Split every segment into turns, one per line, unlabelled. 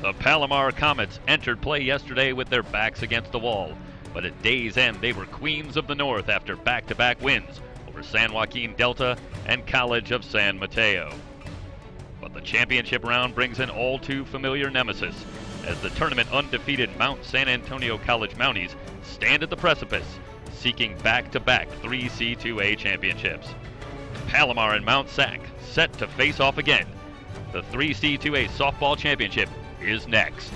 The Palomar Comets entered play yesterday with their backs against the wall, but at day's end they were queens of the North after back-to-back wins over San Joaquin Delta and College of San Mateo. But the championship round brings an all-too-familiar nemesis as the tournament undefeated Mount San Antonio College Mounties stand at the precipice, seeking back-to-back 3C2A championships. Palomar and Mount SAC set to face off again. The 3C2A softball championship is next.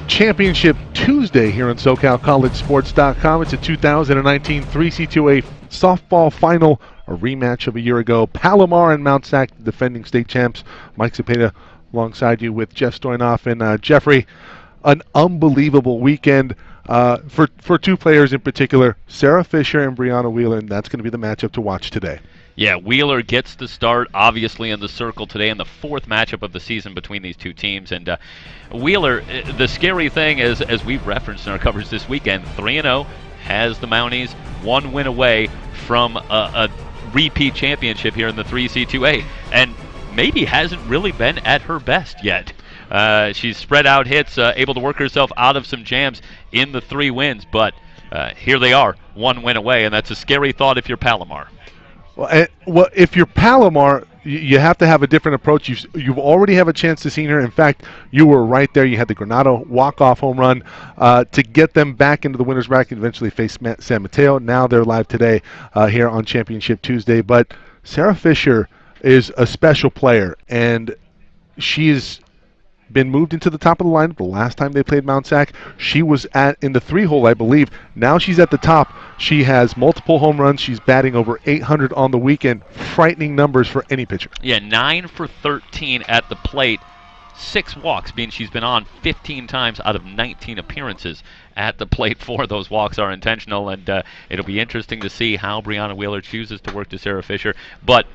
Championship Tuesday here on SoCalCollegeSports.com. It's a 2019 3C2A softball final, a rematch of a year ago. Palomar and Mount SAC, defending state champs. Mike Cepeda alongside you with Jeff Stoynoff. And Jeffrey, an unbelievable weekend for two players in particular, Sarah Fisher and Brianna Wheeler, and that's going to be the matchup to watch today.
Yeah, Wheeler gets the start, obviously, in the circle today in the fourth matchup of the season between these two teams. And Wheeler, the scary thing is, as we've referenced in our coverage this weekend, 3-0, has the Mounties one win away from a repeat championship here in the 3C2A, and maybe hasn't really been at her best yet. She's spread out hits, able to work herself out of some jams in the 3 wins, but here they are, one win away, and that's a scary thought if you're Palomar.
Well, if you're Palomar, you have to have a different approach. You already have a chance to see her. In fact, you were right there. You had the Granado walk-off home run to get them back into the winner's bracket, eventually face San Mateo. Now they're live today here on Championship Tuesday. But Sarah Fisher is a special player, and she's been moved into the top of the lineup. The last time they played Mount SAC, she was in the 3-hole, I believe. Now she's at the top. She has multiple home runs. She's batting over 800 on the weekend. Frightening numbers for any pitcher.
Yeah, 9 for 13 at the plate. 6 walks, meaning she's been on 15 times out of 19 appearances at the plate. 4 of those walks are intentional, and it'll be interesting to see how Brianna Wheeler chooses to work to Sarah Fisher. But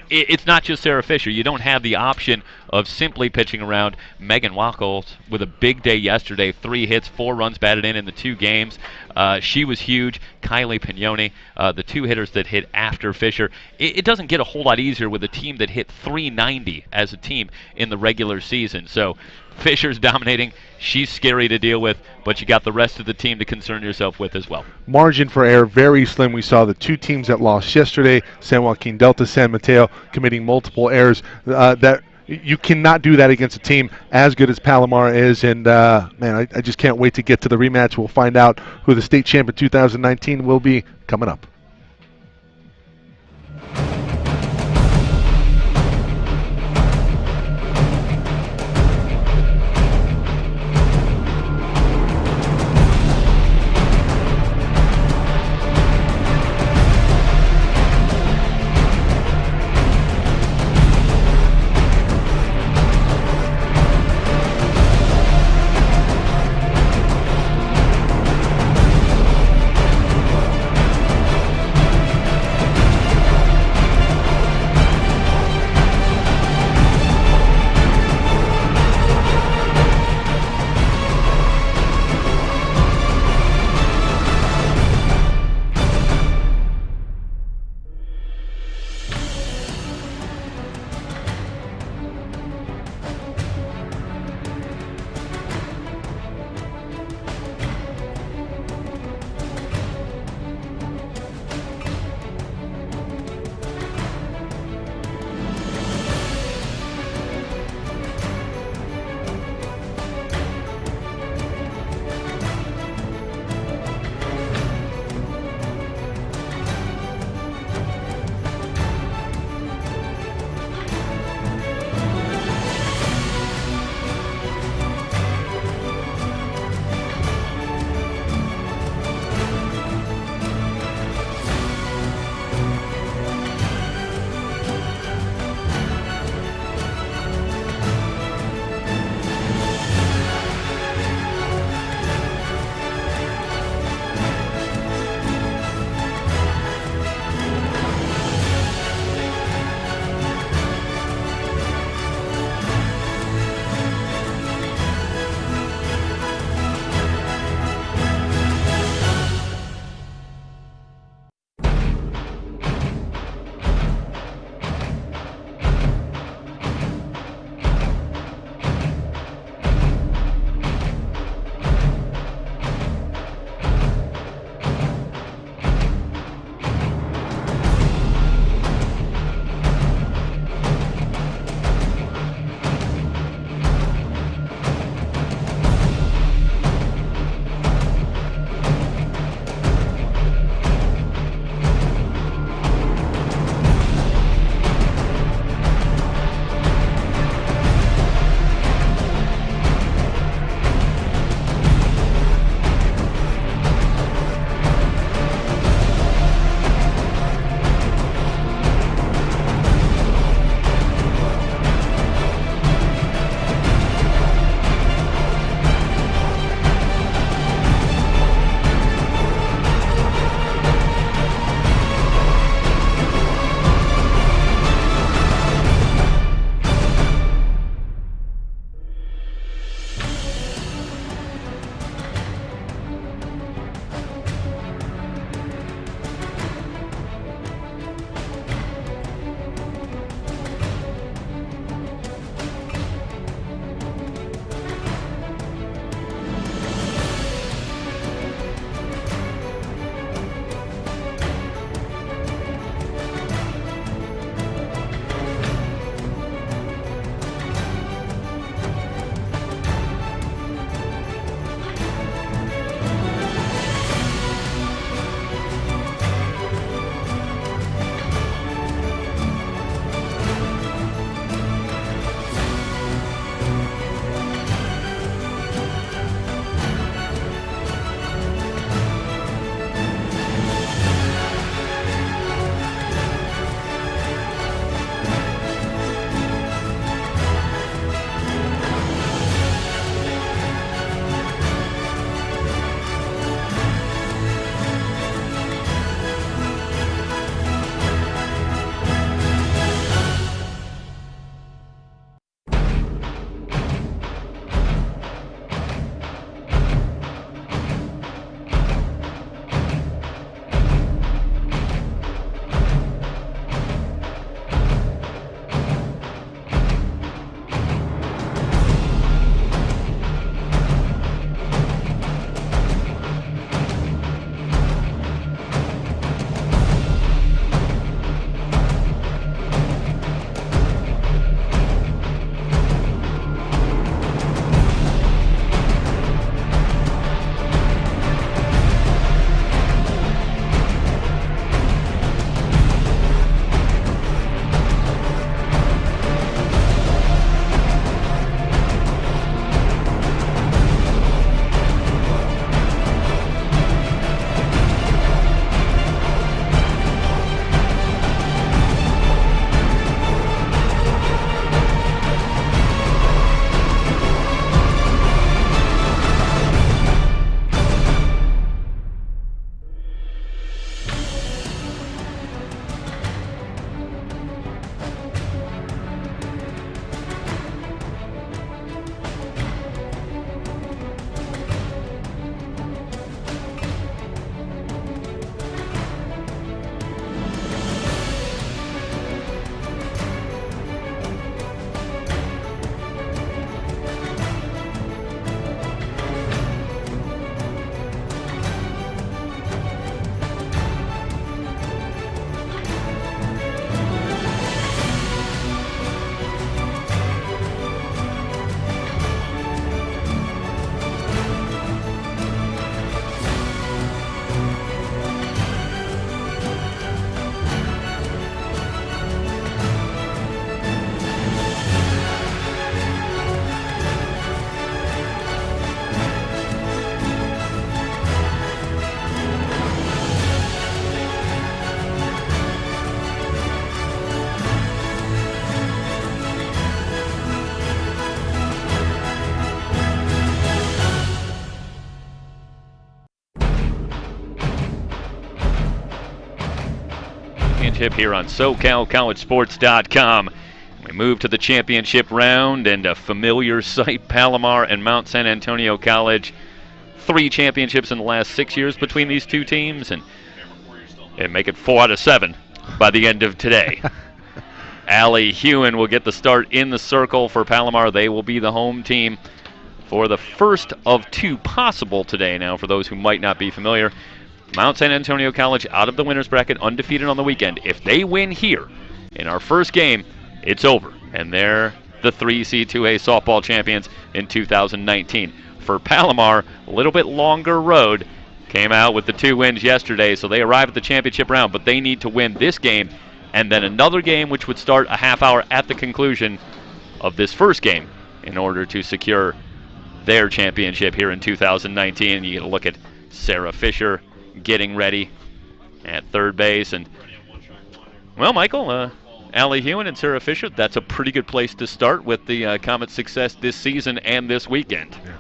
it's not just Sarah Fisher. You don't have the option of simply pitching around. Megan Wackles with a big day yesterday, 3 hits, 4 runs batted in the 2 games. She was huge. Kylie Pignoni, the 2 hitters that hit after Fisher. It doesn't get a whole lot easier with a team that hit 390 as a team in the regular season. So Fisher's dominating. She's scary to deal with, but you got the rest of the team to concern yourself with as well.
Margin for error very slim. We saw the 2 teams that lost yesterday, San Joaquin Delta, San Mateo, committing multiple errors. That you cannot do that against a team as good as Palomar is. And, man, I just can't wait to get to the rematch. We'll find out who the state champ in 2019 will be coming up.
championship here on SoCalCollegeSports.com. We move to the championship round, and a familiar sight, Palomar and Mount San Antonio College. 3 championships in the last 6 years between these two teams, and make it 4 out of 7 by the end of today. Allie Hewen will get the start in the circle for Palomar. They will be the home team for the first of 2 possible today. Now, for those who might not be familiar, Mount San Antonio College out of the winner's bracket, undefeated on the weekend. If they win here in our first game, it's over, and they're the 3C2A softball champions in 2019. For Palomar, a little bit longer road. Came out with the 2 wins yesterday, so they arrive at the championship round, but they need to win this game and then another game, which would start a half hour at the conclusion of this first game in order to secure their championship here in 2019. And you get a look at Sarah Fisher getting ready at third base. And, well, Michael, Allie Hewen and Sarah Fisher, that's a pretty good place to start with the Comets' success this season and this weekend.
Yeah.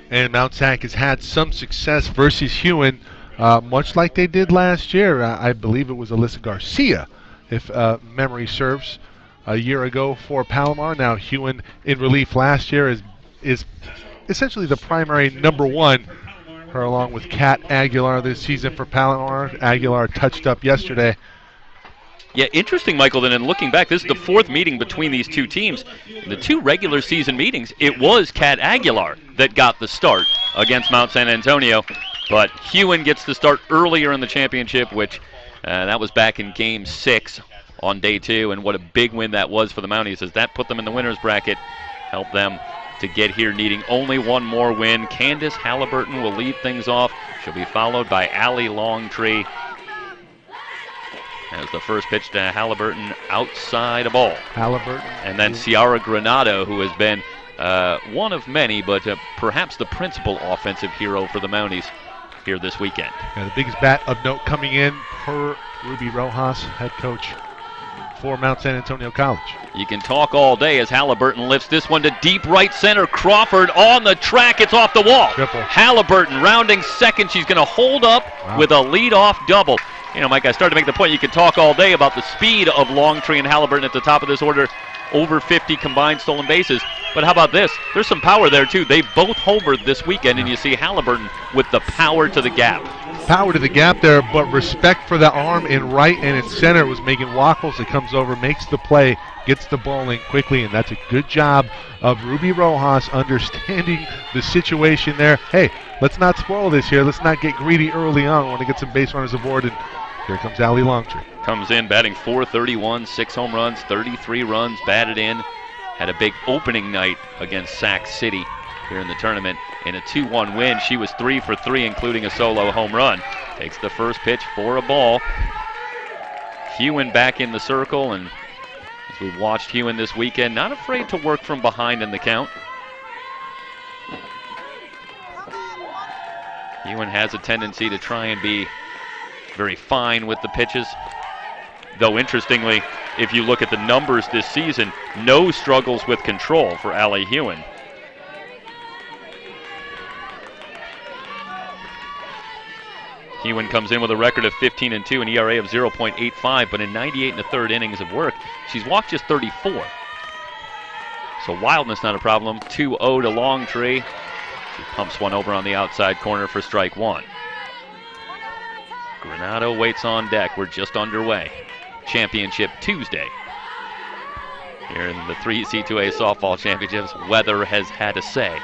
And Mount Sac has had some success versus Hewen, much like they did last year. I believe it was Alyssa Garcia, if memory serves, a year ago for Palomar. Now Hewen in relief last year is essentially the primary number 1. Her along with Kat Aguilar this season for Palomar. Aguilar touched up yesterday.
Yeah, interesting, Michael, that in looking back, this is the 4th meeting between these two teams. In the 2 regular season meetings, it was Kat Aguilar that got the start against Mount San Antonio. But Hewen gets the start earlier in the championship, which that was back in Game 6 on day 2. And what a big win that was for the Mounties, as that put them in the winner's bracket, helped them to get here needing only 1 more win. Candace Halliburton will lead things off. She'll be followed by Allie Longtree. As the first pitch to Halliburton outside a ball.
Halliburton.
And then Ciara Granado, who has been one of many, but perhaps the principal offensive hero for the Mounties here this weekend.
Yeah, the biggest bat of note coming in per Ruby Rojas, head coach for Mount San Antonio College.
You can talk all day as Halliburton lifts this one to deep right center. Crawford on the track. It's off the wall.
Triple.
Halliburton rounding second. She's going to hold up with a leadoff double. You know, Mike, I started to make the point, you could talk all day about the speed of Longtree and Halliburton at the top of this order, over 50 combined stolen bases. But how about this? There's some power there, too. They both homered this weekend, and you see Halliburton with the power to the gap.
Power to the gap there, but respect for the arm in right and in center was Megan Wackles that comes over, makes the play, gets the ball in quickly, and that's a good job of Ruby Rojas understanding the situation there. Hey, let's not spoil this here. Let's not get greedy early on. We want to get some base runners aboard, and here comes Allie Longtree.
Comes in batting .431, 6 home runs, 33 runs batted in. Had a big opening night against Sac City here in the tournament. In a 2-1 win, she was 3 for 3, including a solo home run. Takes the first pitch for a ball. Hewen back in the circle, and as we've watched Hewen this weekend, not afraid to work from behind in the count. Hewen has a tendency to try and be very fine with the pitches. Though, interestingly, if you look at the numbers this season, no struggles with control for Allie Hewen. Hewen comes in with a record of 15-2, an ERA of 0.85, but in 98 1/3 innings of work, she's walked just 34. So wildness not a problem. 2-0 to Longtree. She pumps one over on the outside corner for strike 1. Granado waits on deck. We're just underway. Championship Tuesday. Here in the 3C2A softball championships, weather has had a say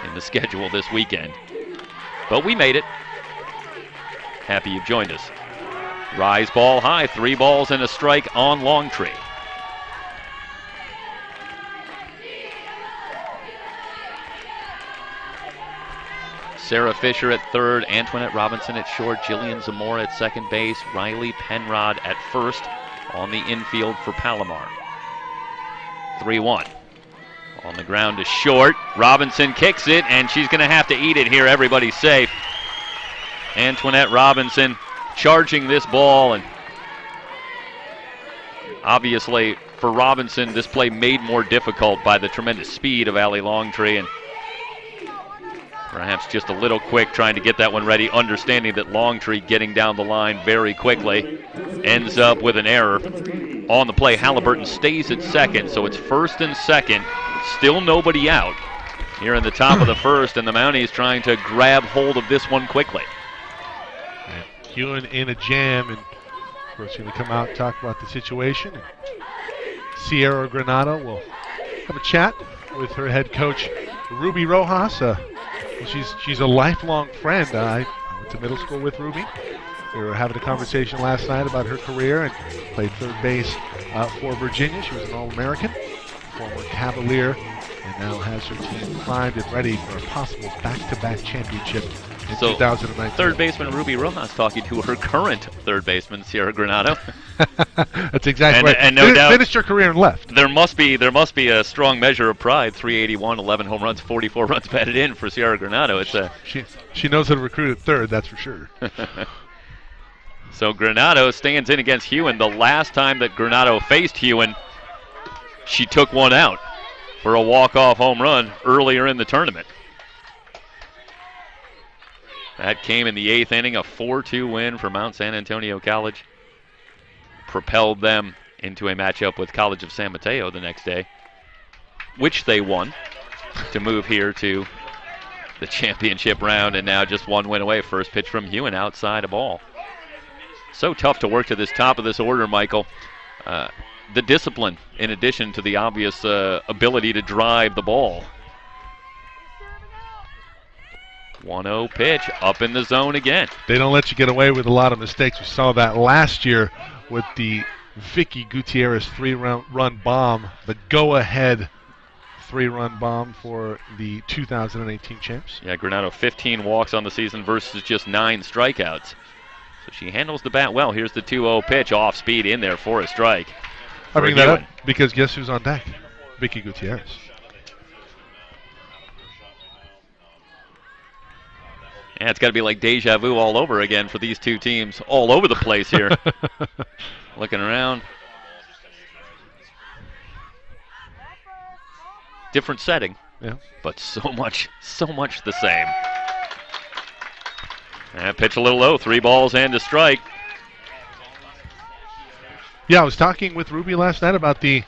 in the schedule this weekend. But we made it. Happy you've joined us. Rise ball high, 3 balls and a strike on Longtree. Sarah Fisher at third, Antoinette Robinson at short, Jillian Zamora at second base, Riley Penrod at first on the infield for Palomar. 3-1. On the ground to short. Robinson kicks it, and she's going to have to eat it here. Everybody's safe. Antoinette Robinson charging this ball, and obviously for Robinson, this play made more difficult by the tremendous speed of Allie Longtree, and Perhaps just a little quick, trying to get that one ready, understanding that Longtree getting down the line very quickly ends up with an error on the play. Halliburton stays at second, so it's first and second. Still nobody out here in the top of the first, and the Mounties trying to grab hold of this one quickly.
And Hewen in a jam, and of course going to come out and talk about the situation. And Sierra Granado will have a chat with her head coach, Ruby Rojas. She's a lifelong friend. I went to middle school with Ruby. We were having a conversation last night about her career and played third base for Virginia. She was an All-American, former Cavalier, and now has her team primed and ready for a possible back-to-back championship in 2019.
Third baseman Ruby Rojas talking to her current third baseman, Sierra Granado.
That's exactly right.
And no doubt,
finished her career and left.
There must be a strong measure of pride. 381, 11 home runs, 44 runs batted in for Sierra Granado.
She knows how to recruit at third, that's for sure.
So Granado stands in against Hewen. The last time that Granado faced Hewen, she took one out for a walk-off home run earlier in the tournament. That came in the 8th inning, a 4-2 win for Mount San Antonio College. Propelled them into a matchup with College of San Mateo the next day, which they won to move here to the championship round, and now just one win away. First pitch from Hewen outside a ball. So tough to work to this top of this order, Michael. The discipline, in addition to the obvious ability to drive the ball. 1-0 pitch, up in the zone again.
They don't let you get away with a lot of mistakes. We saw that last year with the Vicky Gutierrez 3-run bomb, the go-ahead 3-run bomb for the 2018 champs.
Yeah, Granado 15 walks on the season versus just 9 strikeouts. So she handles the bat well. Here's the 2-0 pitch, off speed in there for a strike.
I bring that up because guess who's on deck? Vicky Gutierrez.
Yeah, it's got to be like deja vu all over again for these two teams all over the place here. Looking around. Different setting,
yeah,
but so much the same. And pitch a little low, 3 balls and a strike.
Yeah, I was talking with Ruby last night about the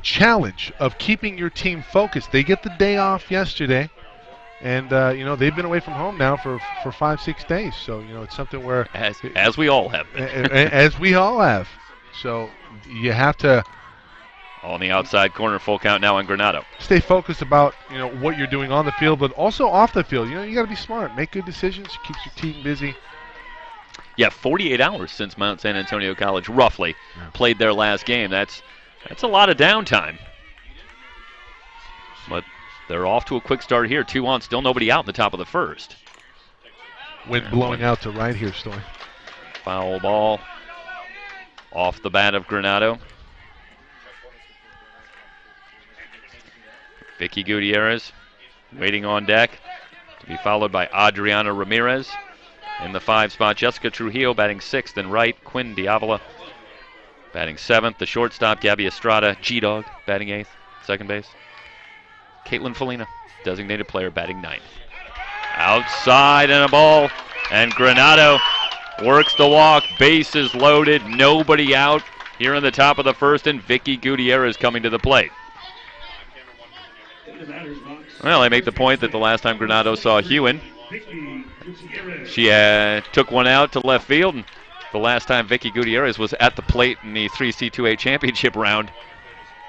challenge of keeping your team focused. They get the day off yesterday. And, they've been away from home now for 5-6 days. So, it's something where...
As we all have been.
As we all have. So, you have to...
On the outside corner, full count now on Granado.
Stay focused about, what you're doing on the field, but also off the field. You got to be smart. Make good decisions. Keeps your team busy.
Yeah, 48 hours since Mount San Antonio College, roughly, played their last game. That's a lot of downtime. But... they're off to a quick start here. 2 on, still nobody out in the top of the first.
Wind blowing out to right here, Story.
Foul ball off the bat of Granado. Vicky Gutierrez waiting on deck to be followed by Adriana Ramirez. In the 5 spot, Jessica Trujillo batting 6th and right. Quinn Diavola batting 7th. The shortstop, Gabby Estrada. G-Dog batting 8th, second base. Caitlin Felina, designated player, batting 9th. Outside and a ball, and Granado works the walk. Bases loaded, nobody out here in the top of the first, and Vicky Gutierrez coming to the plate. Well, I make the point that the last time Granado saw Hewen, she took one out to left field, and the last time Vicky Gutierrez was at the plate in the 3C2A championship round,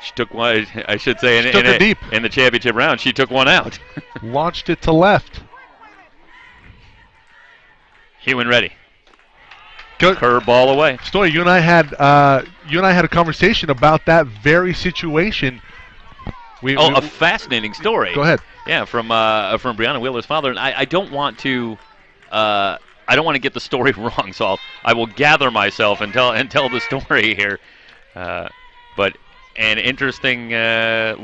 she took one, I should say, in the championship round, she took one out.
Launched it to left.
Hewen ready.
Good.
Curveball away.
Story, you and I had a conversation about that very situation.
A fascinating story.
Go ahead.
Yeah, from Brianna Wheeler's father. And I don't want to get the story wrong, so I will gather myself and tell the story here. But an interesting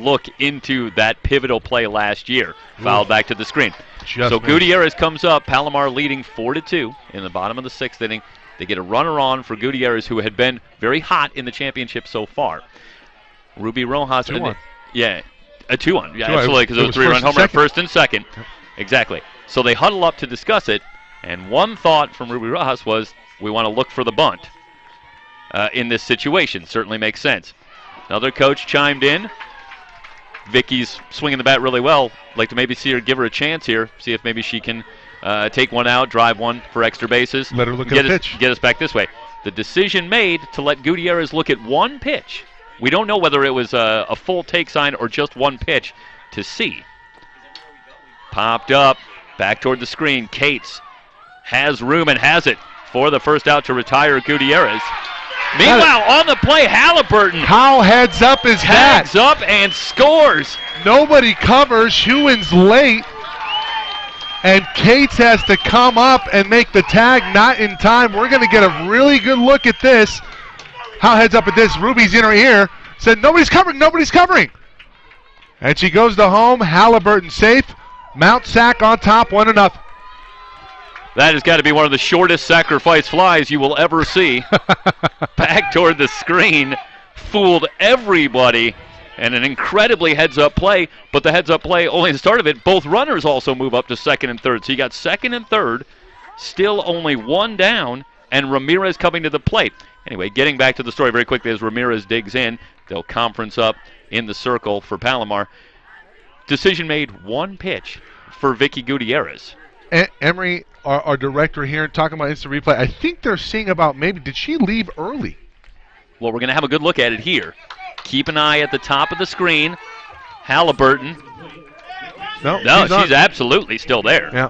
look into that pivotal play last year. Fouled back to the screen. So Gutierrez comes up, Palomar leading 4-2 in the bottom of the 6th inning. They get a runner on for Gutierrez, who had been very hot in the championship so far. Ruby Rojas. A 2-1, yeah,
2-1.
absolutely, because it was a 3-run home run, first and second. Exactly. So they huddle up to discuss it, and one thought from Ruby Rojas was, we want to look for the bunt in this situation. Certainly makes sense. Another coach chimed in. Vicky's swinging the bat really well. Like to maybe see her, give her a chance here, see if maybe she can take one out, drive one for extra bases.
Let her look at the pitch.
Get us back this way. The decision made to let Gutierrez look at one pitch. We don't know whether it was a full take sign or just one pitch to see. Popped up, back toward the screen. Cates has room and has it for the first out to retire Gutierrez. Meanwhile, on the play, Halliburton.
How heads up is that?
Heads up and scores.
Nobody covers. Hewan's late. And Cates has to come up and make the tag, not in time. We're going to get a really good look at this. How heads up at this? Ruby's in her ear. Said, nobody's covering, nobody's covering. And she goes to home. Halliburton safe. Mount SAC on top, 1-0.
That has got to be one of the shortest sacrifice flies you will ever see. Back toward the screen. Fooled everybody. And an incredibly heads-up play. But the heads-up play, only the start of it, both runners also move up to second and third. So you got second and third. Still only one down. And Ramirez coming to the plate. Anyway, getting back to the story very quickly as Ramirez digs in. They'll conference up in the circle for Palomar. Decision made, one pitch for Vicky Gutierrez.
Emery, our director here, talking about instant replay. I think they're seeing about maybe, did she leave early?
Well, we're going to have a good look at it here. Keep an eye at the top of the screen. Halliburton. No, she's absolutely still there.
Yeah.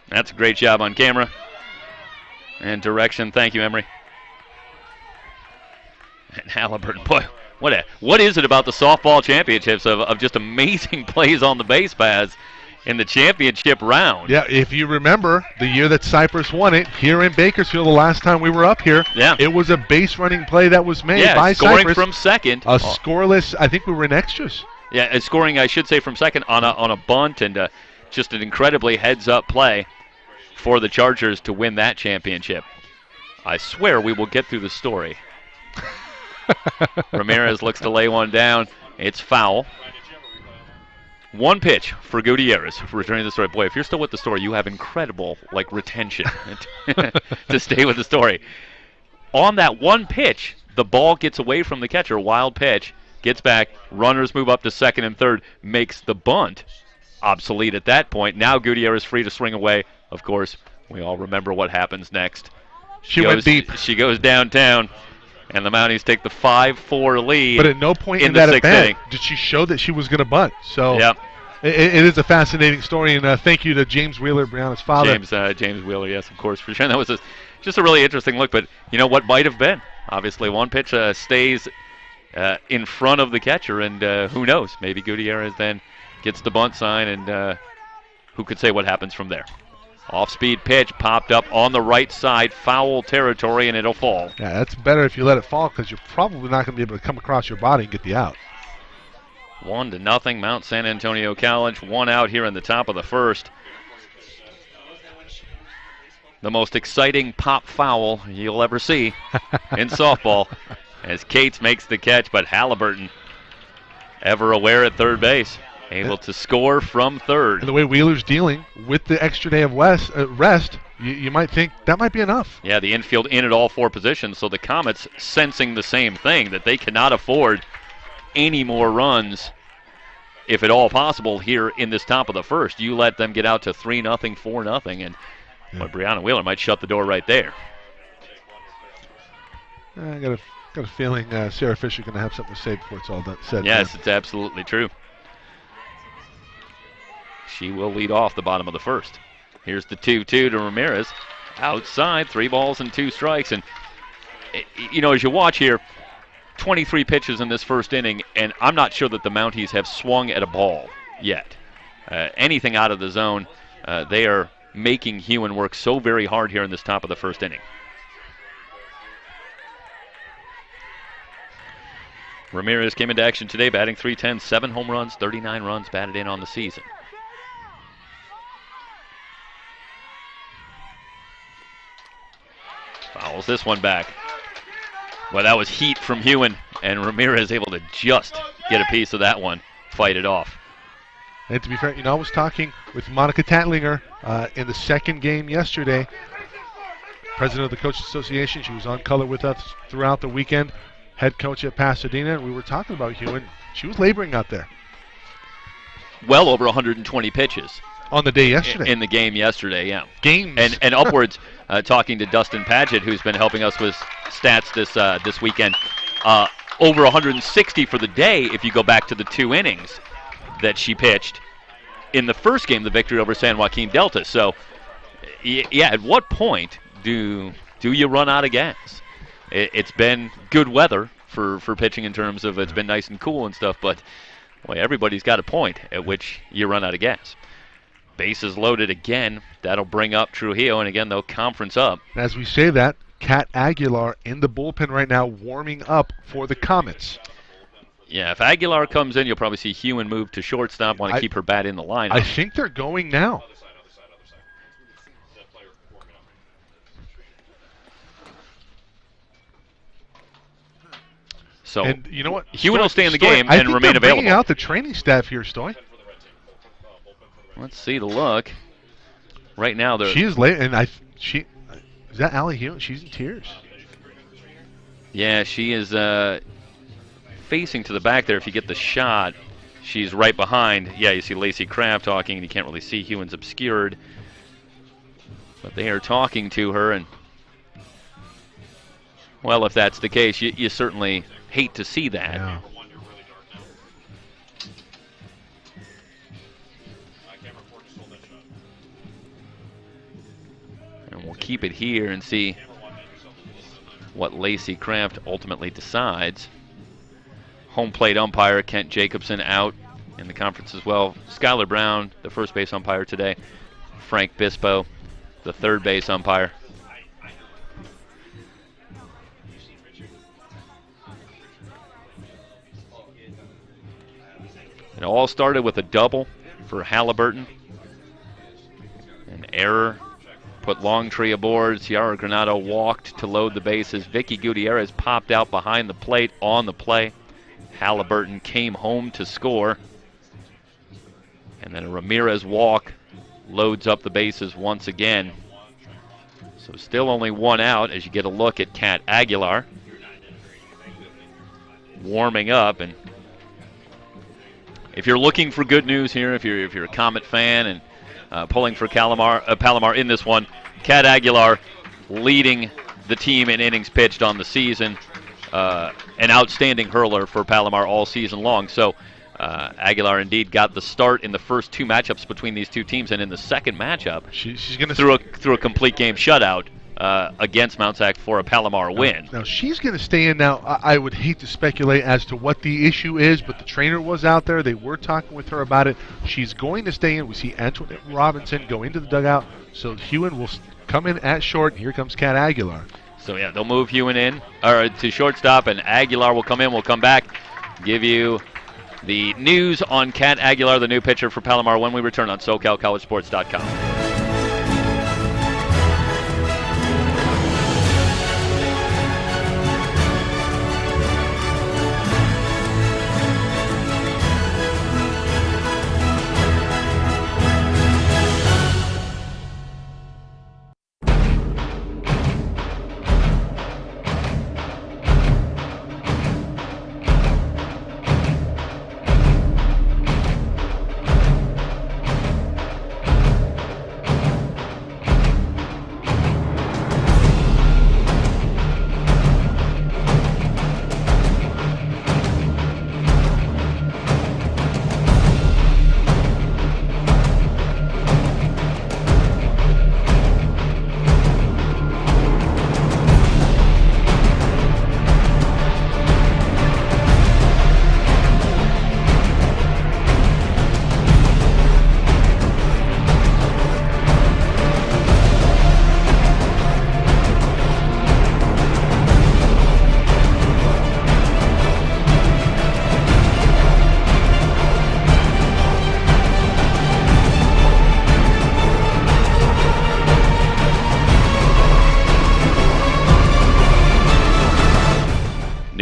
That's a great job on camera. And direction. Thank you, Emery. And Halliburton, boy, what is it about the softball championships of just amazing plays on the base paths in the championship round?
Yeah, if you remember the year that Cypress won it here in Bakersfield, the last time we were up here, it was a base running play that was made by
scoring
Cypress.
From second.
A scoreless, I think we were in extras.
Yeah, scoring, I should say, from second on a bunt and just an incredibly heads-up play for the Chargers to win that championship. I swear we will get through the story. Ramirez looks to lay one down. It's foul. One pitch for Gutierrez for returning the story. Boy, if you're still with the story, you have incredible retention to stay with the story. On that one pitch, the ball gets away from the catcher. Wild pitch, gets back. Runners move up to second and third. Makes the bunt obsolete at that point. Now Gutierrez free to swing away. Of course, we all remember what happens next.
She went deep.
She goes downtown. And the Mounties take the 5-4 lead.
But at no point in that event did she show that she was going to bunt. So it is a fascinating story. And thank you to James Wheeler, Brianna's father.
James Wheeler, yes, of course, for sure. That was just a really interesting look. But you know what might have been? Obviously, one pitch stays in front of the catcher. And who knows? Maybe Gutierrez then gets the bunt sign. And who could say what happens from there? Off-speed pitch popped up on the right side, foul territory, and it'll fall.
Yeah, that's better if you let it fall because you're probably not going to be able to come across your body and get the out.
1-0, Mount San Antonio College. One out here in the top of the first. The most exciting pop foul you'll ever see in softball as Cates makes the catch, but Halliburton ever aware at third base. Able to score from third.
And the way Wheeler's dealing with the extra day of rest, you might think that might be enough.
Yeah, the infield in at all four positions, so the Comets sensing the same thing, that they cannot afford any more runs, if at all possible, here in this top of the first. You let them get out to 3-0, 4-0, and Brianna Wheeler might shut the door right there.
I got a feeling Sarah Fisher's going to have something to say before it's all done said.
Yes, it's absolutely true. She will lead off the bottom of the first. Here's the 2-2 to Ramirez. Outside, 3 balls and 2 strikes. And, as you watch here, 23 pitches in this first inning, and I'm not sure that the Mounties have swung at a ball yet. Anything out of the zone, they are making Hewan work so very hard here in this top of the first inning. Ramirez came into action today, batting .310, 7 home runs, 39 runs batted in on the season. Fouls this one back. Well, that was heat from Hewan and Ramirez able to just get a piece of that one, fight it off.
And to be fair, I was talking with Monica Tatlinger in the second game yesterday, president of the Coaches Association. She was on color with us throughout the weekend, head coach at Pasadena, and we were talking about Hewen. She was laboring out there.
Well over 120 pitches.
On the day yesterday.
In the game yesterday, yeah.
Games.
And upwards, talking to Dustin Padgett, who's been helping us with stats this weekend, over 160 for the day if you go back to the 2 innings that she pitched in the first game, the victory over San Joaquin Delta. So, yeah, at what point do you run out of gas? It's been good weather for pitching in terms of it's been nice and cool and stuff, but boy, everybody's got a point at which you run out of gas. Bases loaded again. That'll bring up Trujillo, and again, they'll conference up.
As we say that, Kat Aguilar in the bullpen right now warming up for the Comets.
Yeah, if Aguilar comes in, you'll probably see Hewen move to shortstop, want to keep her bat in the lineup.
I think they're going now.
So,
and you know what?
Hewen will stay in the game and remain available.
Bringing out the training staff here, Stoy.
Let's see the look. Right now, they're...
She is late, and is that Allie Hewen? She's in tears.
Yeah, she is facing to the back there. If you get the shot, she's right behind. Yeah, you see Lacey Kraft talking, and you can't really see. Hewen's obscured. But they are talking to her, and, well, if that's the case, you certainly hate to see that.
Yeah.
And we'll keep it here and see what Lacey Kraft ultimately decides. Home plate umpire Kent Jacobson out in the conference as well. Skylar Brown, the first base umpire today. Frank Bispo, the third base umpire. It all started with a double for Halliburton. An error put Longtree aboard. Ciara Granado walked to load the bases. Vicky Gutierrez popped out behind the plate on the play. Halliburton came home to score. And then a Ramirez walk loads up the bases once again. So still only one out as you get a look at Kat Aguilar warming up. And if you're looking for good news here, if you're a Comet fan and pulling for Palomar in this one, Kat Aguilar leading the team in innings pitched on the season. An outstanding hurler for Palomar all season long. So Aguilar indeed got the start in the first 2 matchups between these two teams, and in the second matchup,
she's going to
through a complete game shutout against Mount Sac for a Palomar win.
Now she's going to stay in now. I would hate to speculate as to what the issue is, but the trainer was out there. They were talking with her about it. She's going to stay in. We see Antoinette Robinson go into the dugout, so Hewen will come in at short. Here comes Kat Aguilar.
So yeah, they'll move Hewen in to shortstop, and Aguilar will come in. We'll come back, give you the news on Kat Aguilar, the new pitcher for Palomar, when we return on SoCalCollegeSports.com.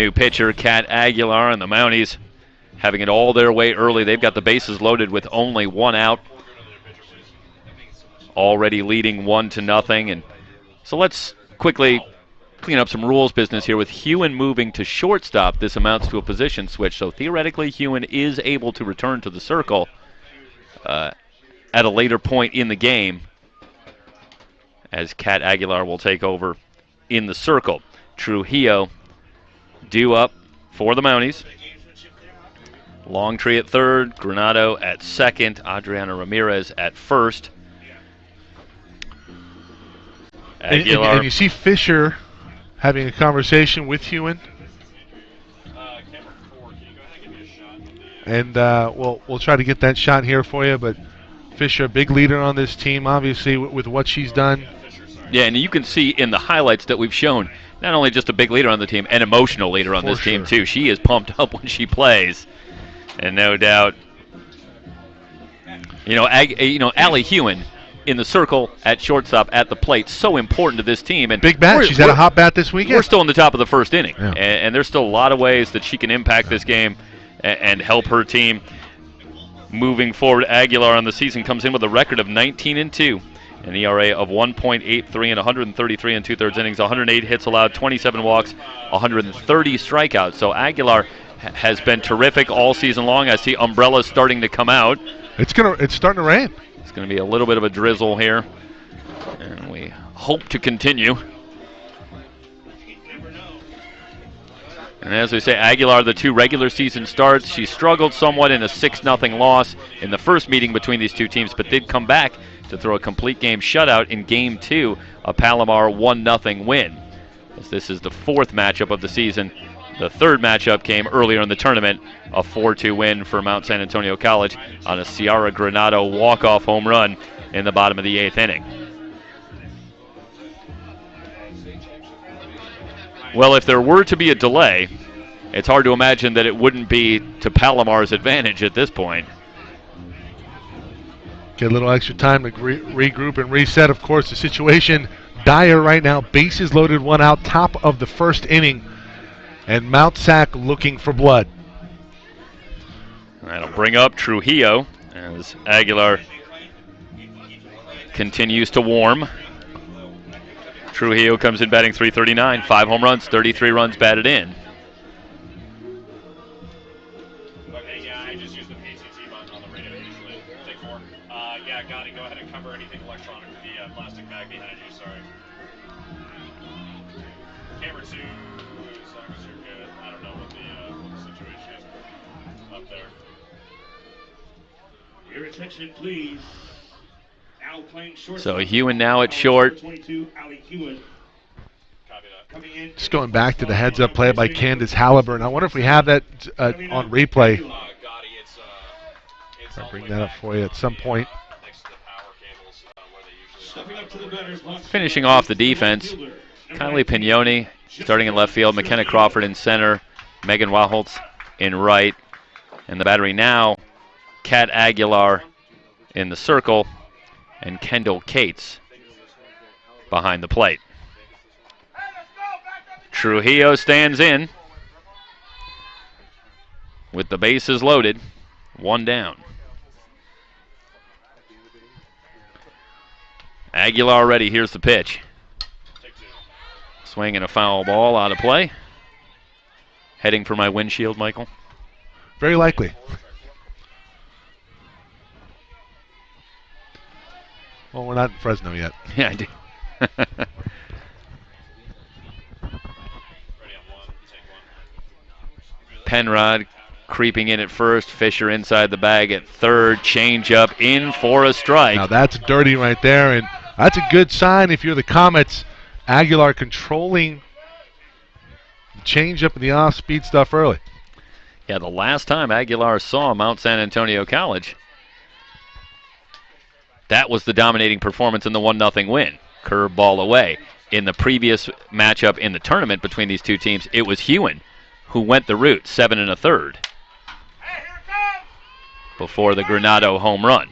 new pitcher, Kat Aguilar, and the Mounties having it all their way early. They've got the bases loaded with only one out, already leading 1-0. And so let's quickly clean up some rules business here. With Hewen moving to shortstop, this amounts to a position switch. So theoretically, Hewen is able to return to the circle at a later point in the game, as Kat Aguilar will take over in the circle. Trujillo due up for the Mounties. Longtree at third, Granado at second, Adriana Ramirez at first. Aguilar.
And you see Fisher having a conversation with Hewen. And we'll try to get that shot here for you. But Fisher, a big leader on this team, obviously, with what she's done.
Yeah, and you can see in the highlights that we've shown, not only just a big leader on the team, an emotional leader on this team, too. She is pumped up when she plays. And no doubt, Allie Hewen in the circle at shortstop at the plate, so important to this team. And
big bat. She's had a hot bat this weekend.
We're still in the top of the first inning,
yeah.
and there's still a lot of ways that she can impact this game and help her team moving forward. Aguilar on the season comes in with a record of 19-2, an ERA of 1.83 and 133 and 2/3 innings, 108 hits allowed, 27 walks, 130 strikeouts. So Aguilar has been terrific all season long. I see umbrellas starting to come out.
It's starting to rain.
It's going to be a little bit of a drizzle here, and we hope to continue. And as we say, Aguilar, the 2 regular season starts. She struggled somewhat in a 6-0 loss in the first meeting between these two teams, but did come back to throw a complete game shutout in Game 2, a Palomar 1-0 win. As this is the 4th matchup of the season. The 3rd matchup came earlier in the tournament, a 4-2 win for Mount San Antonio College on a Ciara Granado walk-off home run in the bottom of the 8th inning. Well, if there were to be a delay, it's hard to imagine that it wouldn't be to Palomar's advantage at this point.
Get a little extra time to regroup and reset. Of course, the situation dire right now. Bases loaded, 1 out, top of the 1st inning. And Mount SAC looking for blood.
That'll bring up Trujillo as Aguilar continues to warm. Trujillo comes in batting .339, 5 home runs, 33 runs batted in.
Okay, yeah, I just used the PCT button on the radio usually. Take 4. Yeah, got it. Go ahead and cover anything electronic with the plastic bag behind you. Sorry. Camera 2, as long as you're good. I don't know what the situation is up there.
Your attention, please. Now playing short.
So Hewen now at short.
22, Allie Hewen.
Just going back to the heads-up play by Candace Halliburton. I wonder if we have that on replay. I'll bring that up for you at some point.
Finishing off the defense, Kylie Pignoni starting in left field, McKenna Crawford in center, Megan Waholtz in right. And the battery now, Kat Aguilar in the circle, and Kendall Cates behind the plate. Trujillo stands in with the bases loaded, 1 down. Aguilar ready. Here's the pitch. Swing and a foul ball out of play. Heading for my windshield, Michael.
Very likely. Well, we're not in Fresno yet.
Yeah, I do. Penrod creeping in at first. Fisher inside the bag at third. Change up in for a strike.
Now that's dirty right there, and that's a good sign if you're the Comets. Aguilar controlling the change up in the off-speed stuff early.
Yeah, the last time Aguilar saw Mount San Antonio College, that was the dominating performance in the 1-0 win. Curveball away. In the previous matchup in the tournament between these two teams, it was Hewen who went the route, 7 1/3, before the Granado home run.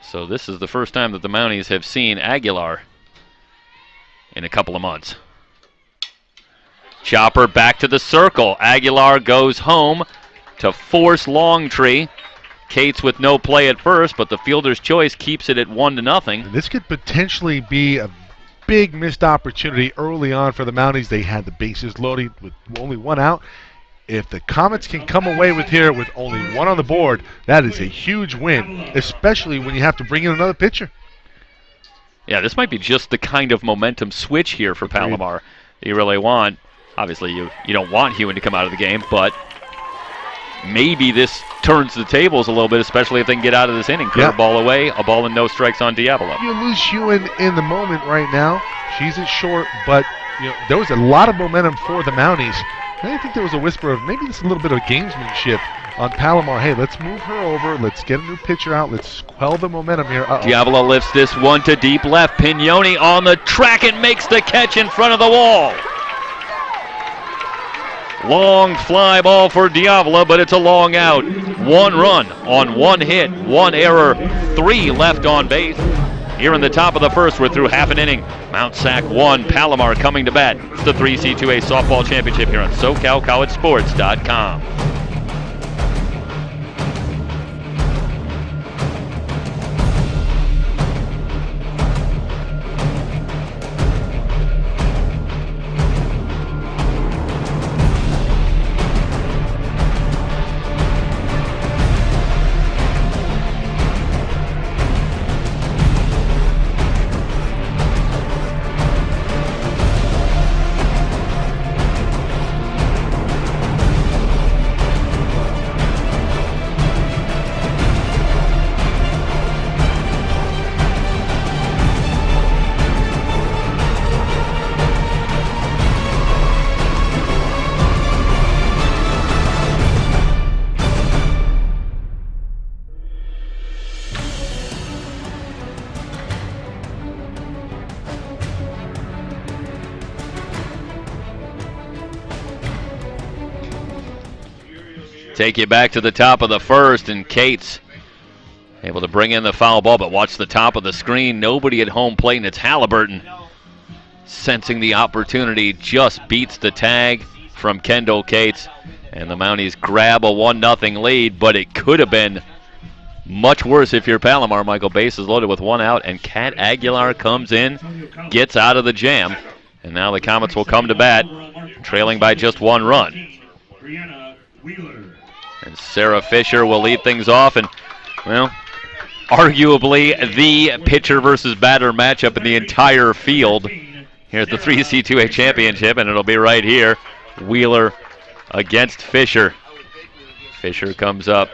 So this is the first time that the Mounties have seen Aguilar in a couple of months. Chopper back to the circle. Aguilar goes home to force Longtree. Cates with no play at first, but the fielder's choice keeps it at 1-0.
This could potentially be a big missed opportunity early on for the Mounties. They had the bases loaded with only one out. If the Comets can come away with here with only one on the board, that is a huge win, especially when you have to bring in another pitcher.
Yeah, this might be just the kind of momentum switch here for Palomar that you really want. Obviously, you don't want Hewen to come out of the game, but maybe this turns the tables a little bit, especially if they can get out of this inning. Curveball away, a ball and no strikes on Diavolo.
You lose Hewen in the moment right now. She's at short, but there was a lot of momentum for the Mounties. And I think there was a whisper of maybe this a little bit of gamesmanship on Palomar. Hey, let's move her over. Let's get a new pitcher out. Let's quell the momentum here.
Diavolo lifts this one to deep left. Pignoni on the track and makes the catch in front of the wall. Long fly ball for Diavolo, but it's a long out. 1 run on 1 hit, 1 error, 3 left on base. Here in the top of the first, we're through half an inning. Mount Sac 1, Palomar coming to bat. It's the 3C2A Softball Championship here on SoCalCollegeSports.com. Take you back to the top of the first, and Cates able to bring in the foul ball, but watch the top of the screen. Nobody at home plate, and it's Halliburton. Sensing the opportunity, just beats the tag from Kendall Cates, and the Mounties grab a 1-0 lead, but it could have been much worse if you're Palomar. Michael, bases loaded with 1 out, and Kat Aguilar comes in, gets out of the jam, and now the Comets will come to bat, trailing by just 1 run. And Sarah Fisher will lead things off, and, well, arguably the pitcher versus batter matchup in the entire field here at the 3C2A Championship, and it'll be right here. Wheeler against Fisher. Fisher comes up,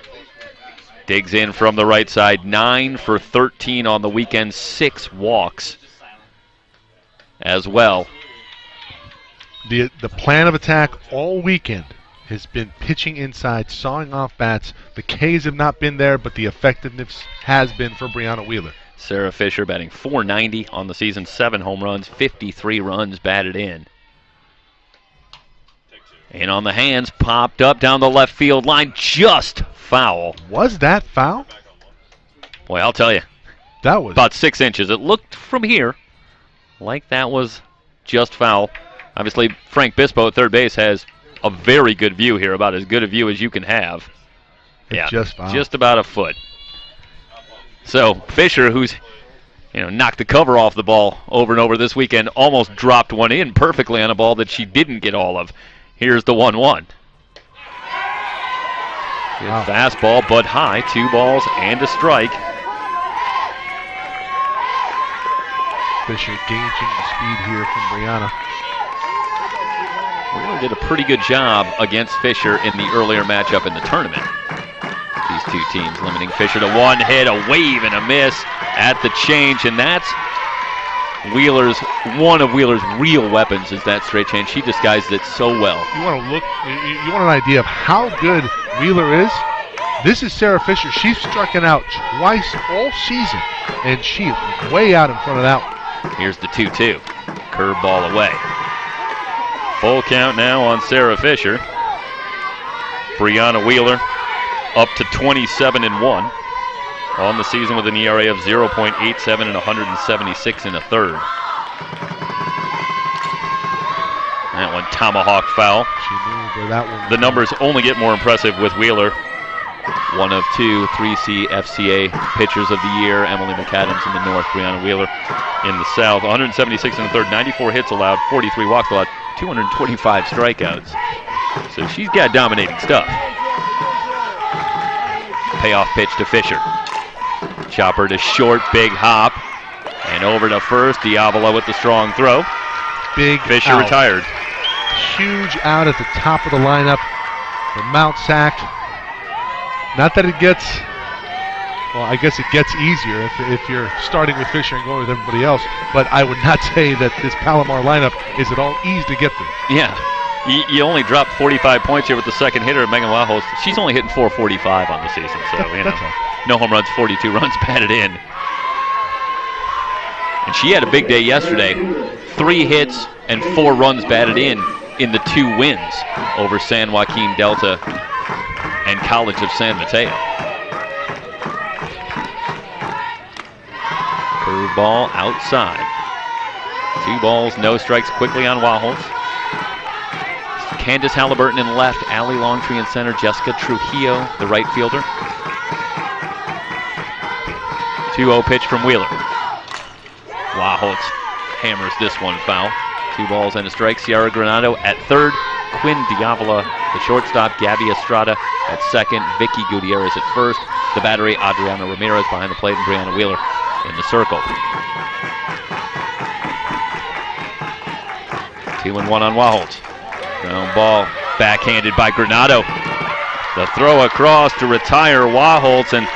digs in from the right side, 9 for 13 on the weekend, 6 walks as well.
The plan of attack all weekend has been pitching inside, sawing off bats. The Ks have not been there, but the effectiveness has been for Brianna Wheeler.
Sarah Fisher batting .490 on the season, 7 home runs, 53 runs batted in. And on the hands, popped up down the left field line, just foul.
Was that foul?
Boy, I'll tell you,
that was
about 6 inches. It looked from here like that was just foul. Obviously, Frank Bispo at third base has a very good view here, about as good a view as you can have. Yeah, just about a foot. So Fisher, who's knocked the cover off the ball over and over this weekend, almost dropped one in perfectly on a ball that she didn't get all of. Here's the 1-1. Good fastball, but high. 2 balls and a strike.
Fisher gauging the speed here from Brianna.
Wheeler did a pretty good job against Fisher in the earlier matchup in the tournament. These two teams limiting Fisher to 1 hit, a wave and a miss at the change, and that's one of Wheeler's real weapons is that straight change. She disguised it so well.
You want an idea of how good Wheeler is? This is Sarah Fisher. She's struck out twice all season, and she is way out in front of that one.
Here's the 2-2. Curveball away. Full count now on Sarah Fisher. Brianna Wheeler up to 27-1 on the season with an ERA of 0.87 and 176 in a third. That one tomahawk foul.
She knew where that one.
The numbers only get more impressive with Wheeler. One of two 3C FCA pitchers of the year. Emily McAdams in the north, Brianna Wheeler in the south. 176 in the third, 94 hits allowed, 43 walks allowed, 225 strikeouts. So she's got dominating stuff. Payoff pitch to Fisher. Chopper to short, big hop. And over to first, Diavola with the strong throw.
Big
Fisher
out.
retired.
Huge out at the top of the lineup for Mount SAC. Not that it gets, well, I guess it gets easier if you're starting with Fisher and going with everybody else, but I would not say that this Palomar lineup is at all easy to get through.
Yeah. You only dropped 45 points here with the second hitter, Megan Wahos. She's only hitting 445 on the season, so, no home runs, 42 runs batted in. And she had a big day yesterday. 3 hits and 4 runs batted in the 2 wins over San Joaquin Delta and College of San Mateo. Curveball outside. 2 balls, no strikes quickly on Wahos. Candace Halliburton in left, Allie Longtree in center, Jessica Trujillo, the right fielder. 2-0 pitch from Wheeler. Wahos hammers this one foul. 2 balls and a strike. Sierra Granado at third. Quinn Diavola, the shortstop. Gabby Estrada at second. Vicky Gutierrez at first. The battery, Adriana Ramirez behind the plate, and Brianna Wheeler in the circle. 2-1 on Wahos. Ground ball backhanded by Granado. The throw across to retire Wahos, and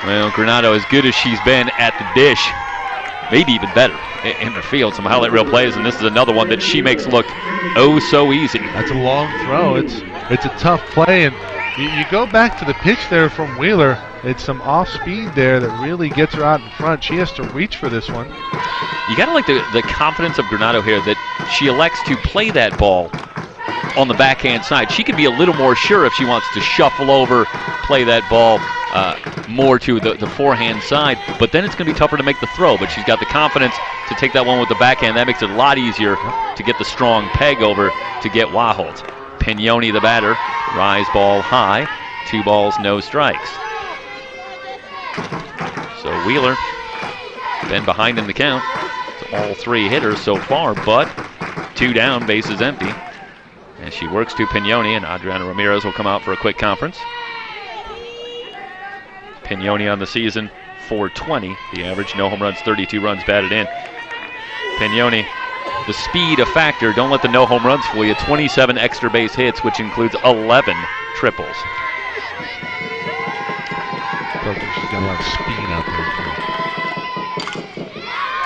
well, Granado, as good as she's been at the dish, maybe even better in the field. Some highlight reel plays, and this is another one that she makes look oh so easy.
That's a long throw. It's a tough play, and you go back to the pitch there from Wheeler. It's some off speed there that really gets her out in front. She has to reach for this one.
You gotta like the confidence of Granado here that she elects to play that ball on the backhand side. She could be a little more sure if she wants to shuffle over, play that ball more to the forehand side, but then it's going to be tougher to make the throw. But she's got the confidence to take that one with the backhand. That makes it a lot easier to get the strong peg over to get Wahos. Pignoni, the batter, rise ball high, 2 balls, no strikes. So Wheeler been behind in the count. It's all 3 hitters so far, but 2 down, bases empty. And she works to Pignoni, and Adriana Ramirez will come out for a quick conference. Pignoni on the season, 420. The average, no home runs, 32 runs batted in. Pignoni, the speed a factor. Don't let the no home runs fool you. 27 extra base hits, which includes 11 triples.
She's got a lot of speed out there.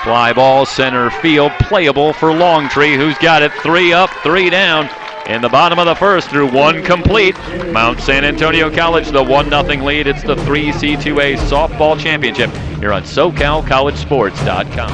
Fly ball, center field, playable for Longtree, who's got it. 3 up, 3 down. In the bottom of the first through 1 complete. Mount San Antonio College, the 1-0 lead. It's the 3C2A softball championship here on SoCalCollegeSports.com.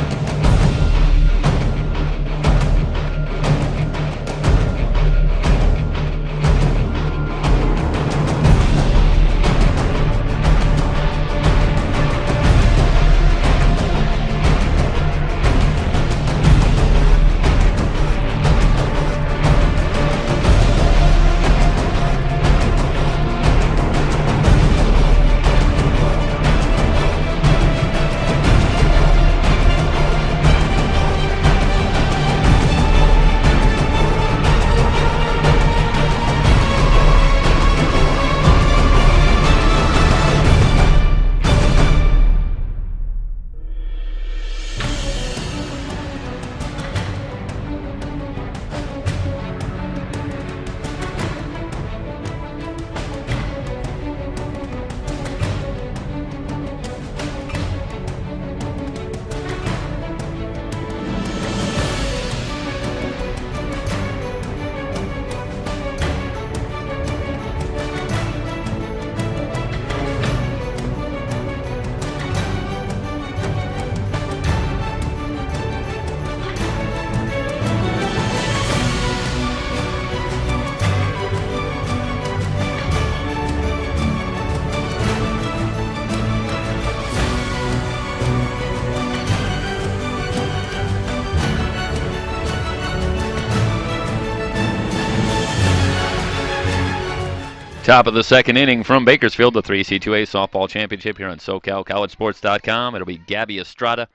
Top of the second inning from Bakersfield, the 3C2A softball championship here on SoCalCollegeSports.com. It'll be Gabby Estrada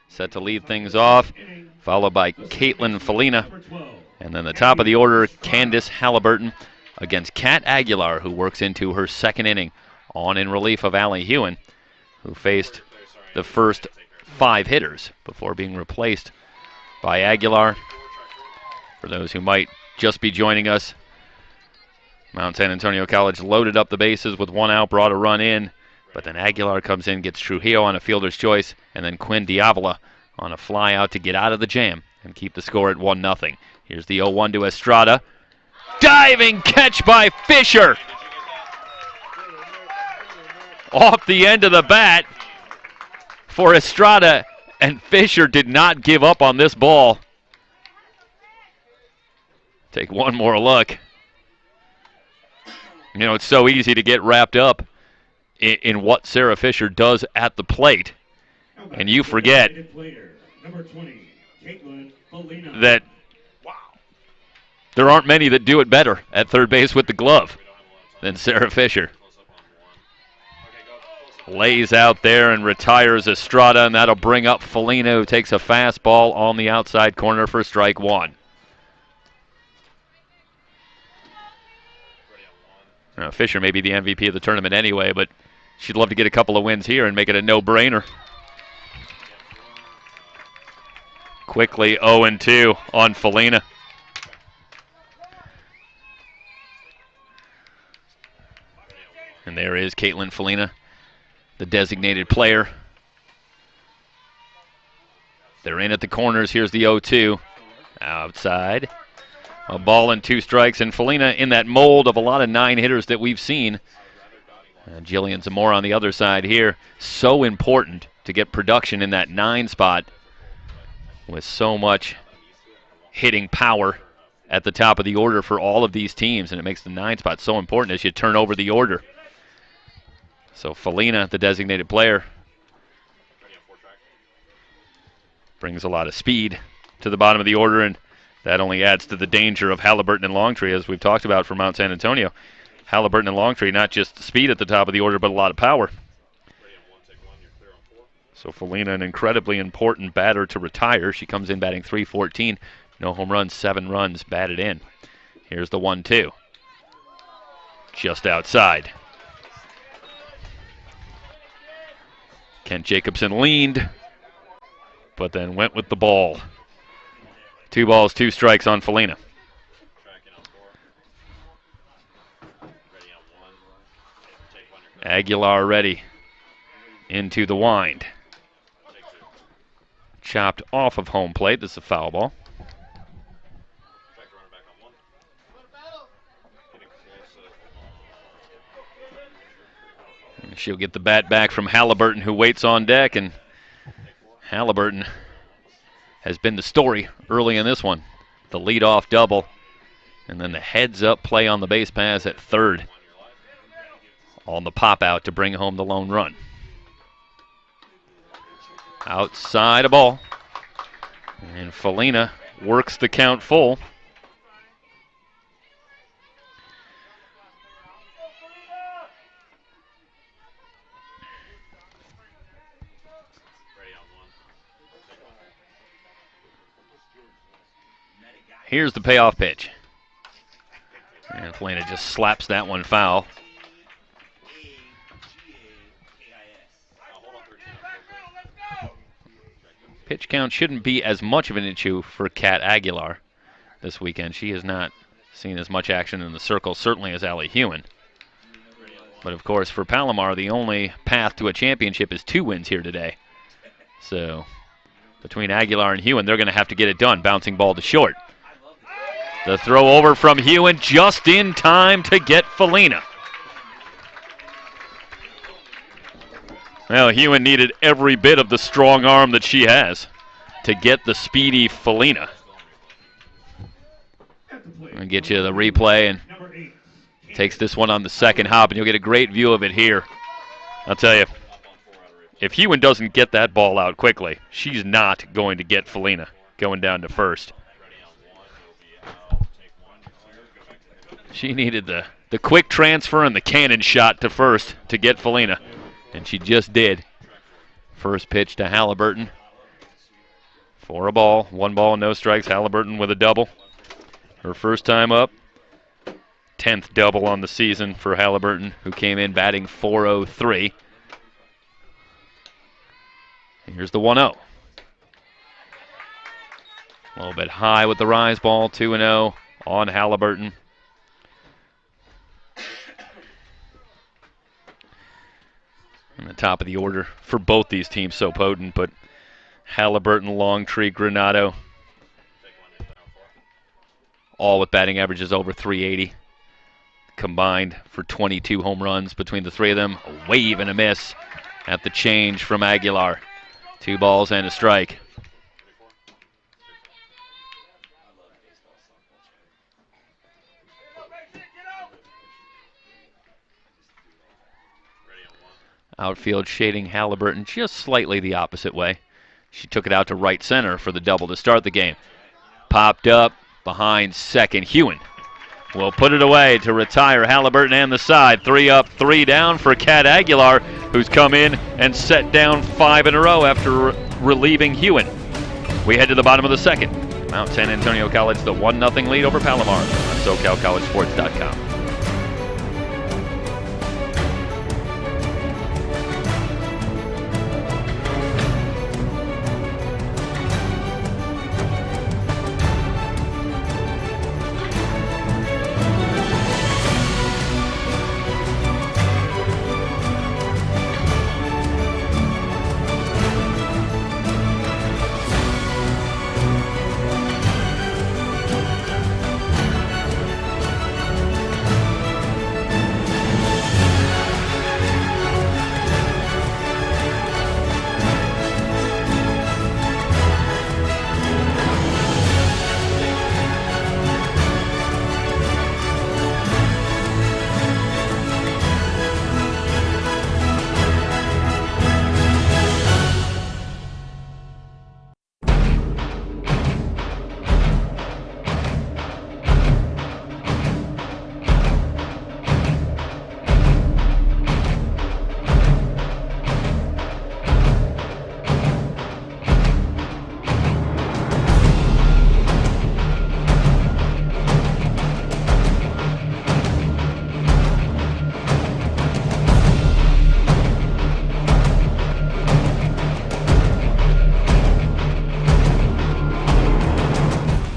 set to lead things off, followed by Caitlin Felina. And then the top of the order, Candace Halliburton against Kat Aguilar, who works into her second inning on in relief of Allie Hewen, who faced the first 5 hitters before being replaced by Aguilar. For those who might just be joining us, Mount San Antonio College loaded up the bases with 1 out, brought a run in, but then Aguilar comes in, gets Trujillo on a fielder's choice, and then Quinn Diavola on a fly out to get out of the jam and keep the score at 1-0. Here's the 0-1 to Estrada. Diving catch by Fisher. Off the end of the bat for Estrada, and Fisher did not give up on this ball. Take one more look. You know, it's so easy to get wrapped up in what Sarah Fisher does at the plate, and you forget that there aren't many that do it better at third base with the glove than Sarah Fisher. Lays out there and retires Estrada, and that'll bring up Felina, who takes a fastball on the outside corner for strike 1. Fisher may be the MVP of the tournament anyway, but she'd love to get a couple of wins here and make it a no-brainer. Quickly 0-2 on Felina. And there is Caitlin Felina, the designated player. They're in at the corners. Here's the 0-2. Outside. A ball and 2 strikes, and Felina in that mold of a lot of 9 hitters that we've seen. Jillian Zamora on the other side here. So important to get production in that 9 spot with so much hitting power at the top of the order for all of these teams, and it makes the 9 spot so important as you turn over the order. So Felina, the designated player, brings a lot of speed to the bottom of the order, and that only adds to the danger of Halliburton and Longtree, as we've talked about for Mount San Antonio. Halliburton and Longtree, not just speed at the top of the order, but a lot of power. So Felina, an incredibly important batter to retire. She comes in batting .314. No home runs, 7 runs batted in. Here's the 1-2. Just outside. Kent Jacobson leaned, but then went with the ball. 2 balls, 2 strikes on Felina. Aguilar ready into the wind. Chopped off of home plate. This is a foul ball. And she'll get the bat back from Halliburton, who waits on deck, and Halliburton has been the story early in this one. The leadoff double, and then the heads-up play on the base pass at third on the pop-out to bring home the lone run. Outside a ball, and Felina works the count full. Here's the payoff pitch. And Felina just slaps that one foul. Pitch count shouldn't be as much of an issue for Kat Aguilar this weekend. She has not seen as much action in the circle, certainly as Allie Hewen. But of course, for Palomar, the only path to a championship is 2 wins here today. So between Aguilar and Hewen, they're going to have to get it done. Bouncing ball to short. The throw over from Hewen just in time to get Felina. Well, Hewen needed every bit of the strong arm that she has to get the speedy Felina. I'll get you the replay, and takes this one on the second hop, and you'll get a great view of it here. I'll tell you, if Hewen doesn't get that ball out quickly, she's not going to get Felina going down to first. She needed the the quick transfer and the cannon shot to first to get Felina. And she just did. First pitch to Halliburton. For a ball. 1 ball, no strikes. Halliburton with a double. Her first time up. 10th double on the season for Halliburton, who came in batting .403. Here's the 1-0. A little bit high with the rise ball. 2-0 on Halliburton. And the top of the order for both these teams so potent, but Halliburton, Longtree, Granado, all with batting averages over .380. Combined for 22 home runs between the three of them. A wave and a miss at the change from Aguilar. 2 balls and a strike. Outfield shading Halliburton just slightly the opposite way. She took it out to right center for the double to start the game. Popped up behind second. Hewen will put it away to retire Halliburton and the side. 3 up, 3 down for Kat Aguilar, who's come in and set down 5 in a row after relieving Hewen. We head to the bottom of the second. Mount San Antonio College, the 1-0 lead over Palomar on SoCalCollegeSports.com.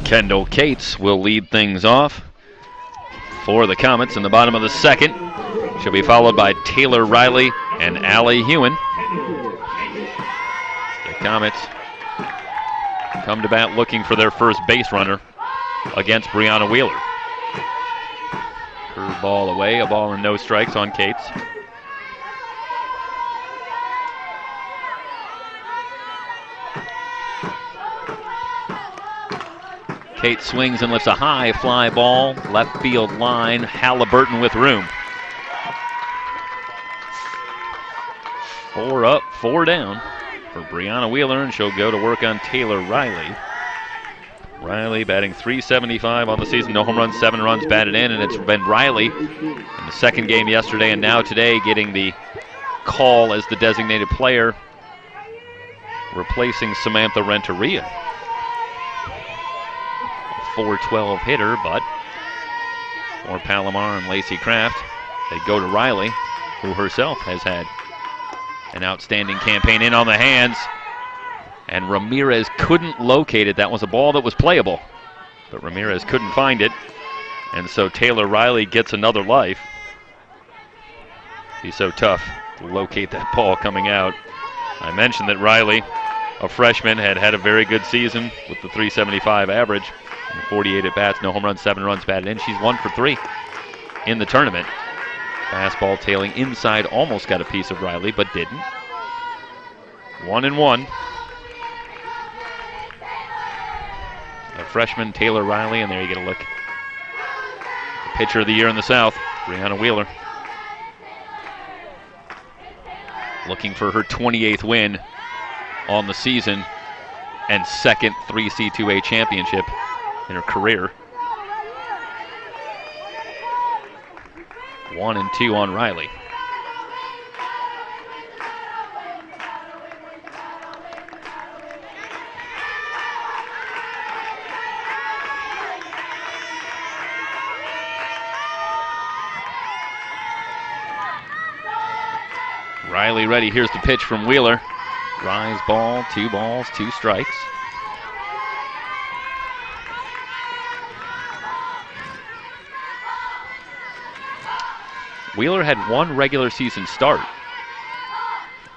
Kendall Cates will lead things off for the Comets in the bottom of the second. She'll be followed by Taylor Riley and Allie Hewen. The Comets come to bat looking for their first base runner against Brianna Wheeler. Curve ball away, a ball and no strikes on Cates. Kate swings and lifts a high fly ball, left field line, Halliburton with room. 4 up, 4 down for Brianna Wheeler, and she'll go to work on Taylor Riley. Riley batting .375 on the season, no home runs, 7 runs batted in, and it's been Riley in the second game yesterday and now today getting the call as the designated player, replacing Samantha Renteria. 412 hitter, but for Palomar and Lacey Kraft, they go to Riley, who herself has had an outstanding campaign. In on the hands, and Ramirez couldn't locate it. That was a ball that was playable, but Ramirez couldn't find it, and so Taylor Riley gets another life. He's so tough to locate that ball coming out. I mentioned that Riley, a freshman, had a very good season with the .375 average. 48 at bats, no home runs, 7 runs batted in. She's 1 for 3 in the tournament. Fastball tailing inside, almost got a piece of Riley, but didn't. 1-1. A freshman, Taylor Riley, and there you get a look. The pitcher of the year in the South, Brianna Wheeler. Looking for her 28th win on the season and second 3C2A championship in her career. 1-2 on Riley. Riley ready. Here's the pitch from Wheeler. Rise ball, 2 balls, 2 strikes. Wheeler had 1 regular season start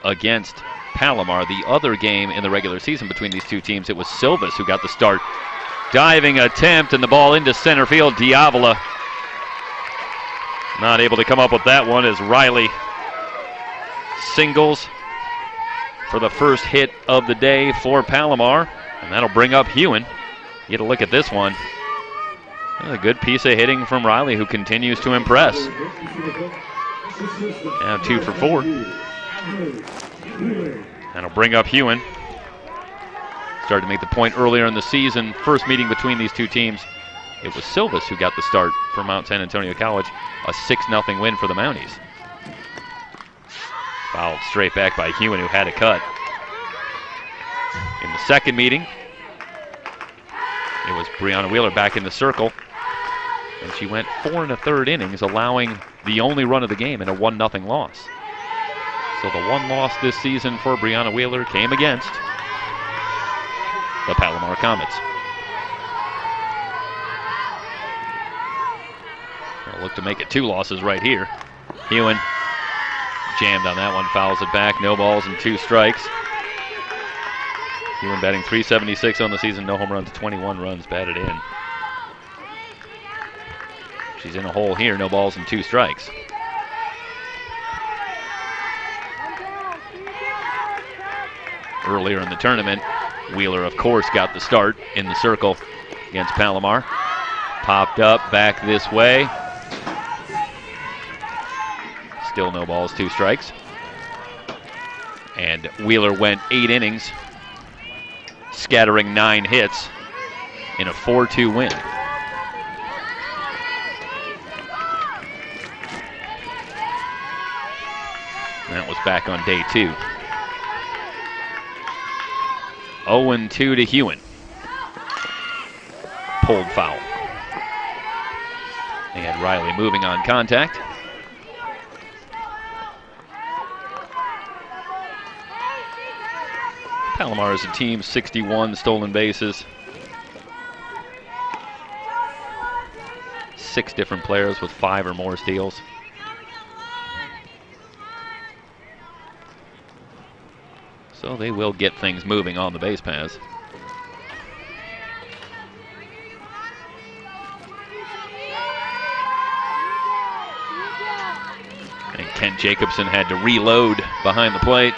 against Palomar. The other game in the regular season between these two teams, it was Silvas who got the start. Diving attempt and the ball into center field. Diavola not able to come up with that one as Riley singles for the first hit of the day for Palomar, and that'll bring up Hewen. Get a look at this one. A good piece of hitting from Riley, who continues to impress. Now 2 for 4. That'll bring up Hewen. Started to make the point earlier in the season. First meeting between these two teams, it was Silvas who got the start for Mount San Antonio College. A 6-0 win for the Mounties. Fouled straight back by Hewen, who had a cut. In the second meeting, it was Brianna Wheeler back in the circle, and she went 4 1/3 innings, allowing the only run of the game in a 1-0 loss. So the one loss this season for Brianna Wheeler came against the Palomar Comets. They'll look to make it 2 losses right here. Hewen jammed on that one, fouls it back. No balls and 2 strikes. Hewen batting .376 on the season, no home runs, 21 runs batted in. She's in a hole here, no balls and 2 strikes. Earlier in the tournament, Wheeler, of course, got the start in the circle against Palomar. Popped up, back this way. Still no balls, 2 strikes. And Wheeler went 8 innings, scattering 9 hits in a 4-2 win. That was back on day 2. 0-2 to Hewen. Pulled foul. And Riley moving on contact. Palomar as a team, 61 stolen bases. 6 different players with 5 or more steals. So they will get things moving on the base paths. And Kent Jacobson had to reload behind the plate.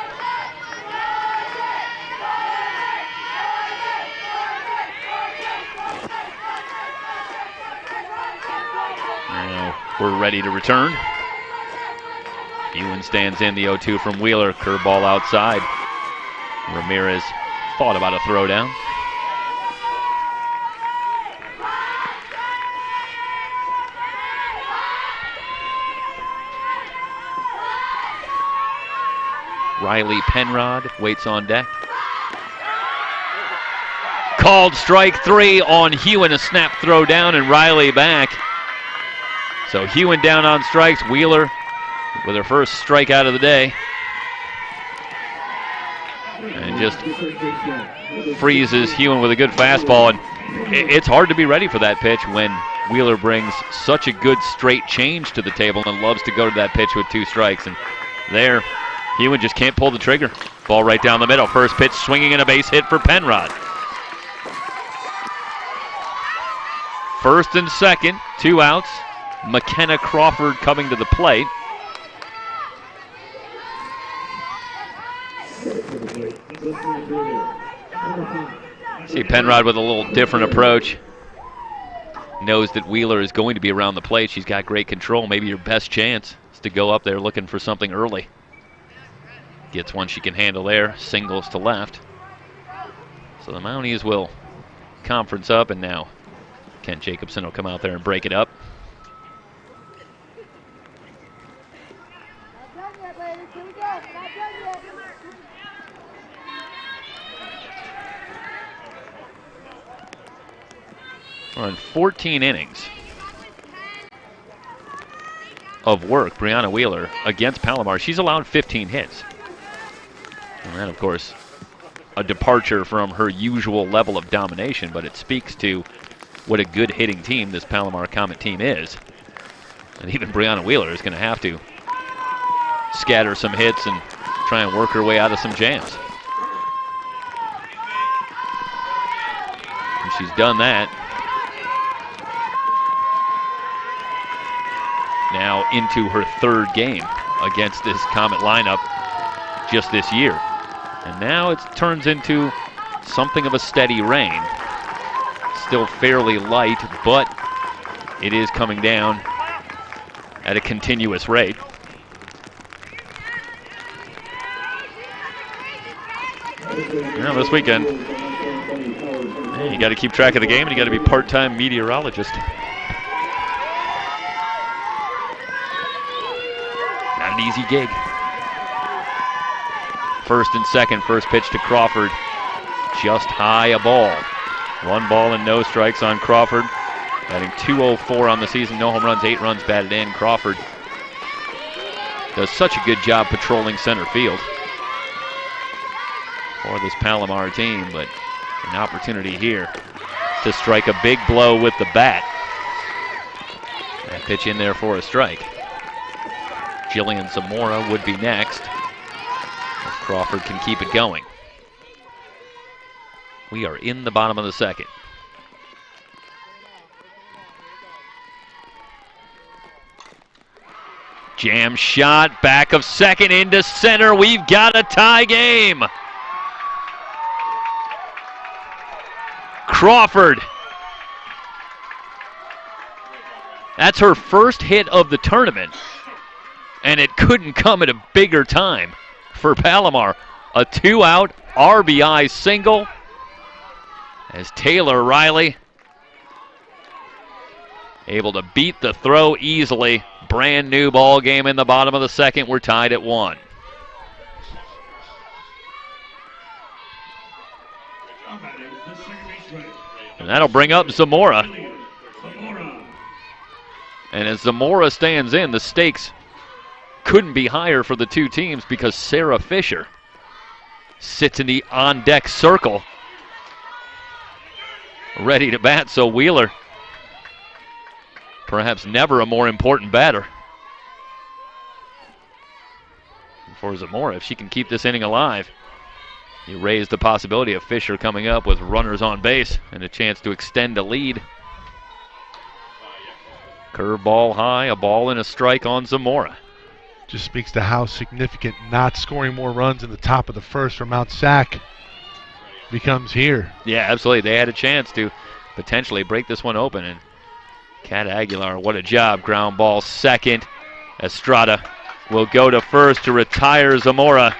Now we're ready to return. Hewen stands in the 0-2 from Wheeler. Curveball outside. Ramirez thought about a throwdown. Riley Penrod waits on deck. Called strike 3 on Hewen, a snap throw down, and Riley back. So Hewen down on strikes. Wheeler with her first strikeout of the day. And just freezes Hewen with a good fastball. And it's hard to be ready for that pitch when Wheeler brings such a good straight change to the table and loves to go to that pitch with 2 strikes. And there, Hewen just can't pull the trigger. Ball right down the middle. First pitch swinging and a base hit for Penrod. First and second, 2 outs. McKenna Crawford coming to the plate. See Penrod with a little different approach. Knows that Wheeler is going to be around the plate. She's got great control. Maybe your best chance is to go up there looking for something early. Gets one she can handle there. Singles to left. So the Mounties will conference up, and now Kent Jacobson will come out there and break it up. On 14 innings of work, Brianna Wheeler against Palomar. She's allowed 15 hits. And that, of course, a departure from her usual level of domination, but it speaks to what a good hitting team this Palomar Comet team is. And even Brianna Wheeler is going to have to scatter some hits and try and work her way out of some jams. And she's done that. Now into her third game against this Comet lineup just this year. And now it turns into something of a steady rain. Still fairly light, but it is coming down at a continuous rate. Now this weekend, you got to keep track of the game and you got to be part-time meteorologist. Not an easy gig. First and second, first pitch to Crawford. Just high a ball. 1 ball and no strikes on Crawford. Batting .204 on the season, no home runs, 8 runs batted in. Crawford does such a good job patrolling center field for this Palomar team, but an opportunity here to strike a big blow with the bat. That pitch in there for a strike. Jillian Zamora would be next, if Crawford can keep it going. We are in the bottom of the second. Jam shot, back of second into center. We've got a tie game. Crawford. That's her first hit of the tournament, and it couldn't come at a bigger time for Palomar. A 2-out RBI single as Taylor Riley able to beat the throw easily. Brand new ball game in the bottom of the second. We're tied at 1. And that'll bring up Zamora. And as Zamora stands in, the stakes couldn't be higher for the two teams because Sarah Fisher sits in the on-deck circle ready to bat. So Wheeler, perhaps never a more important batter. And for Zamora, if she can keep this inning alive, you raise the possibility of Fisher coming up with runners on base and a chance to extend a lead. Curveball high, a ball and a strike on Zamora.
Just speaks to how significant not scoring more runs in the top of the first for Mount SAC becomes here.
Yeah, absolutely. They had a chance to potentially break this one open. And Kat Aguilar, what a job. Ground ball second. Estrada will go to first to retire Zamora.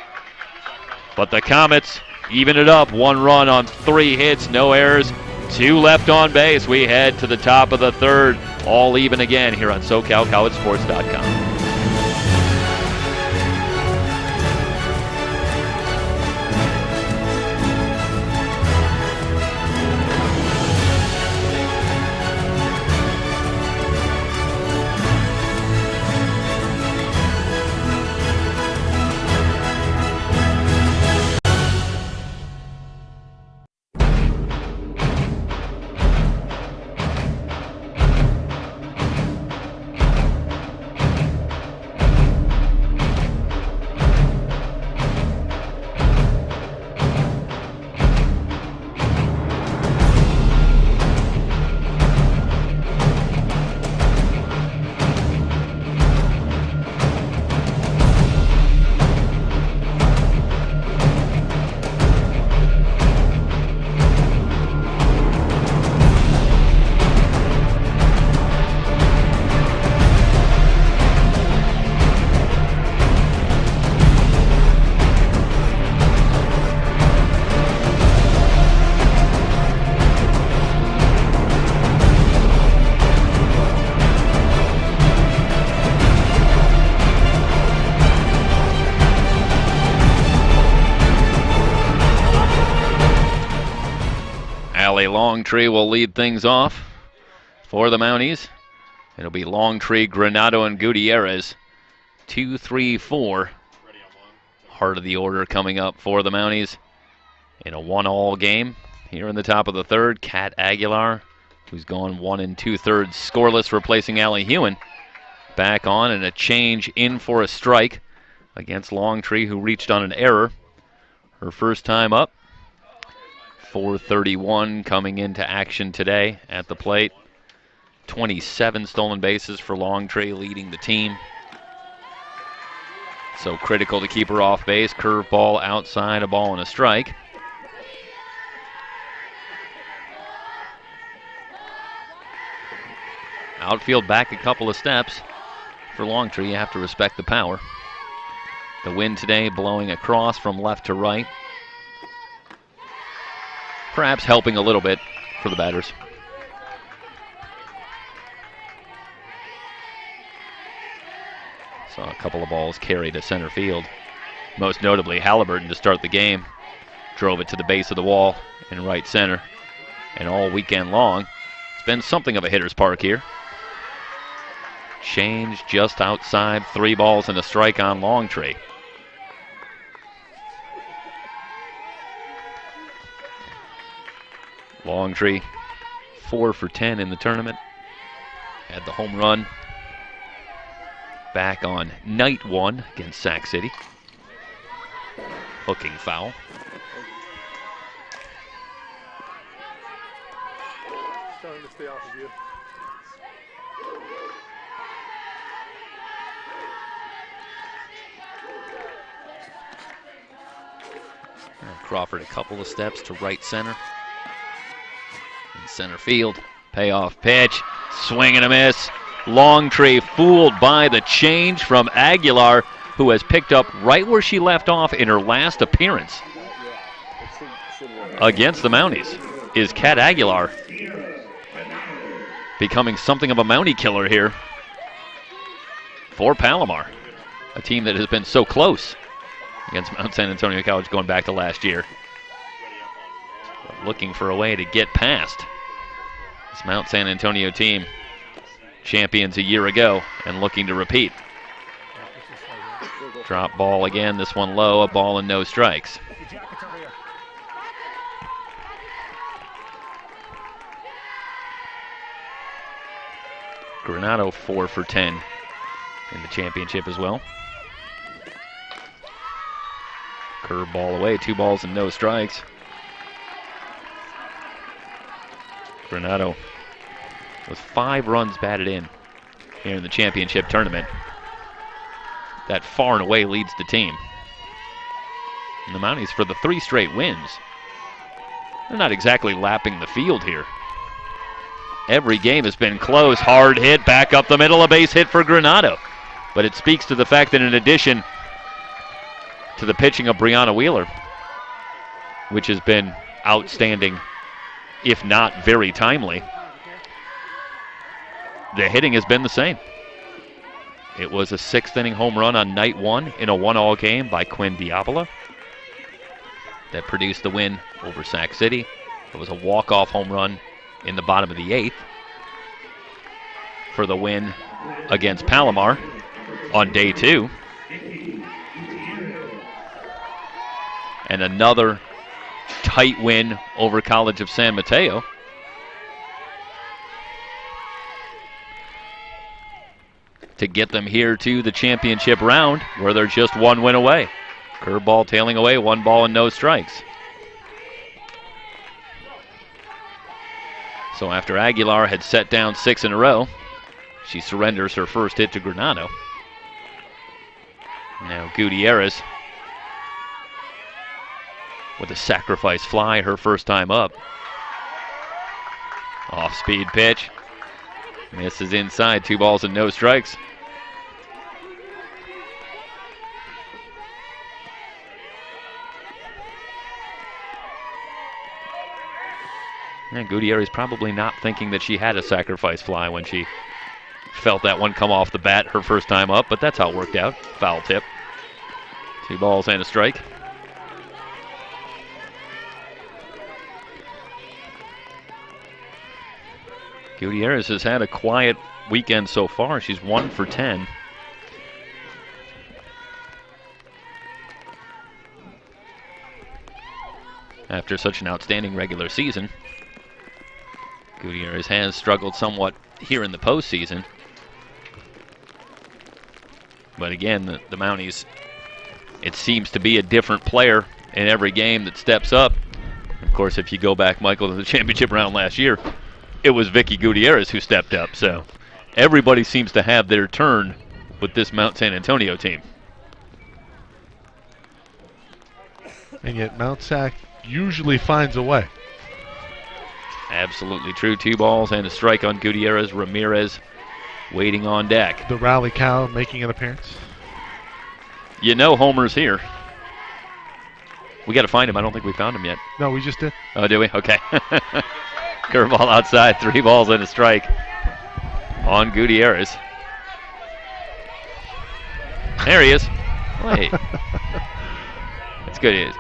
But the Comets even it up. 1 run on 3 hits, no errors, 2 left on base. We head to the top of the third. All even again here on SoCalCollegeSports.com. Allie Longtree will lead things off for the Mounties. It'll be Longtree, Granado, and Gutierrez. 2, 3, 4. Heart of the order coming up for the Mounties in a 1-all game. Here in the top of the third, Kat Aguilar, who's gone 1 2/3 scoreless, replacing Allie Hewen. Back on, and a change in for a strike against Longtree, who reached on an error. Her first time up. 4:31 coming into action today at the plate. 27 stolen bases for Longtree, leading the team. So critical to keep her off base. Curveball outside, a ball and a strike. Outfield back a couple of steps for Longtree. You have to respect the power. The wind today blowing across from left to right. Perhaps helping a little bit for the batters. Saw a couple of balls carried to center field. Most notably, Halliburton to start the game drove it to the base of the wall in right center. And all weekend long, it's been something of a hitter's park here. Change just outside, 3 balls and a strike on Longtree. Longtree 4 for 10 in the tournament. Had the home run back on night 1 against Sac City. Hooking foul.
Starting to stay off of you.
Crawford a couple of steps to right center. In center field, payoff pitch, swing and a miss. Longtree fooled by the change from Aguilar, who has picked up right where she left off in her last appearance against the Mounties. Is Kat Aguilar becoming something of a Mountie killer here for Palomar, a team that has been so close against Mount San Antonio College going back to last year. But looking for a way to get past this Mount San Antonio team, champions a year ago and looking to repeat. Drop ball again, this one low, a ball and no strikes. Granado 4 for 10 in the championship as well. Curveball away, 2 balls and no strikes. Granado with 5 runs batted in here in the championship tournament. That far and away leads the team. And the Mounties, for the 3 straight wins, they're not exactly lapping the field here. Every game has been close. Hard hit, back up the middle, a base hit for Granado. But it speaks to the fact that in addition to the pitching of Brianna Wheeler, which has been outstanding, if not very timely, the hitting has been the same. It was a 6th inning home run on night 1 in a 1-all game by Quinn Diavola that produced the win over Sac City. It was a walk-off home run in the bottom of the 8th for the win against Palomar on day 2. And another tight win over College of San Mateo. To get them here to the championship round, where they're just 1 win away. Curveball tailing away, 1 ball and no strikes. So after Aguilar had set down 6 in a row, she surrenders her first hit to Granado. Now Gutierrez with a sacrifice fly, her first time up. Off-speed pitch. Misses inside, 2 balls and no strikes. And Gutierrez probably not thinking that she had a sacrifice fly when she felt that one come off the bat her first time up, but that's how it worked out. Foul tip. 2 balls and a strike. Gutierrez has had a quiet weekend so far. She's 1 for 10. After such an outstanding regular season, Gutierrez has struggled somewhat here in the postseason. But again, the Mounties, it seems to be a different player in every game that steps up. Of course, if you go back, Michael, to the championship round last year, it was Vicky Gutierrez who stepped up. So everybody seems to have their turn with this Mount San Antonio team.
And yet Mount Sac usually finds a way.
Absolutely true. 2 balls and a strike on Gutierrez. Ramirez waiting on deck.
The rally cow making an appearance.
You know Homer's here. We got to find him. I don't think we found him yet.
No, we just did.
Oh, do we? Okay. Curveball outside. 3 balls and a strike on Gutierrez. There he is. Wait. That's good.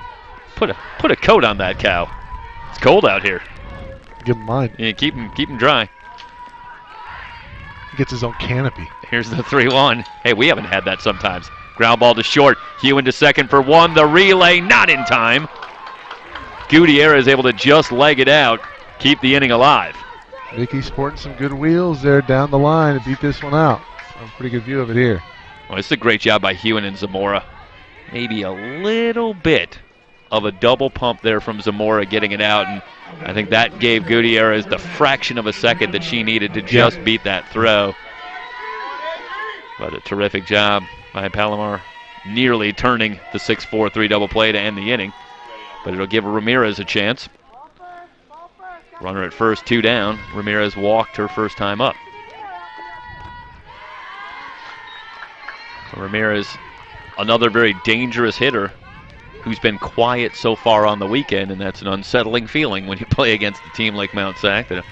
Put a coat on that cow. It's cold out here.
Give him mine.
Yeah, keep him dry.
He gets his own canopy.
Here's the 3-1. Hey, we haven't had that sometimes. Ground ball to short. Hewen to second for 1. The relay not in time. Gutierrez able to just leg it out, keep the inning alive.
Vicky sporting some good wheels there down the line and beat this one out. A pretty good view of it here.
Well, it's a great job by Hewen and Zamora. Maybe a little bit of a double pump there from Zamora getting it out, and I think that gave Gutierrez the fraction of a second that she needed to just beat that throw. But a terrific job by Palomar, nearly turning the 6-4-3 double play to end the inning. But it'll give Ramirez a chance. Runner at first, 2 down. Ramirez walked her first time up. Ramirez, another very dangerous hitter who's been quiet so far on the weekend, and that's an unsettling feeling when you play against a team like Mount Sac. That a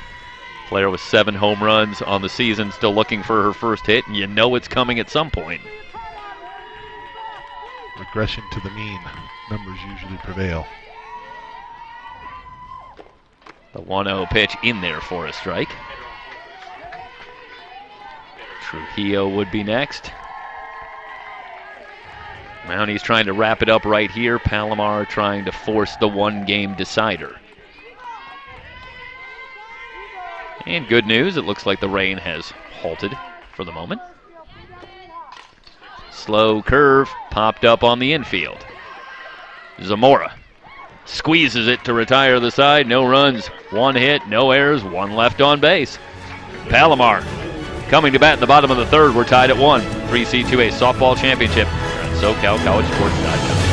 player with 7 home runs on the season still looking for her first hit, and you know it's coming at some point.
Regression to the mean. Numbers usually prevail.
The 1-0 pitch in there for a strike. Trujillo would be next. Mounties trying to wrap it up right here. Palomar trying to force the 1-game decider. And good news, it looks like the rain has halted for the moment. Slow curve popped up on the infield. Zamora squeezes it to retire the side. No runs, 1 hit, no errors, 1 left on base. Palomar coming to bat in the bottom of the 3rd. We're tied at 1. 3C2A softball championship. SoCalCollegeSports.com.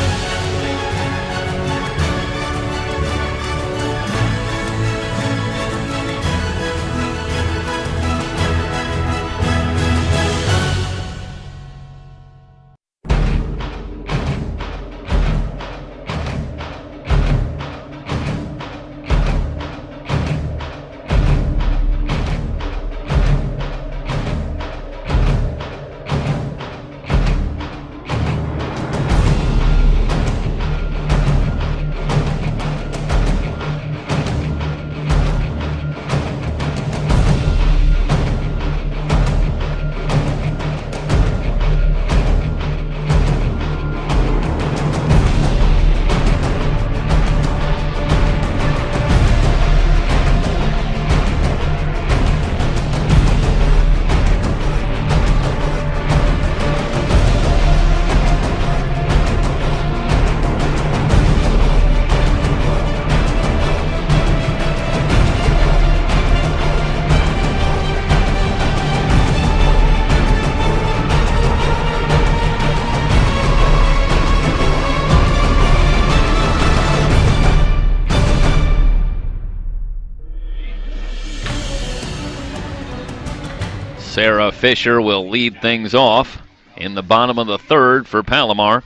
Sarah Fisher will lead things off in the bottom of the 3rd for Palomar.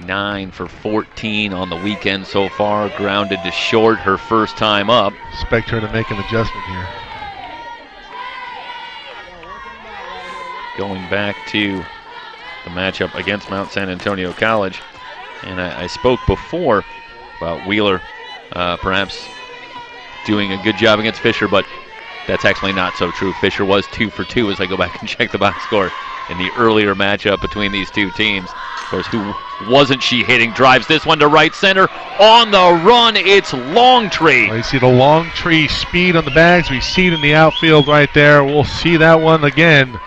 9 for 14 on the weekend so far. Grounded to short her first time up.
Expect her to make an adjustment here.
Going back to the matchup against Mount San Antonio College. And I spoke before about Wheeler perhaps doing a good job against Fisher, but that's actually not so true. Fisher was 2 for 2 as I go back and check the box score in the earlier matchup between these two teams. Of course, who wasn't she hitting? Drives this one to right center. On the run, it's Longtree.
Well, you see the Longtree speed on the bags. We see it in the outfield right there. We'll see that one again.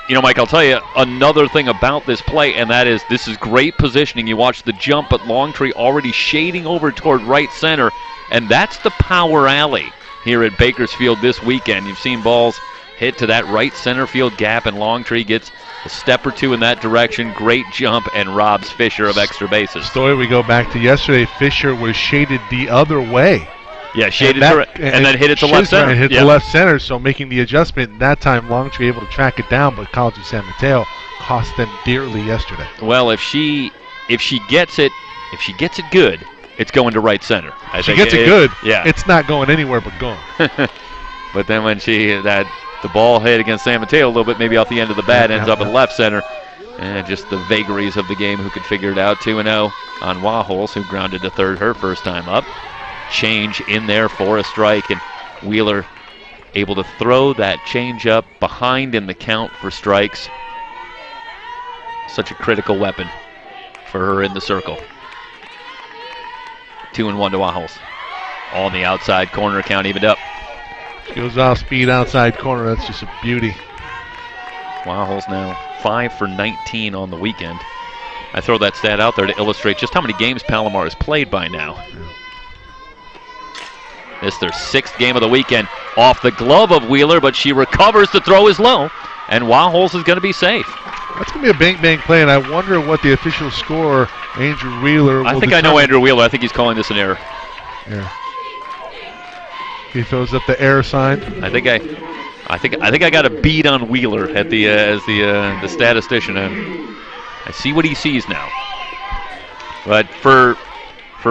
You know, Mike, I'll tell you another thing about this play, and that is this is great positioning. You watch the jump, but Longtree already shading over toward right center, and that's the power alley here at Bakersfield this weekend. You've seen balls hit to that right center field gap, and Longtree gets a step or two in that direction. Great jump, and robs Fisher of extra bases.
Story we go back to yesterday, Fisher was shaded the other way.
Yeah, shaded and then hit it to left center.
And hit to left center, so making the adjustment. That time, Longtree able to track it down, but College of San Mateo cost them dearly yesterday.
Well, if she gets it good, it's going to right center.
If she gets it good,
yeah,
it's not going anywhere but gone.
But then when the ball hit against San Mateo a little bit, maybe off the end of the bat, ends up at left center. And just the vagaries of the game, who could figure it out. 2-0 on Waholes, who grounded to third her first time up. Change in there for a strike, and Wheeler able to throw that change up behind in the count for strikes. Such a critical weapon for her in the circle. 2-1 to Waholes. On the outside corner, count evened up.
Goes off speed outside corner. That's just a beauty.
Waholes now 5 for 19 on the weekend. I throw that stat out there to illustrate just how many games Palomar has played by now.
Yeah.
This is their 6th game of the weekend. Off the glove of Wheeler, but she recovers. The throw is low, and Waholes is going to be safe.
That's going to be a bang-bang play, and I wonder what the official score, Andrew Wheeler, will
I think
determine.
I know Andrew Wheeler. I think he's calling this an error.
Yeah. He throws up the error sign.
I think I got a beat on Wheeler at the as the statistician. I see what he sees now. But for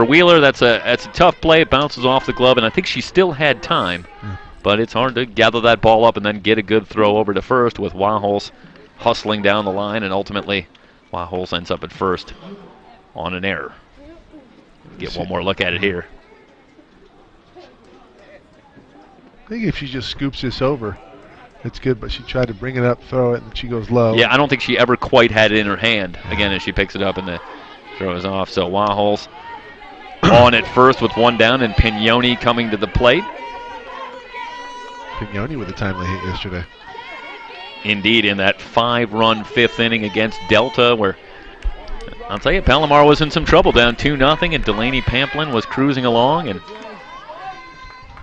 Wheeler, that's a tough play. It bounces off the glove, and I think she still had time. But it's hard to gather that ball up and then get a good throw over to first with Waholes hustling down the line, and ultimately Waholes ends up at first on an error. Get one more look at it here.
I think if she just scoops this over, it's good, but she tried to bring it up, throw it, and she goes low.
Yeah, I don't think she ever quite had it in her hand, again, as she picks it up and the throw is off. So Waholes on at first with one down, and Pignoni coming to the plate.
Pignoni with a timely hit yesterday.
Indeed, in that 5-run 5th inning against Delta, where I'll tell you, Palomar was in some trouble, down 2-0, and Delaney Pamplin was cruising along, and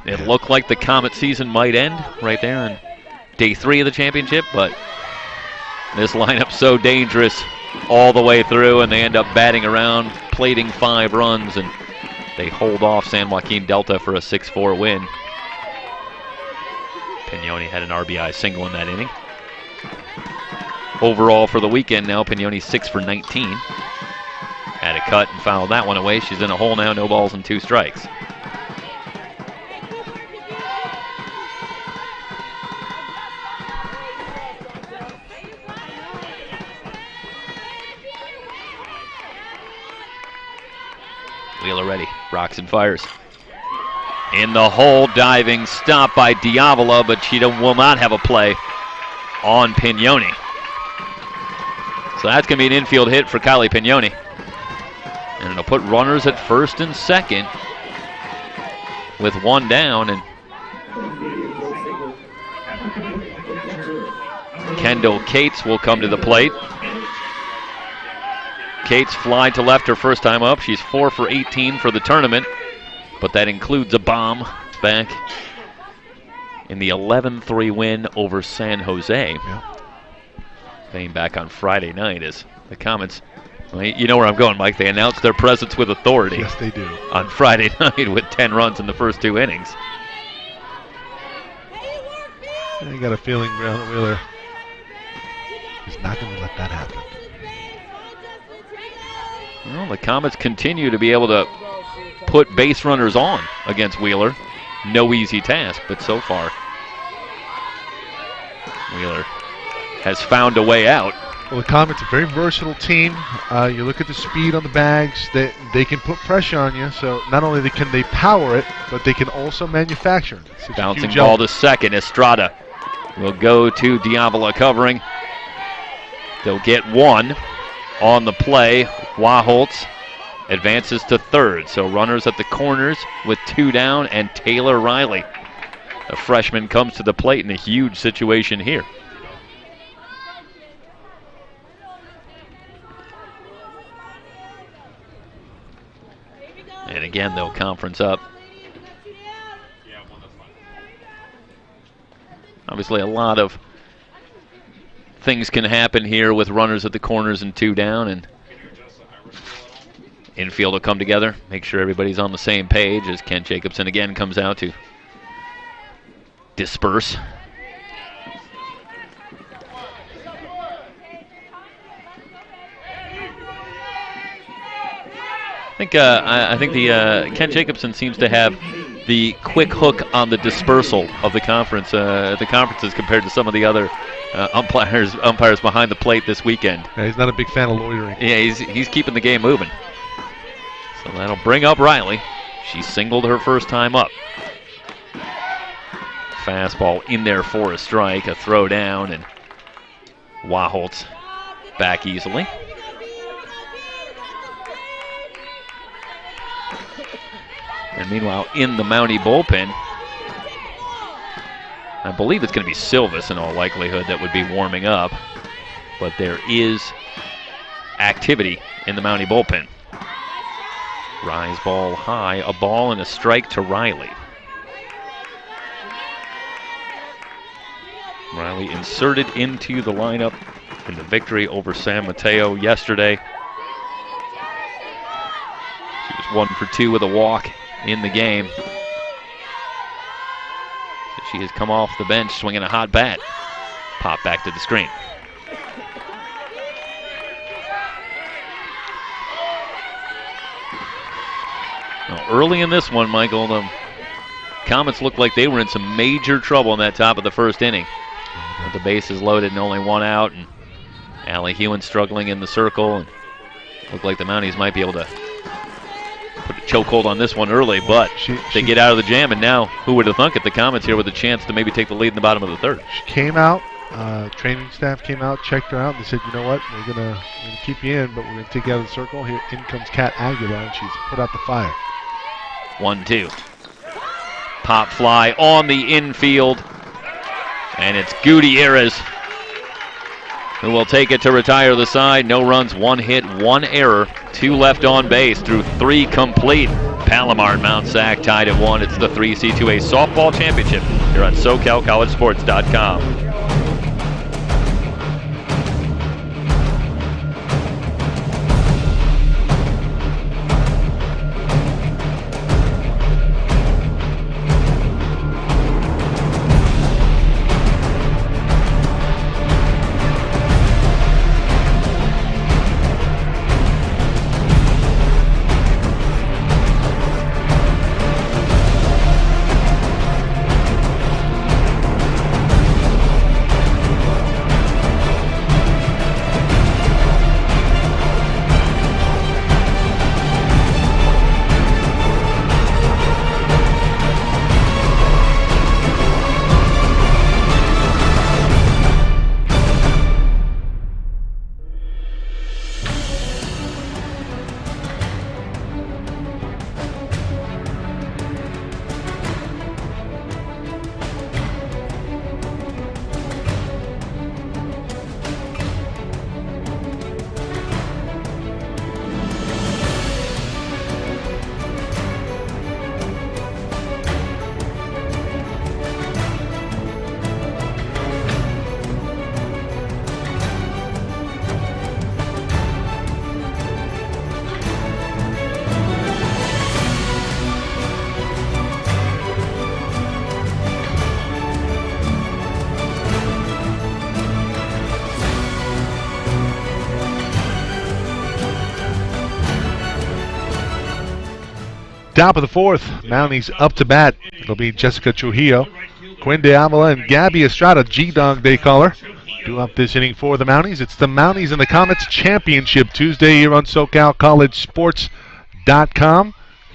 it looked like the Comet season might end right there in day 3 of the championship, but this lineup's so dangerous all the way through, and they end up batting around, plating 5 runs, and they hold off San Joaquin Delta for a 6-4 win. Pignoni had an RBI single in that inning. Overall for the weekend now, Pignoni 6 for 19. Had a cut and fouled that one away. She's in a hole now, no balls and 2 strikes. Wheeler ready, rocks and fires. In the hole, diving stop by Diavola, but she will not have a play on Pignoni. So that's going to be an infield hit for Kylie Pignoni. And it'll put runners at first and second with 1 down. And Kendall Cates will come to the plate. Cates fly to left her first time up. She's 4 for 18 for the tournament, but that includes a bomb back in the 11-3 win over San Jose.
Yeah.
Came back on Friday night as the Comets, well, you know where I'm going, Mike. They announced their presence with authority.
Yes, they do.
On Friday night with 10 runs in the first 2 innings.
I got a feeling Brown Wheeler is not going to let that happen.
Well, the Comets continue to be able to put base runners on against Wheeler. No easy task, but so far Wheeler has found a way out
Well, the Comets, a very versatile team. You look at the speed on the bags; they can put pressure on you. So not only can they power it, but they can also manufacture it.
Bouncing ball to second. Estrada will go to Diavola covering. They'll get one on the play. Waholtz advances to third. So runners at the corners with 2 down, and Taylor Riley, a freshman, comes to the plate in a huge situation here. And again, they'll conference up. Obviously, a lot of things can happen here with runners at the corners and 2 down, and infield will come together, make sure everybody's on the same page as Kent Jacobson again comes out to disperse. I think the Kent Jacobson seems to have the quick hook on the dispersal of the conferences compared to some of the other umpires behind the plate this weekend.
Yeah, he's not a big fan of loitering.
Yeah, he's keeping the game moving. So that'll bring up Riley. She singled her first time up. Fastball in there for a strike, a throw down, and Waholtz back easily. And meanwhile, in the Mountie bullpen, I believe it's going to be Silvis in all likelihood that would be warming up. But there is activity in the Mountie bullpen. Rise ball high, a ball and a strike to Riley. Riley inserted into the lineup in the victory over San Mateo yesterday. She was 1 for 2 with a walk in the game. So she has come off the bench swinging a hot bat. Pop back to the screen. Now, early in this one, Michael, the Comets looked like they were in some major trouble in that top of the first inning. With the bases loaded and only 1 out, and Allie Hewen struggling in the circle. And looked like the Mounties might be able to put a chokehold on this one early, but they get out of the jam, and now who would have thunk it? The Comets here with a chance to maybe take the lead in the bottom of the third.
She came out, training staff came out, checked her out, and they said, you know what, we're gonna keep you in, but we're gonna take you out of the circle. Here in comes Kat Aguilar, and she's put out the fire.
1-2. Pop fly on the infield, and it's Gutierrez who will take it to retire the side. No runs, 1 hit, 1 error, 2 left on base through 3 complete. Palomar and Mount SAC tied at 1. It's the 3C2A Softball Championship here on SoCalCollegeSports.com.
Top of the 4th, Mounties up to bat. It'll be Jessica Trujillo, Quinn de Avila, and Gabby Estrada, G-Dog they call her. Due up this inning for the Mounties. It's the Mounties and the Comets Championship Tuesday here on SoCalCollegeSports.com. You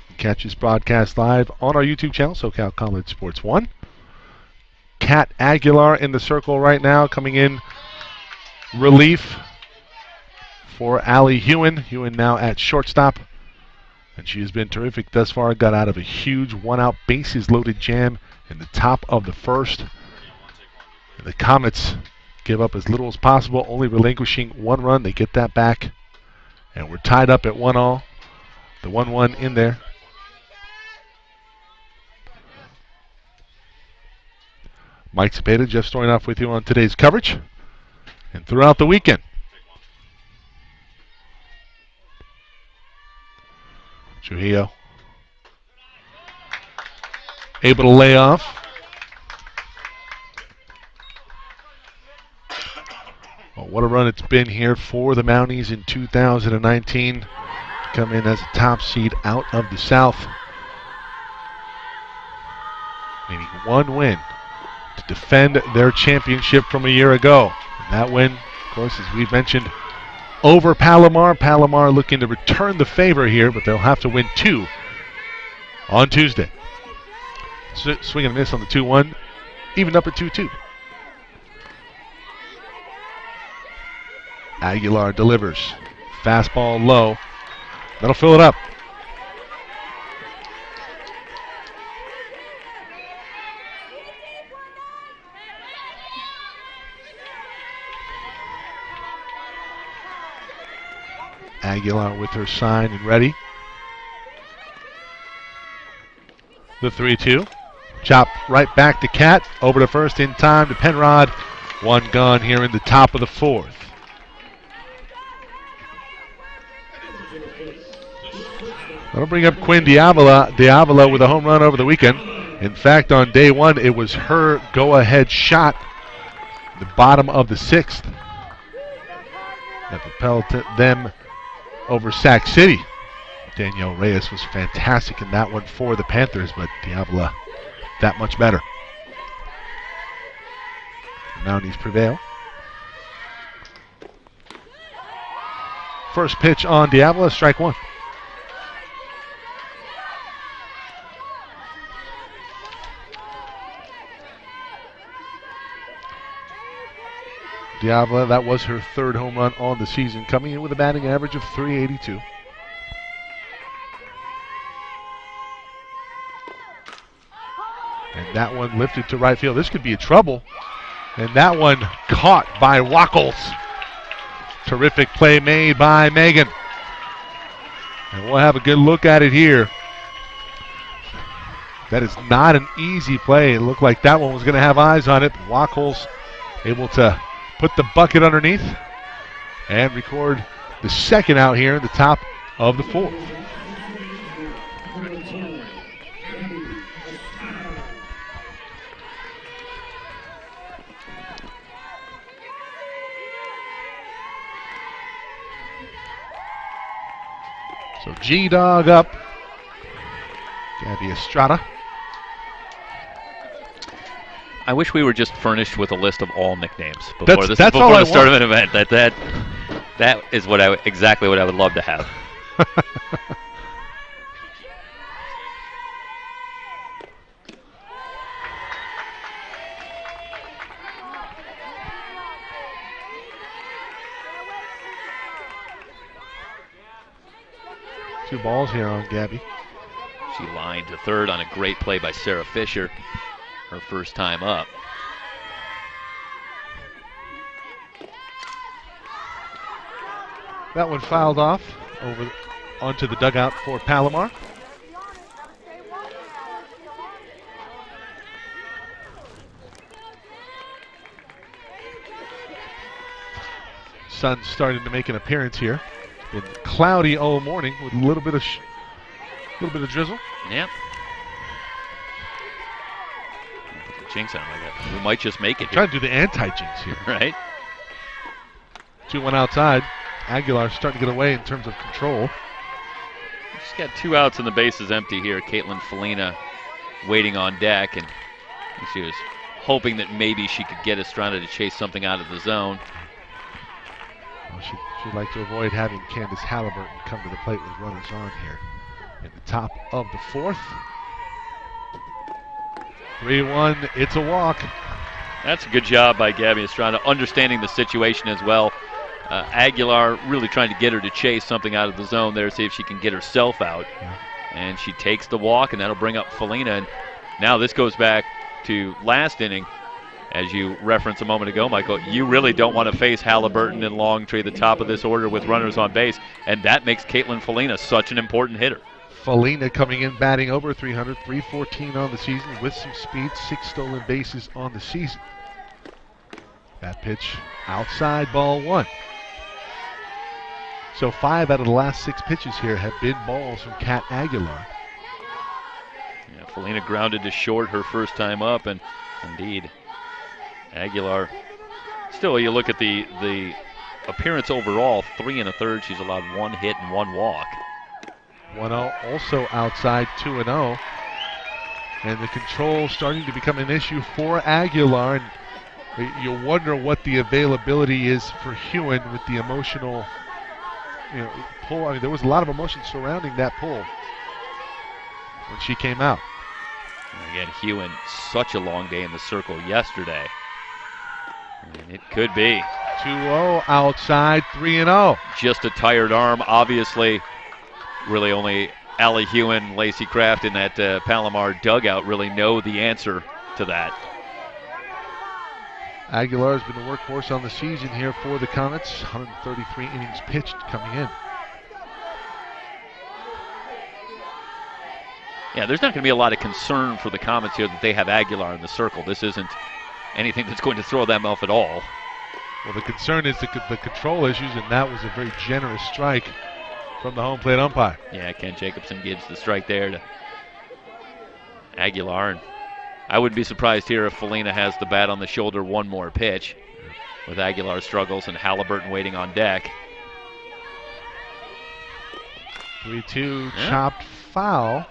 can catch this broadcast live on our YouTube channel, SoCal College Sports 1. Kat Aguilar in the circle right now, coming in relief for Allie Hewen. Hewen now at shortstop. And she has been terrific thus far. Got out of a huge one-out bases-loaded jam in the top of the first. The Comets give up as little as possible, only relinquishing one run. They get that back. And we're tied up at 1-all. The 1-1 in there. Mike Cepeda, Jeff Stoynoff with you on today's coverage and throughout the weekend. Trujillo able to lay off. Well, what a run it's been here for the Mounties in 2019. Come in as a top seed out of the South. Needing one win to defend their championship from a year ago. And that win, of course, as we've mentioned, over Palomar. Palomar looking to return the favor here, but they'll have to win 2 on Tuesday. Swing and miss on the 2-1, evened up at 2-2. Aguilar delivers. Fastball low. That'll fill it up. Aguilar with her sign and ready. The 3-2. Chop right back to Cat. Over to first in time to Penrod. One gone here in the top of the fourth. That'll bring up Quinn Diavola with a home run over the weekend. In fact, on day one, it was her go-ahead shot, the bottom of the sixth, that propelled them over Sac City. Danielle Reyes was fantastic in that one for the Panthers, but Diavola that much better. The Mounties prevail. First pitch on Diavola, strike one. Diavola, that was her third home run on the season, coming in with a batting average of .382. And that one lifted to right field. This could be a trouble. And that one caught by Wackles. Terrific play made by Megan. And we'll have a good look at it here. That is not an easy play. It looked like that one was going to have eyes on it. Wackles able to put the bucket underneath and record the second out here in the top of the fourth. So G-Dog up. Gabby Estrada.
I wish we were just furnished with a list of all nicknames before this
want.
tournament event. That is exactly what I would love to have.
Two balls here on Gabby.
She lined to third on a great play by Sarah Fisher. Her first time up.
That one fouled off over onto the dugout for Palomar. Sun's starting to make an appearance here. It's been cloudy all morning with a little bit of drizzle.
Yep. Jinx on like that. We might just make it.
Trying to do the anti-jinx here.
Right.
2-1 outside. Aguilar starting to get away in terms of control.
She's got 2 outs and the base is empty here. Caitlin Felina waiting on deck, and she was hoping that maybe she could get Estrada to chase something out of the zone.
Well, she'd like to avoid having Candace Halliburton come to the plate with runners on here. In the top of the fourth. 3-1, it's a walk.
That's a good job by Gabby Estrada, understanding the situation as well. Aguilar really trying to get her to chase something out of the zone there, see if she can get herself out.
Yeah.
And she takes the walk, and that'll bring up Felina. And now this goes back to last inning. As you referenced a moment ago, Michael, you really don't want to face Halliburton and Longtree, the top of this order with runners on base, and that makes Caitlin Felina such an important hitter.
Felina coming in batting over 300, 314 on the season with some speed, 6 stolen bases on the season. That pitch outside, ball 1. So 5 out of the last 6 pitches here have been balls from Kat Aguilar.
Yeah, Felina grounded to short her first time up, and indeed, Aguilar. Still, you look at the appearance overall, 3 1/3. She's allowed 1 hit and 1 walk.
1-0 also outside, 2-0. And the control starting to become an issue for Aguilar. And you wonder what the availability is for Hewen with the emotional pull. I mean, there was a lot of emotion surrounding that pull when she came out.
And again, Hewen, such a long day in the circle yesterday. And it could be.
2-0 outside, 3-0.
Just a tired arm, obviously. Really only Allie Hewen, Lacey Kraft in that Palomar dugout really know the answer to that.
Aguilar has been the workhorse on the season here for the Comets. 133 innings pitched coming in.
Yeah, there's not going to be a lot of concern for the Comets here that they have Aguilar in the circle. This isn't anything that's going to throw them off at all.
Well, the concern is the control issues, and that was a very generous strike from the home plate umpire.
Yeah, Ken Jacobson gives the strike there to Aguilar. And I wouldn't be surprised here if Felina has the bat on the shoulder one more pitch with Aguilar's struggles and Halliburton waiting on deck.
3-2, chopped foul.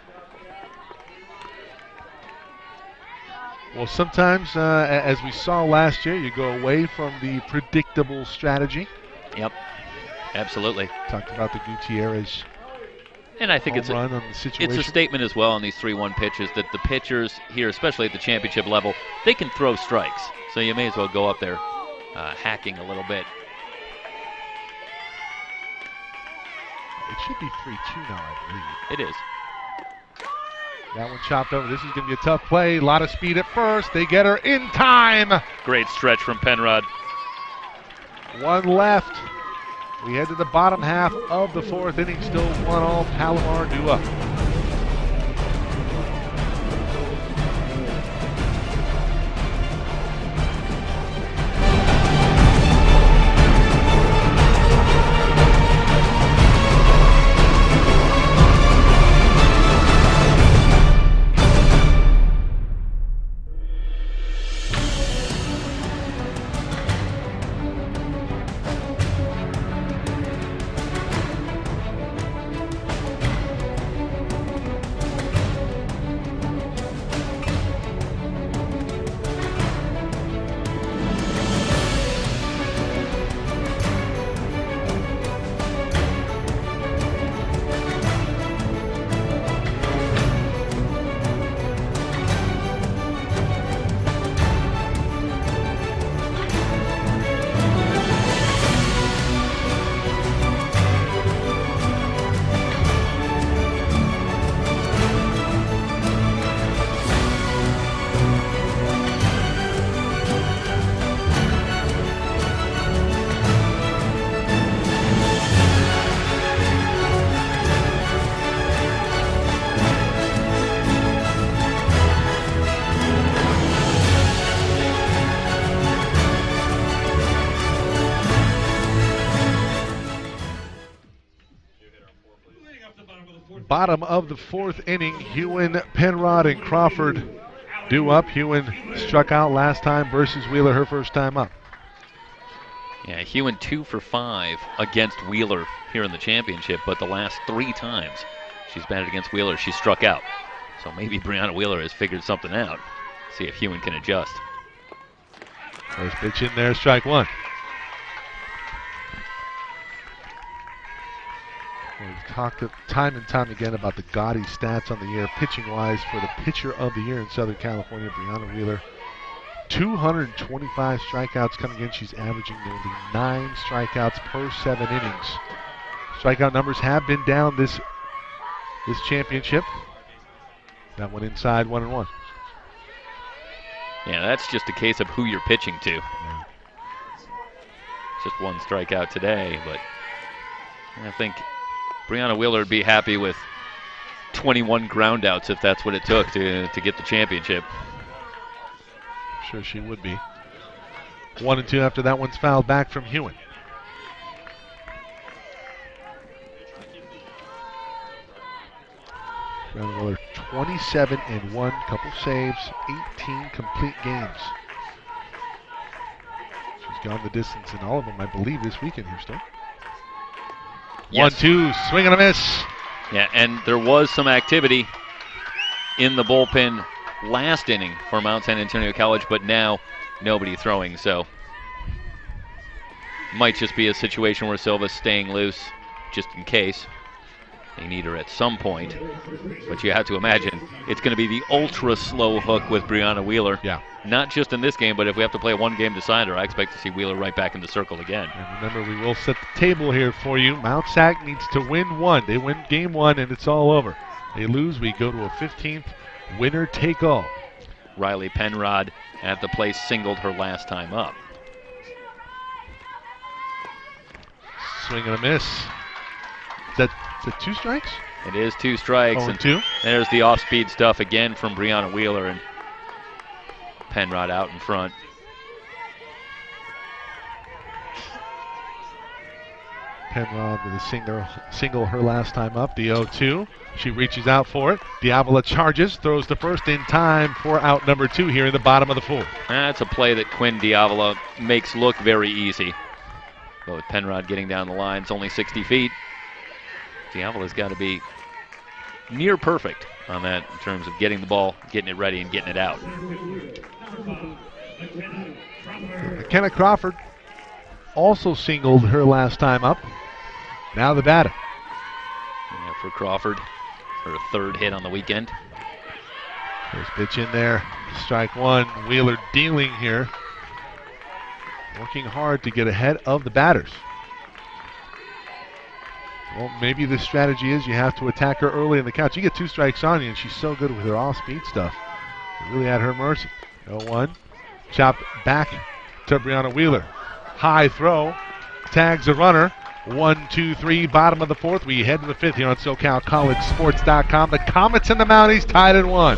Well, sometimes, as we saw last year, you go away from the predictable strategy.
Yep, absolutely.
Talked about the Gutierrez
and I think
run on the situation.
It's a statement as well on these 3-1 pitches that the pitchers here, especially at the championship level, they can throw strikes. So you may as well go up there hacking a little bit.
It should be 3-2 now, I believe.
It is.
That one chopped over. This is going to be a tough play. A lot of speed at first. They get her in time.
Great stretch from Penrod.
1 left. We head to the bottom half of the 4th inning. Still 1-all. Palomar due up. Bottom of the 4th inning, Hewen, Penrod, and Crawford due up. Hewen struck out last time versus Wheeler, her first time up.
Yeah, Hewen 2 for 5 against Wheeler here in the championship, but the last 3 times she's batted against Wheeler, she struck out. So maybe Brianna Wheeler has figured something out. See if Hewen can adjust.
First pitch in there, strike one. We've talked time and time again about the gaudy stats on the year, pitching-wise, for the pitcher of the year in Southern California, Brianna Wheeler. 225 strikeouts coming in. She's averaging nearly 9 strikeouts per 7 innings. Strikeout numbers have been down this championship. That one inside, 1-1.
Yeah, that's just a case of who you're pitching to.
Yeah.
Just one strikeout today, but I think Brianna Wheeler would be happy with 21 groundouts if that's what it took to get the championship.
I'm sure she would be. 1-2 after that one's fouled back from Hewen. Brianna Wheeler 27-1, couple saves, 18 complete games. She's gone the distance in all of them, I believe, this weekend here still.
Yes.
1-2, swing and a miss.
Yeah, and there was some activity in the bullpen last inning for Mount San Antonio College, but now nobody throwing, so might just be a situation where Silva's staying loose just in case. They need her at some point, but you have to imagine it's going to be the ultra slow hook with Brianna Wheeler.
Yeah.
Not just in this game, but if we have to play a one-game decider, I expect to see Wheeler right back in the circle again.
And remember, we will set the table here for you. Mount SAC needs to win one. They win game one, and it's all over. They lose, we go to a 15th winner take all.
Riley Penrod at the plate singled her last time up.
Swing and a miss. Is that 2 strikes?
It is 2 strikes.
And 2.
There's the off-speed stuff again from Brianna Wheeler, and Penrod out in front.
Penrod with a single her last time up, the 0-2. She reaches out for it. Diavola charges, throws the first in time for out number 2 here in the bottom of the 4th.
That's a play that Quinn Diavola makes look very easy. But with Penrod getting down the line, it's only 60 feet. Diavola's got to be near perfect on that in terms of getting the ball, getting it ready, and getting it out.
McKenna Crawford also singled her last time up. Now the batter.
Yeah, for Crawford, her 3rd hit on the weekend.
First pitch in there, strike 1. Wheeler dealing here. Working hard to get ahead of the batters. Well, maybe the strategy is you have to attack her early in the count. You get 2 strikes on you, and she's so good with her off-speed stuff. You're really at her mercy. 0-1. Chopped back to Brianna Wheeler. High throw. Tags a runner. 1, 2, 3, bottom of the 4th. We head to the 5th here on SoCalCollegeSports.com. The Comets and the Mounties tied at 1.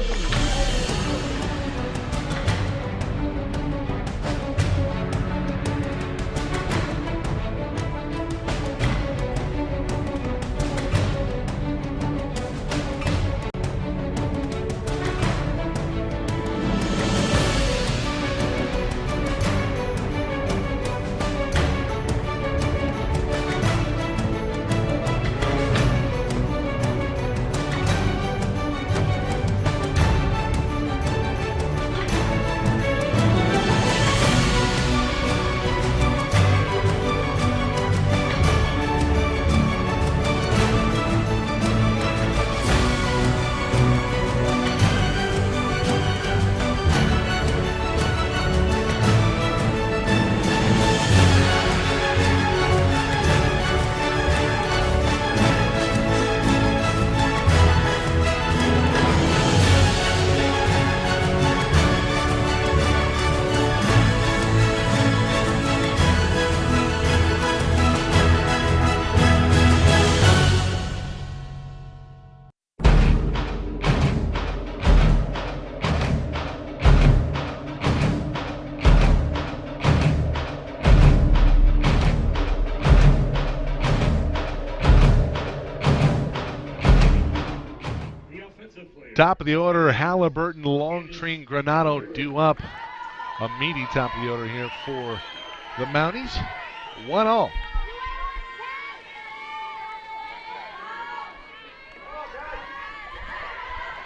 Top of the order, Halliburton, Longtree, Granado due up. A meaty top of the order here for the Mounties. 1-0.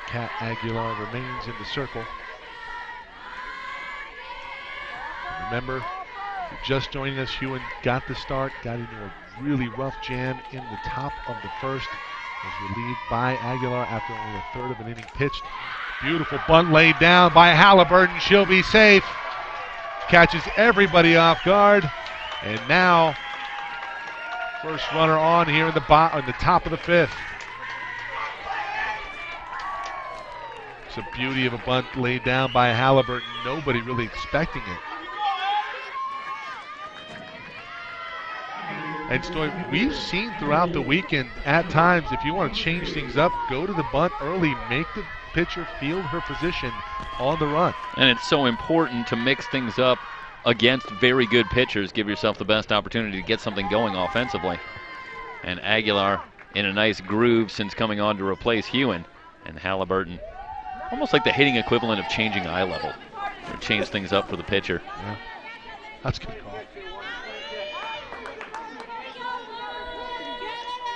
Kat Aguilar remains in the circle. The Remember, if you're just joining us, Hewen got the start, got into a really rough jam in the top of the first. Was relieved by Aguilar after only a third of an inning pitched. Beautiful bunt laid down by Halliburton. She'll be safe. Catches everybody off guard. And now, first runner on here in the top of the fifth. It's a beauty of a bunt laid down by Halliburton. Nobody really expecting it. And Stoy, we've seen throughout the weekend at times, if you want to change things up, go to the bunt early, make the pitcher field her position on the run.
And it's so important to mix things up against very good pitchers. Give yourself the best opportunity to get something going offensively. And Aguilar in a nice groove since coming on to replace Hewen. And Halliburton, almost like the hitting equivalent of changing eye level. Change things up for the pitcher.
Yeah. That's good call.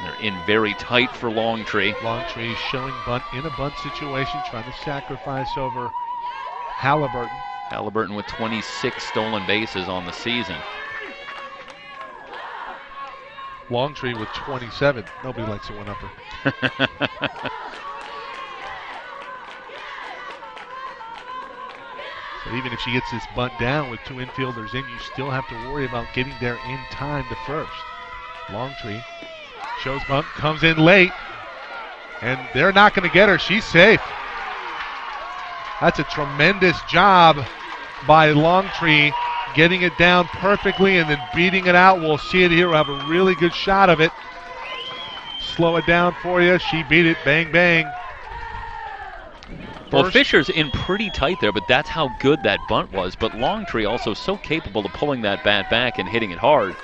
They're in very tight for Longtree.
Longtree showing bunt in a bunt situation, trying to sacrifice over Halliburton.
Halliburton with 26 stolen bases on the season.
Longtree with 27. Nobody likes a one-upper. So even if she gets this bunt down with two infielders in, you still have to worry about getting there in time to first. Longtree shows bunt, comes in late, and they're not going to get her. She's safe. That's a tremendous job by Longtree, getting it down perfectly and then beating it out. We'll see it here. We'll have a really good shot of it. Slow it down for you. She beat it. Bang, bang.
Well, Fisher's in pretty tight there, but that's how good that bunt was. But Longtree also so capable of pulling that bat back and hitting it hard.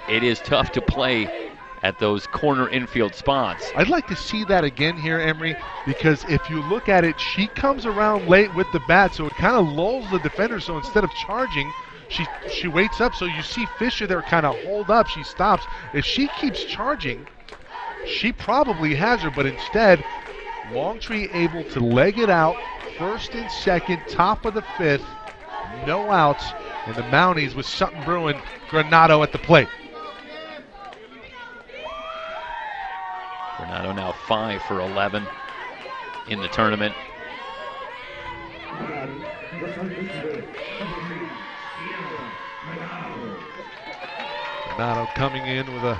It is tough to play at those corner infield spots.
I'd like to see that again here, Emery, because if you look at it, she comes around late with the bat, so it kind of lulls the defender. So instead of charging, she waits up. So you see Fisher there kind of hold up. She stops. If she keeps charging, she probably has her, but instead, Longtree able to leg it out, first and second, top of the fifth, no outs, and the Mounties with something brewing. Granado at the plate.
Granado now 5 for 11 in the tournament.
Granado coming in with a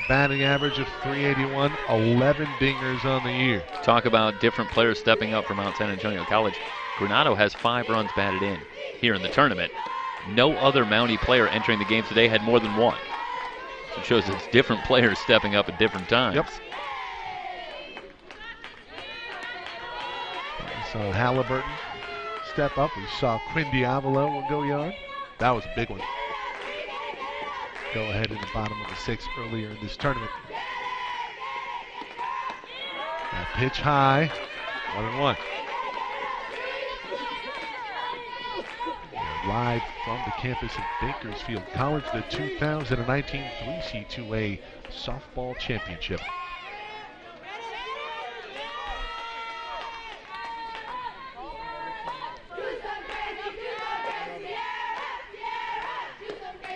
batting average of .381, 11 dingers on the year.
Talk about different players stepping up from Mount San Antonio College. Granado has 5 runs batted in here in the tournament. No other Mountie player entering the game today had more than 1. So it shows it's different players stepping up at different times.
Yep. So Halliburton step up. We saw Quinn Diavolo will go yard. That was a big one. Go ahead in the bottom of the 6th earlier in this tournament. That pitch high, 1-1. Live from the campus of Bakersfield College, the 2019 3C2A Softball Championship.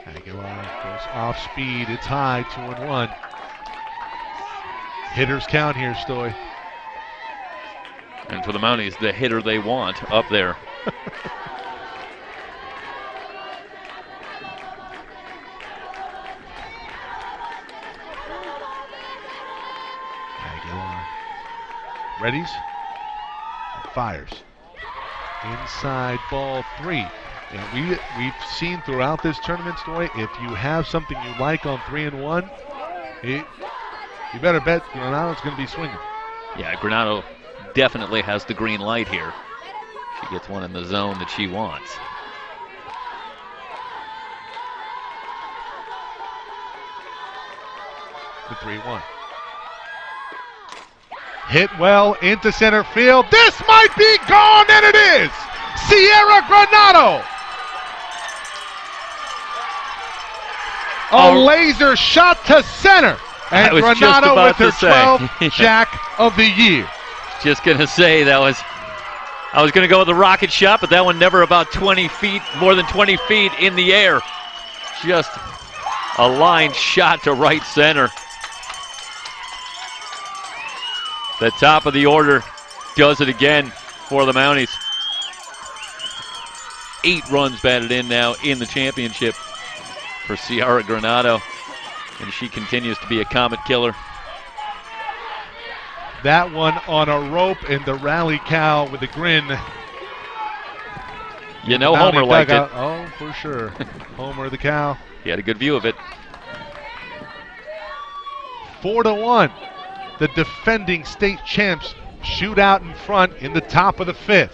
Aguilar goes off speed. It's high, 2-1. Hitters count here, Stoy.
And for the Mounties, the hitter they want up there.
Aguilar readies and fires. Inside ball 3. And we've seen throughout this tournament, Stoy, if you have something you like on 3-1, you better bet Granado's going to be swinging.
Yeah, Granado definitely has the green light here. She gets one in the zone that she wants.
The 3-1. Hit well into center field. This might be gone, and it is! Sierra Granado! A laser shot to center. And Granado with her 12th jack of the year.
Just going to say that was I was going to go with the rocket shot, but that one never about 20 feet, more than 20 feet in the air. Just a line shot to right center. The top of the order does it again for the Mounties. 8 runs batted in now in the championship for Ciara Granado, and she continues to be a comet killer.
That one on a rope, and the rally cow with a grin.
You know Homer liked it.
Oh, for sure. Homer the cow.
He had a good view of it.
4-1. The defending state champs shoot out in front in the top of the 5th.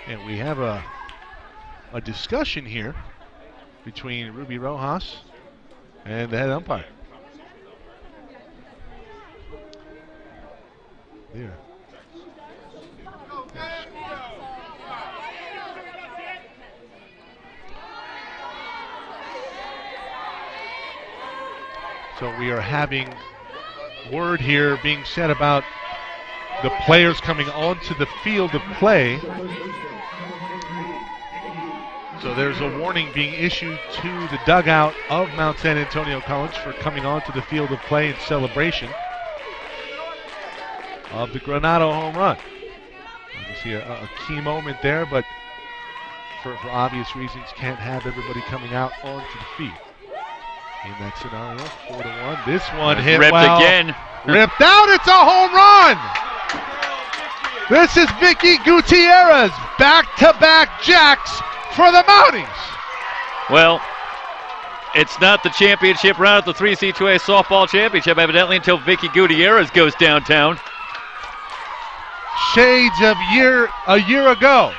And we have a discussion here between Ruby Rojas and the head umpire. There. So we are having word here being said about the players coming onto the field of play. So there's a warning being issued to the dugout of Mount San Antonio College for coming onto the field of play in celebration of the Granado home run. Obviously a key moment there, but for obvious reasons can't have everybody coming out onto the field. In that scenario, 4-1. This one hit
ripped
well.
Again.
Ripped out. It's a home run. This is Vicky Gutierrez. Back-to-back jacks for the Mounties.
Well, it's not the championship round at the 3C2A softball championship, evidently, until Vicky Gutierrez goes downtown.
Shades of a year ago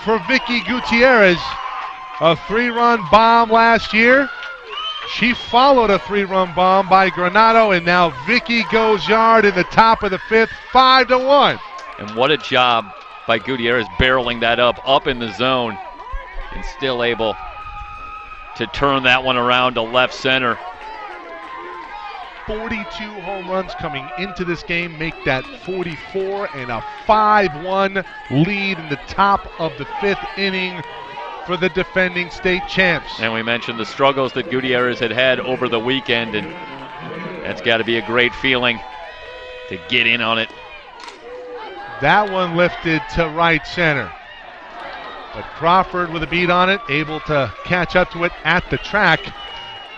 for Vicky Gutierrez. A 3-run bomb last year. She followed a 3-run bomb by Granado, and now Vicky goes yard in the top of the 5th, 5-1.
And what a job by Gutierrez barreling that up in the zone, and still able to turn that one around to left center.
42 home runs coming into this game, make that 44, and a 5-1 lead in the top of the 5th inning for the defending state champs.
And we mentioned the struggles that Gutierrez had over the weekend, and that's got to be a great feeling to get in on it.
That one lifted to right center. But Crawford with a beat on it, able to catch up to it at the track.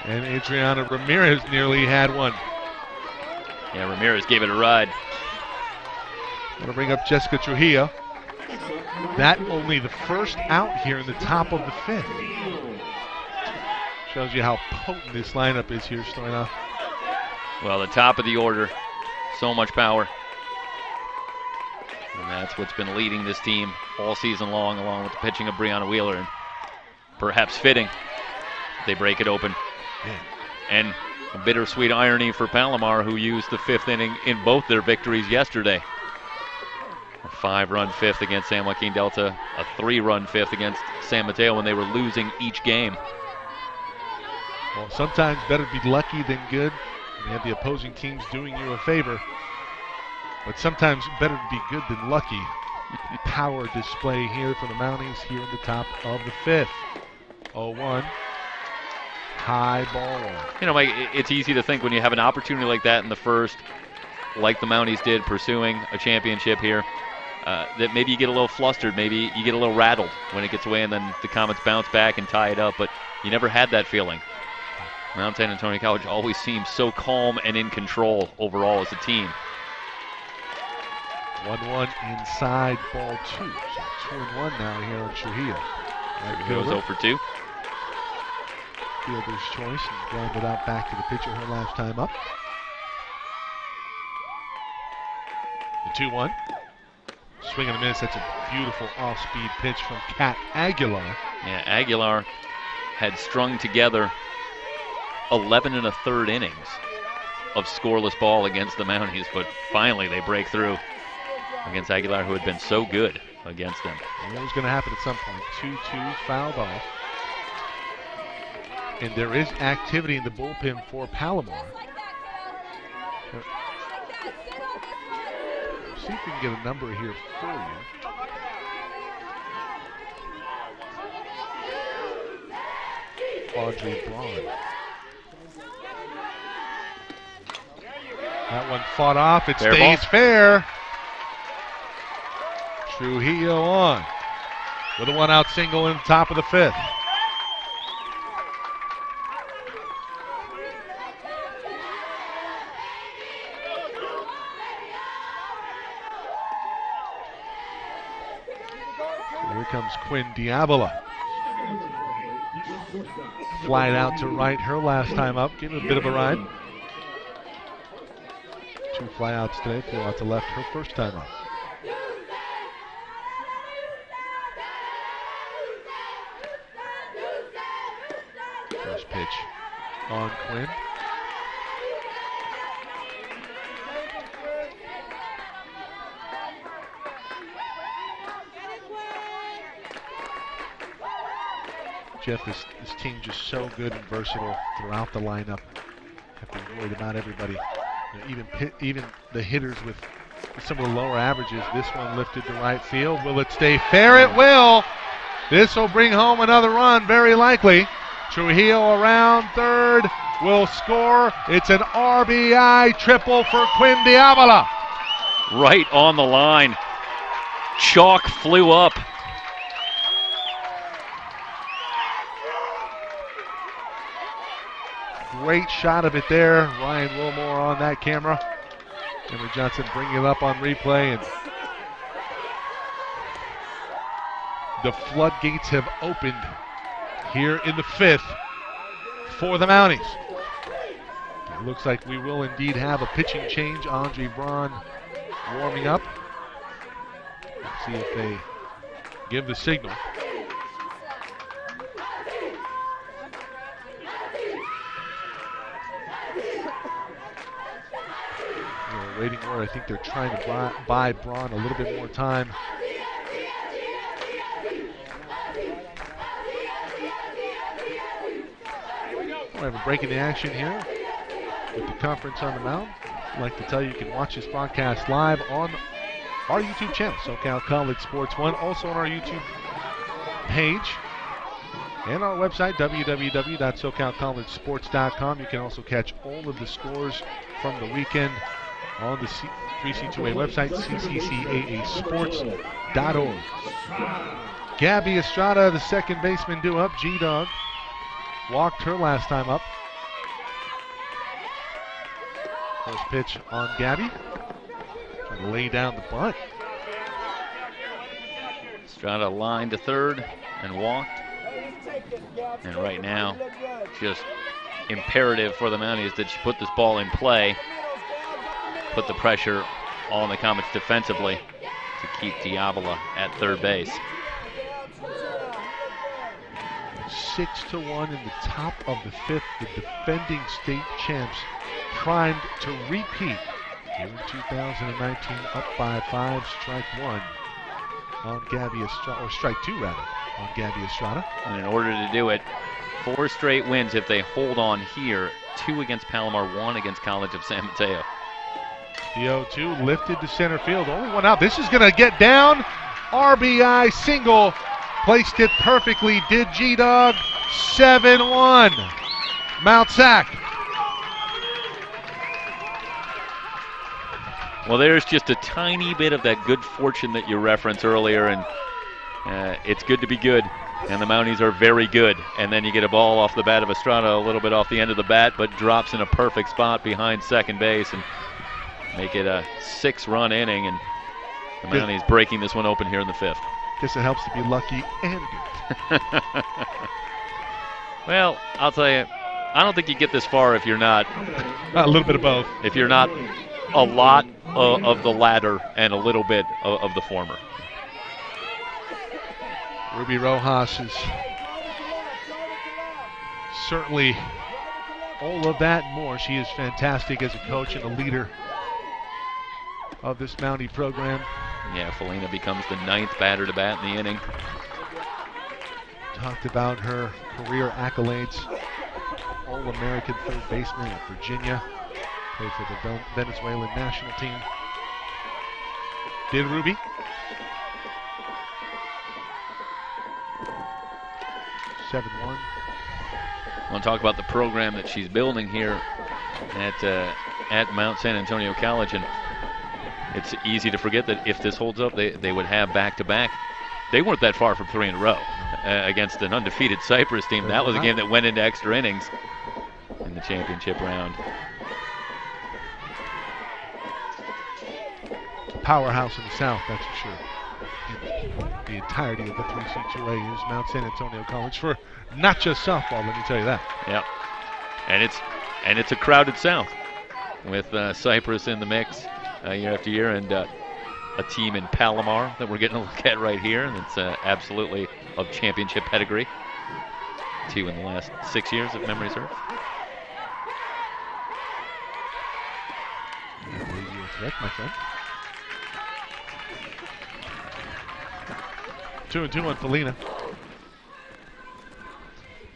And Adriana Ramirez nearly had one.
Yeah, Ramirez gave it a ride.
Going to bring up Jessica Trujillo. That only the first out here in the top of the 5th. Shows you how potent this lineup is here, Stoyanov.
Well, the top of the order, so much power. And that's what's been leading this team all season long, along with the pitching of Brianna Wheeler. And perhaps fitting, they break it open.
Yeah.
And a bittersweet irony for Palomar, who used the 5th inning in both their victories yesterday. A 5-run 5th against San Joaquin Delta, a 3-run 5th against San Mateo when they were losing each game.
Well, sometimes better to be lucky than good. You have the opposing teams doing you a favor. But sometimes better to be good than lucky. Power display here for the Mounties here in the top of the 5th. 0-1. High ball one.
You know, Mike, it's easy to think when you have an opportunity like that in the first, like the Mounties did pursuing a championship here, that maybe you get a little flustered, maybe you get a little rattled when it gets away, and then the Comets bounce back and tie it up, but you never had that feeling. Mount San Antonio College always seems so calm and in control overall as a team.
1-1 inside ball 2. So 2-1 now here on Trujillo.
There goes 0 for 2.
Fielder's choice and grounded out back to the pitcher her last time up. The 2-1. Swing and a miss. That's a beautiful off-speed pitch from Kat Aguilar.
Yeah, Aguilar had strung together 11 1/3 innings of scoreless ball against the Mounties, but finally they break through against Aguilar, who had been so good against them.
It was going to happen at some point. 2-2 fouled off. And there is activity in the bullpen for Palomar. See if we can get a number here for you. Audrey Braun. That one fought off. It
Fair
stays
ball.
fair. Trujillo on with a one-out single in the top of the fifth. Here comes Quinn Diavola. Flied out to right her last time up. Gave it a bit of a ride. 2 flyouts today. Flew out to left her first time up. First pitch on Quinn. Jeff, this team just so good and versatile throughout the lineup. Have to be worried about everybody. You know, even the hitters with some of the lower averages. This one lifted to right field. Will it stay fair? It will. This will bring home another run, very likely. Trujillo around third will score. It's an RBI triple for Quinn Diavola.
Right on the line. Chalk flew up.
Great shot of it there. Ryan Wilmore on that camera. Henry Johnson bringing it up on replay. And the floodgates have opened here in the fifth for the Mounties. It looks like we will indeed have a pitching change. Andre Braun warming up. Let's see if they give the signal. Waiting word. I think they're trying to buy Braun a little bit more time. We have a break in the action here with the conference on the mound. I'd like to tell you can watch this broadcast live on our YouTube channel, SoCal College Sports 1, also on our YouTube page and our website, www.socalcollegesports.com. You can also catch all of the scores from the weekend on the 3C2A website, CCCAAsports.org. Gabby Estrada, the second baseman, due up. G-Dog walked her last time up. First pitch on Gabby. Trying to lay down the bunt.
Estrada lined to third and walked. And right now, just imperative for the Mounties that she put this ball in play. Put the pressure on the Comets defensively to keep Diavola at third base.
6-1 in the top of the fifth. The defending state champs primed to repeat here in 2019, up by 5, strike 1 on Gabby Estrada, or strike 2 rather, on Gabby Estrada.
And in order to do it, 4 straight wins if they hold on here. 2 against Palomar, 1 against College of San Mateo.
The 0-2 lifted to center field. Only one out. This is going to get down. RBI single. Placed it perfectly. Did G-Dog. 7-1. Mount SAC.
Well, there's just a tiny bit of that good fortune that you referenced earlier, and it's good to be good. And the Mounties are very good. And then you get a ball off the bat of Estrada, a little bit off the end of the bat, but drops in a perfect spot behind second base and make it a 6-run inning, and the Mounties breaking this one open here in the fifth.
Guess it helps to be lucky and good.
Well, I'll tell you, I don't think you get this far if you're not
A little bit of both.
If you're not a lot of the latter and a little bit of the former.
Ruby Rojas is certainly all of that and more. She is fantastic as a coach and a leader of this Mountie program.
Yeah, Felina becomes the 9th batter to bat in the inning.
Talked about her career accolades. All-American third baseman at Virginia. Played for the Venezuelan national team. Did Ruby. 7-1.
I want to talk about the program that she's building here at Mount San Antonio College, and it's easy to forget that if this holds up, they would have back-to-back. They weren't that far from 3 in a row against an undefeated Cyprus team. That was a game that went into extra innings in the championship round.
Powerhouse in the South, that's for sure. The entirety of the 3C2A is Mount San Antonio College for not just softball, let me tell you that.
Yep. And it's a crowded South with Cyprus in the mix year after year, and a team in Palomar that we're getting a look at right here, and it's absolutely of championship pedigree. 2 in the last 6 years, if memory serves.
I believe you are correct, my friend. 2-2 on Felina.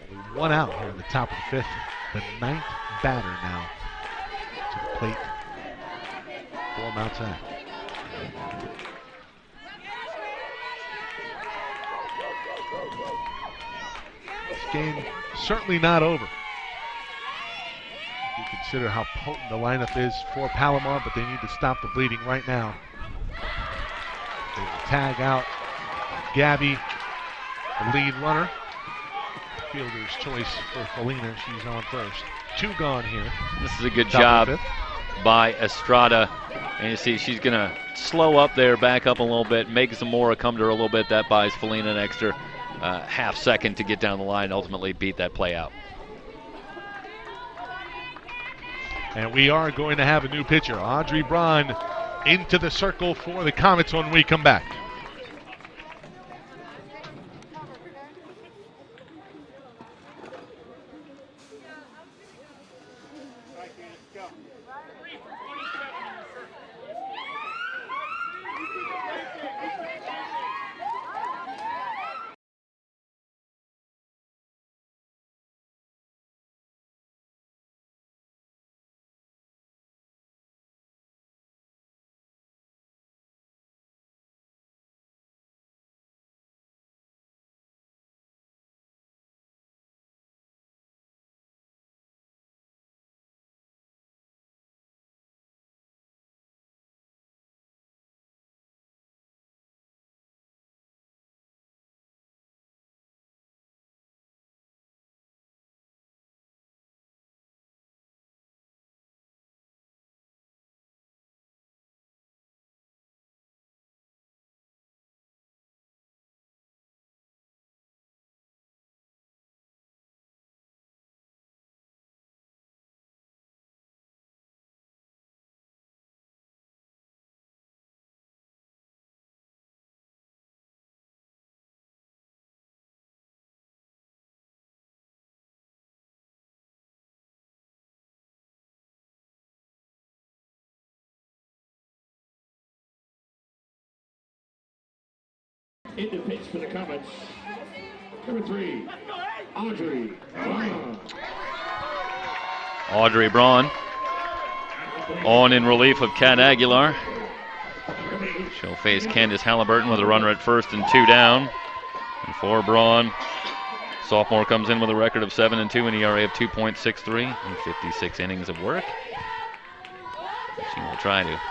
Only 1 out here in the top of the 5th. The 9th batter now to the plate for Mount Sac. This game certainly not over. If you consider how potent the lineup is for Palomar, but they need to stop the bleeding right now. They will tag out Gabby, the lead runner. Fielder's choice for Felina. She's on first. 2 gone here.
This is a good job by Estrada. And you see she's going to slow up there, back up a little bit, make Zamora come to her a little bit. That buys Felina an extra half second to get down the line and ultimately beat that play out.
And we are going to have a new pitcher. Audrey Braun into the circle for the Comets when we come back.
In the pitch for the Comets, number 3, Audrey Braun.
Audrey Braun on in relief of Kat Aguilar. She'll face Candace Halliburton with a runner at first and 2 down. And for Braun, sophomore comes in with a record of 7-2, an ERA of 2.63 and 56 innings of work. She will try to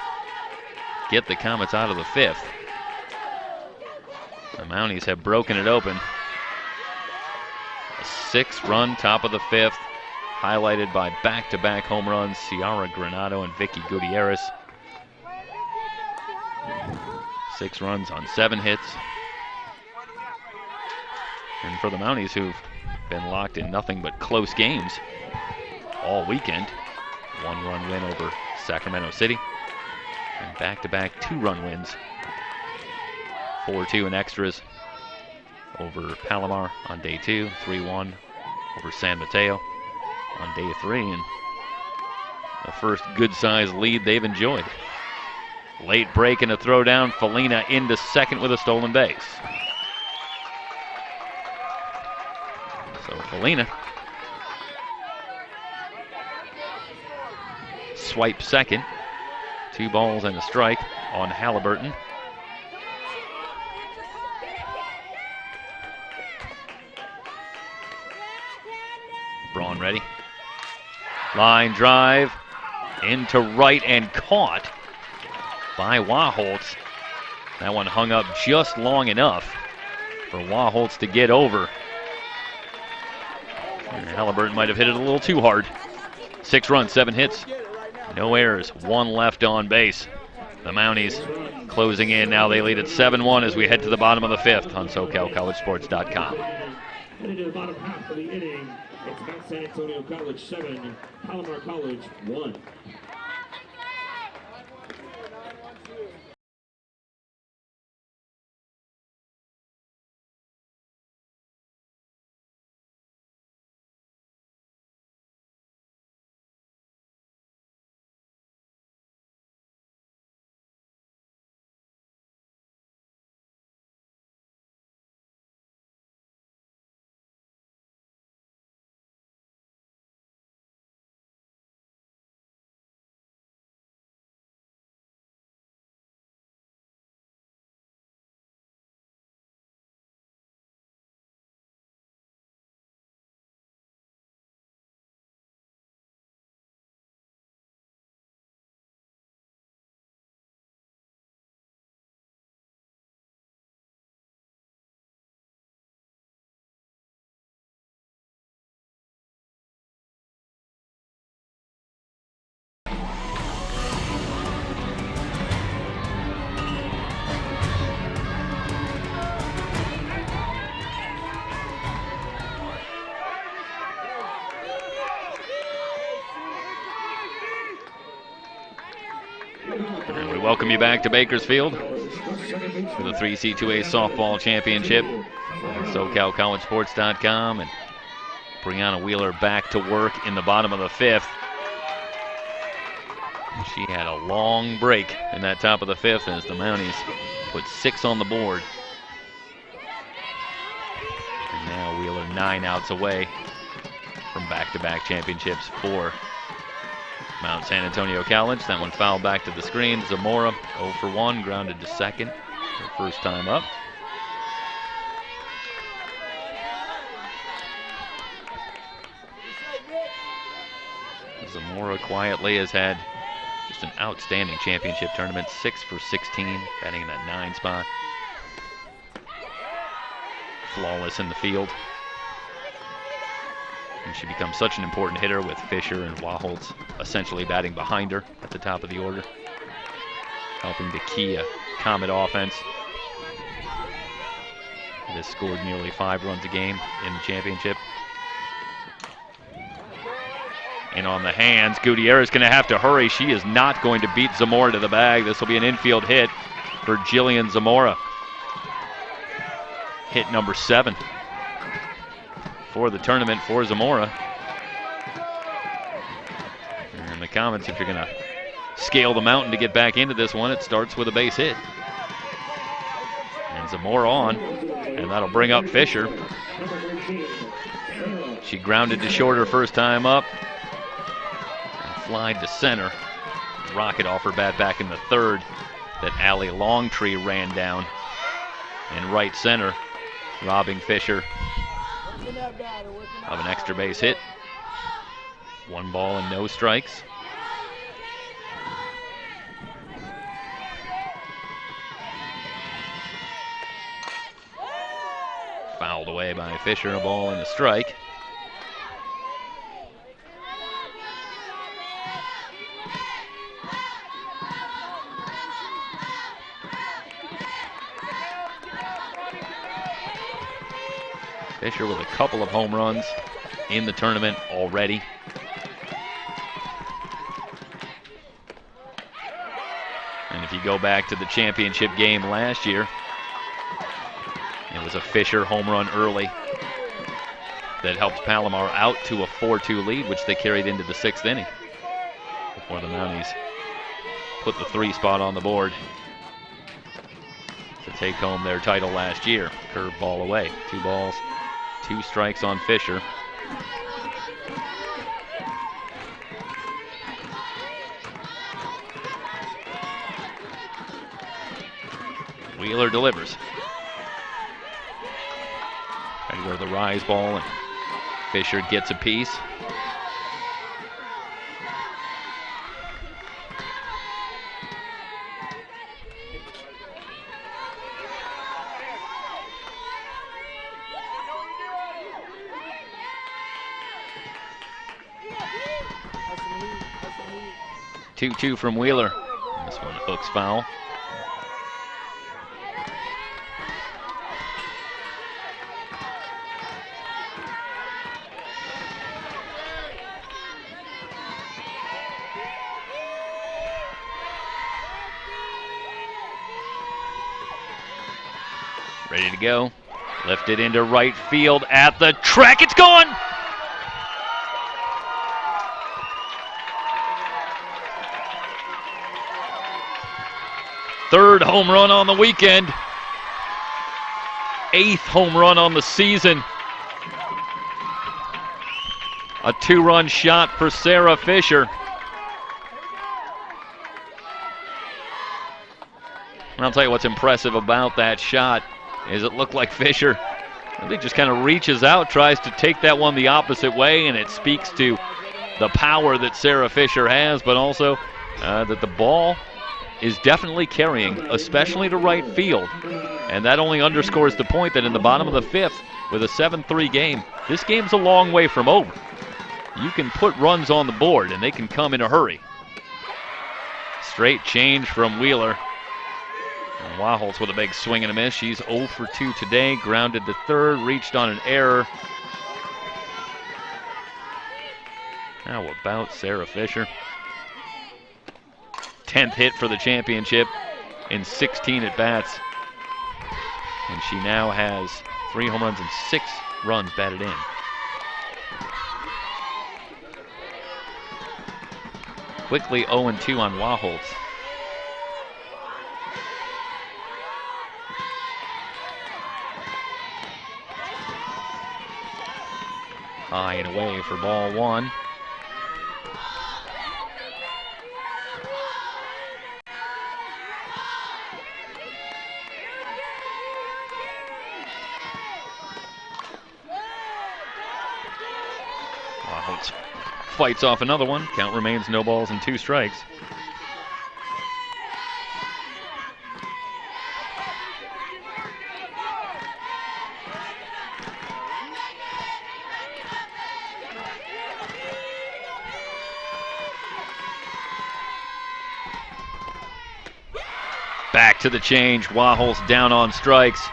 get the Comets out of the 5th. The Mounties have broken it open. A 6-run top of the 5th, highlighted by back-to-back home runs, Ciara Granado and Vicky Gutierrez. 6 runs on 7 hits. And for the Mounties, who've been locked in nothing but close games all weekend, 1-run win over Sacramento City, and back-to-back 2-run wins. 4-2 in extras over Palomar on day 2, 3-1 over San Mateo on day 3, and the first good-sized lead they've enjoyed. Late break and a throw down, Felina into second with a stolen base. So Felina swipe second. 2 balls and a strike on Halliburton. Braun ready. Line drive into right and caught by Waholtz. That one hung up just long enough for Waholtz to get over. And Halliburton might have hit it a little too hard. 6 runs, 7 hits, no errors, 1 left on base. The Mounties closing in. Now they lead at 7-1 as we head to the bottom of the 5th on SoCalCollegeSports.com.
Heading to the bottom half of the inning, it's Mount San Antonio College 7, Palomar College 1.
And we welcome you back to Bakersfield for the 3C2A Softball Championship on SoCalCollegeSports.com. And Brianna Wheeler back to work in the bottom of the 5th. She had a long break in that top of the 5th as the Mounties put 6 on the board. And now Wheeler 9 outs away from back-to-back championships for Mount San Antonio College. That one fouled back to the screen. Zamora 0 for 1, grounded to second, her first time up. Zamora quietly has had just an outstanding championship tournament. 6 for 16, batting in that 9 spot. Flawless in the field. And she becomes such an important hitter with Fisher and Waholtz essentially batting behind her at the top of the order, helping to key a Comet offense that has scored nearly 5 runs a game in the championship. And on the hands, Gutierrez going to have to hurry. She is not going to beat Zamora to the bag. This will be an infield hit for Jillian Zamora. Hit number 7 for the tournament for Zamora. And the Comets, if you're going to scale the mountain to get back into this one, it starts with a base hit. And Zamora on, and that'll bring up Fisher. She grounded to short her first time up and flied to center. Rocket off her bat back in the 3rd that Allie Longtree ran down in right center, robbing Fisher of an extra base hit. 1 ball and no strikes. Fouled away by Fisher, a ball and a strike. Fisher with a couple of home runs in the tournament already. And if you go back to the championship game last year, it was a Fisher home run early that helped Palomar out to a 4-2 lead, which they carried into the 6th inning before the Mounties put the 3 spot on the board to take home their title last year. Curved ball away. 2 balls, 2 strikes on Fisher. Wheeler delivers. Trying to go to the rise ball, and Fisher gets a piece. Two from Wheeler. This one hooks foul. Ready to go. Lifted into right field at the track. It's gone! Third home run on the weekend. 8th home run on the season. A 2-run shot for Sarah Fisher. And I'll tell you what's impressive about that shot is it looked like Fisher really just kind of reaches out, tries to take that one the opposite way, and it speaks to the power that Sarah Fisher has, but also that the ball is definitely carrying, especially to right field. And that only underscores the point that in the bottom of the 5th, with a 7-3 game, this game's a long way from over. You can put runs on the board, and they can come in a hurry. Straight change from Wheeler. And Waholtz with a big swing and a miss. She's 0 for 2 today. Grounded to third, reached on an error. How about Sarah Fisher? 10th hit for the championship in 16 at-bats. And she now has 3 home runs and 6 runs batted in. Quickly 0-2 on Waholtz. High and away for ball 1. Waholtz fights off another one. Count remains no balls and 2 strikes. Back to the change. Waholtz down on strikes.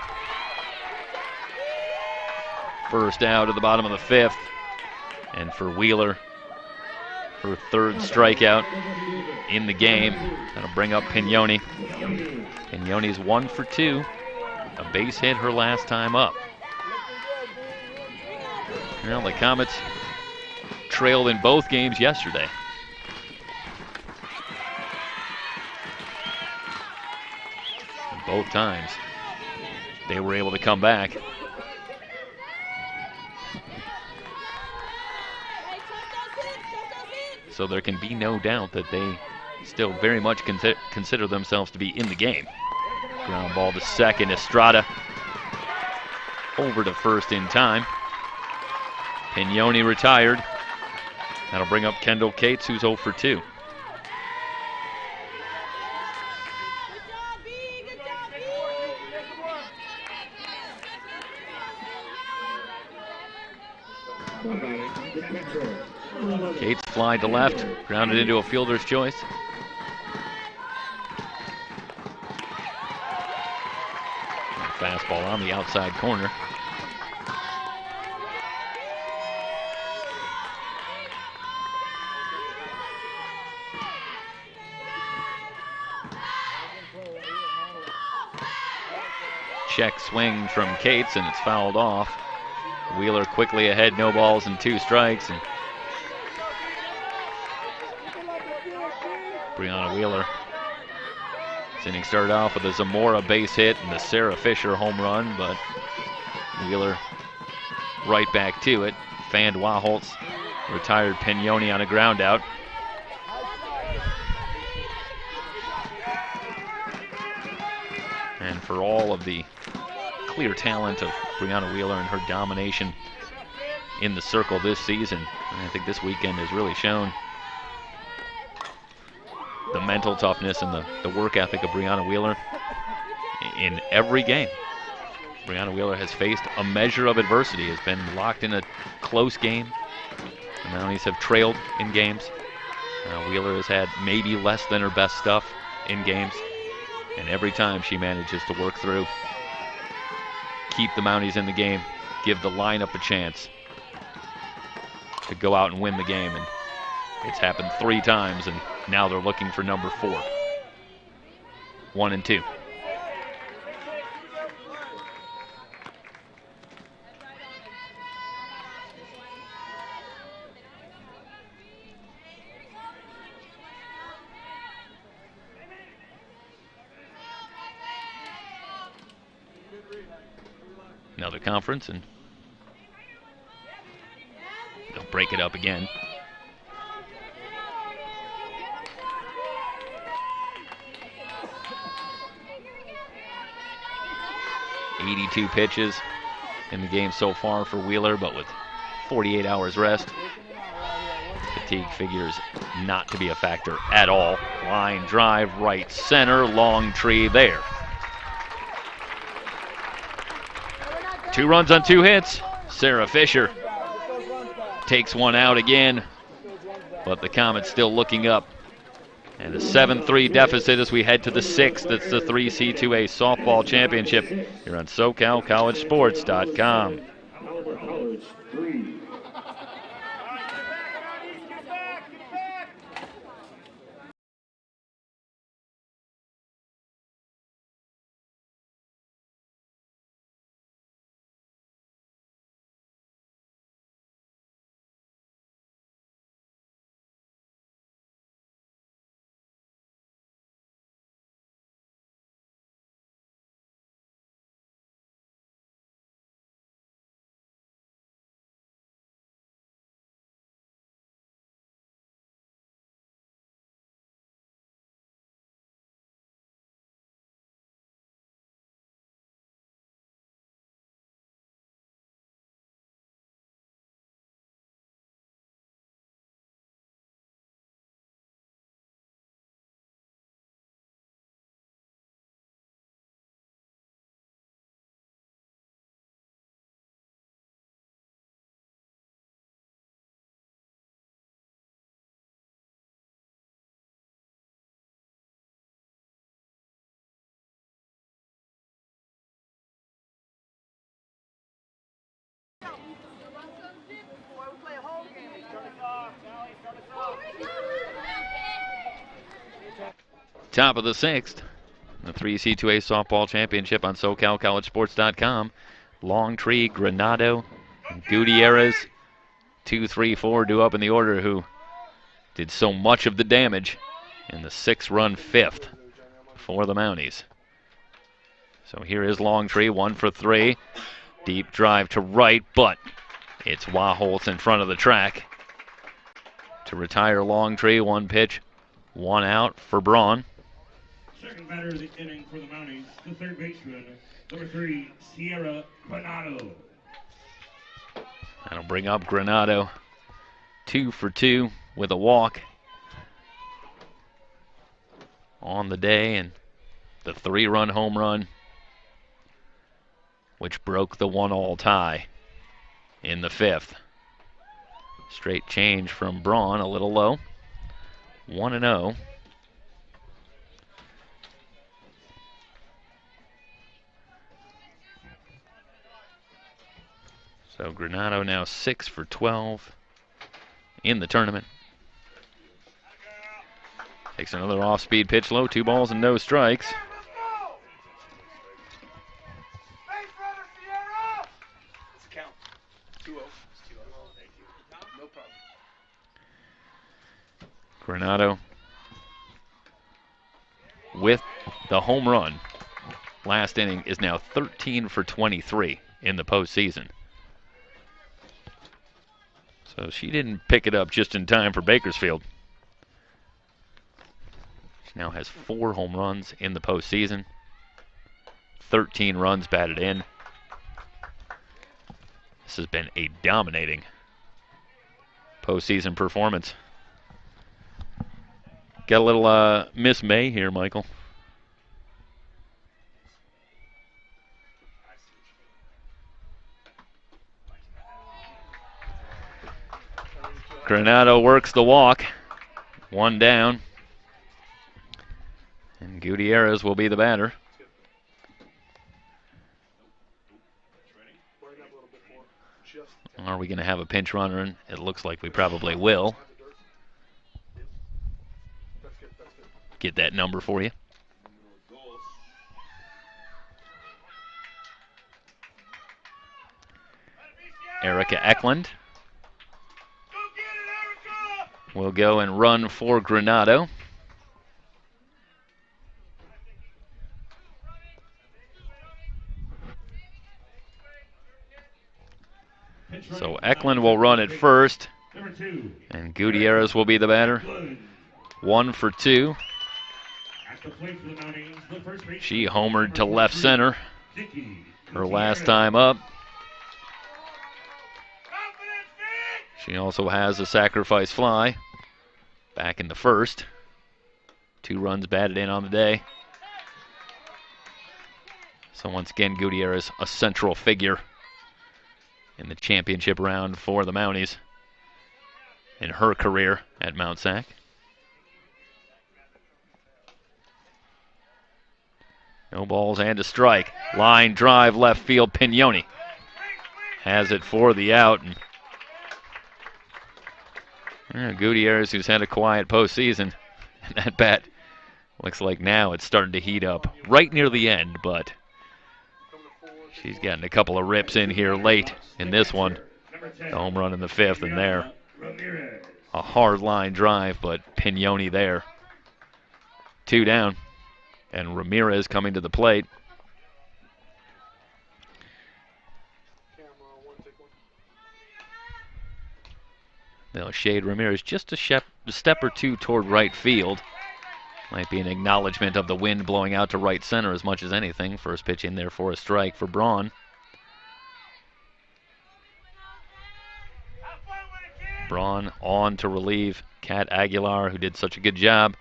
First out at the bottom of the 5th. And for Wheeler, her 3rd strikeout in the game. That'll bring up Pignoni. Pignoni's 1 for 2. A base hit her last time up. Well, the Comets trailed in both games yesterday. Both times they were able to come back. So there can be no doubt that they still very much consider themselves to be in the game. Ground ball to second. Estrada over to first in time. Pignoni retired. That'll bring up Kendall Cates, who's 0 for 2. Cates fly to left, grounded into a fielder's choice. Fastball on the outside corner. Check swing from Cates, and it's fouled off. Wheeler quickly ahead, no balls and 2 strikes. And Brianna Wheeler. This inning started off with a Zamora base hit and the Sarah Fisher home run, but Wheeler right back to it. Fanned Waholtz, retired Pignoni on a ground out. And for all of the clear talent of Brianna Wheeler and her domination in the circle this season. And I think this weekend has really shown the mental toughness and the work ethic of Brianna Wheeler in every game. Brianna Wheeler has faced a measure of adversity, has been locked in a close game. The Mounties have trailed in games. Wheeler has had maybe less than her best stuff in games. And every time she manages to work through, keep the Mounties in the game, give the lineup a chance to go out and win the game. And it's happened 3 times, and now they're looking for number 4. 1 and 2. Another conference, and they'll break it up again. .82 pitches in the game so far for Wheeler, but with 48 hours rest, fatigue figures not to be a factor at all. Line drive, right center, long tree there. 2 runs on 2 hits. Sarah Fisher takes one out again, but the Comets still looking up. And a 7-3 deficit as we head to the 6th. It's the 3C2A softball championship here on SoCalCollegeSports.com.
Palomar College 3.
Top of the 6th, the 3C2A softball championship on SoCalCollegeSports.com. Longtree, Granado, Gutierrez, 2, 3, 4 due up in the order, who did so much of the damage in the 6-run 5th for the Mounties. So here is Longtree, 1 for 3. Deep drive to right, but it's Waholtz in front of the track to retire Longtree. 1 pitch, 1 out for Braun.
Second batter of the inning for the Mounties, the third baseman, number 3, Sierra Granado.
That'll bring up Granado. 2 for 2 with a walk on the day, and the 3-run home run, which broke the 1-all tie in the 5th. Straight change from Braun, a little low. 1-0. So Granado now 6 for 12 in the tournament. Takes another off-speed pitch low, 2 balls and no strikes. Granado with the home run last inning is now 13 for 23 in the postseason. So she didn't pick it up just in time for Bakersfield. She now has 4 home runs in the postseason. 13 runs batted in. This has been a dominating postseason performance. Got a little Miss May here, Michael. Granado works the walk. One down. And Gutierrez will be the batter. Are we going to have a pinch runner? And it looks like we probably will. Get that number for you. Erica Eklund will go and run for Granado. So Eklund will run at first, and Gutierrez will be the batter. 1 for 2. She homered to left center her last time up. She also has a sacrifice fly back in the first. 2 runs batted in on the day. So once again, Gutierrez, a central figure in the championship round for the Mounties in her career at Mount SAC. No balls and a strike. Line drive left field. Pignoni has it for the out. And Gutierrez, who's had a quiet postseason, and that bat looks like now it's starting to heat up right near the end, but she's gotten a couple of rips in here late in this one. The home run in the 5th, and there. A hard line drive, but Pignoni there. 2 down. And Ramirez coming to the plate. They'll shade Ramirez just a step or 2 toward right field. Might be an acknowledgement of the wind blowing out to right center as much as anything. First pitch in there for a strike for Braun. Braun on to relieve Kat Aguilar, who did such a good job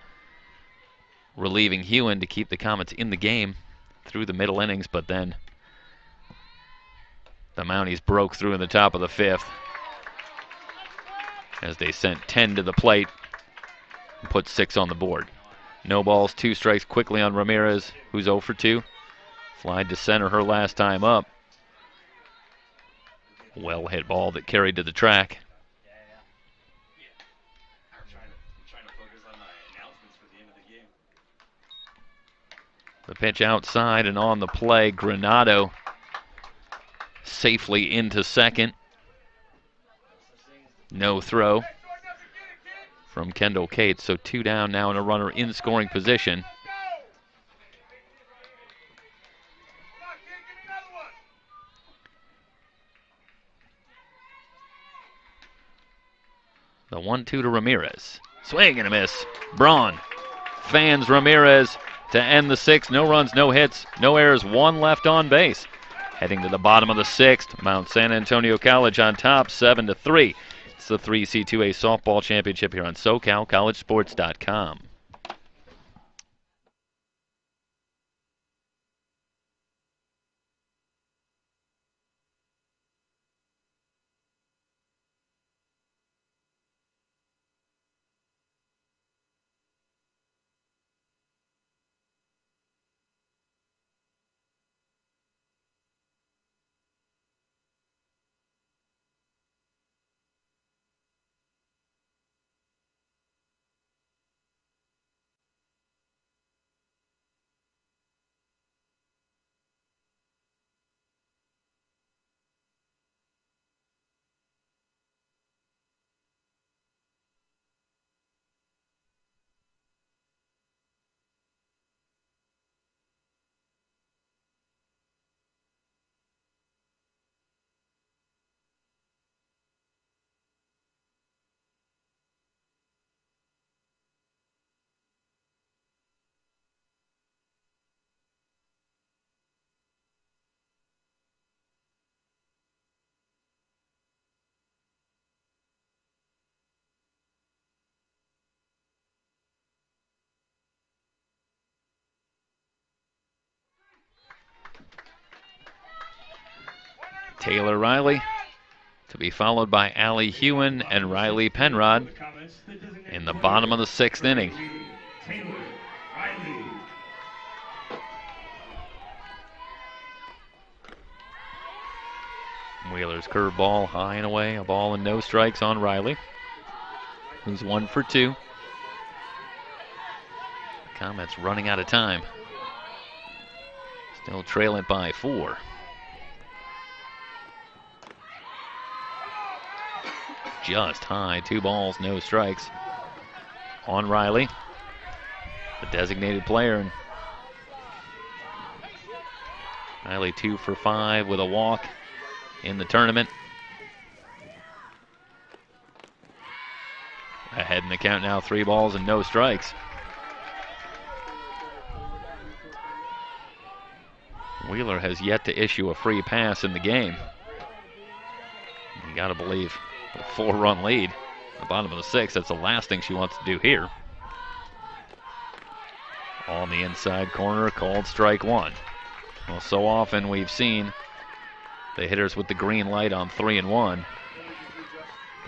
relieving Hewen to keep the Comets in the game through the middle innings, but then the Mounties broke through in the top of the 5th as they sent 10 to the plate and put 6 on the board. No balls, 2 strikes quickly on Ramirez, who's 0 for 2. Flied to center her last time up. Well hit ball that carried to the track. The pitch outside and on the play. Granado safely into second. No throw from Kendall Cates, so 2 down now and a runner in scoring position. The 1-2 to Ramirez. Swing and a miss. Braun fans Ramirez to end the 6th. No runs, no hits, no errors, 1 left on base. Heading to the bottom of the 6th, Mount San Antonio College on top, 7-3. It's the 3C2A softball championship here on SoCalCollegeSports.com. Taylor Riley to be followed by Allie Hewen and Riley Penrod in the bottom of the 6th inning.
Taylor Riley.
Wheeler's curveball high and away, a ball and no strikes on Riley, who's 1 for 2. Comets running out of time. Still trailing by 4. Just high, 2 balls, no strikes on Riley, the designated player. Riley 2 for 5 with a walk in the tournament. Ahead in the count now, 3 balls and no strikes. Wheeler has yet to issue a free pass in the game. You got to believe a 4-run lead at the bottom of the 6th. That's the last thing she wants to do here. On the inside corner, called strike 1. Well, so often we've seen the hitters with the green light on 3 and 1,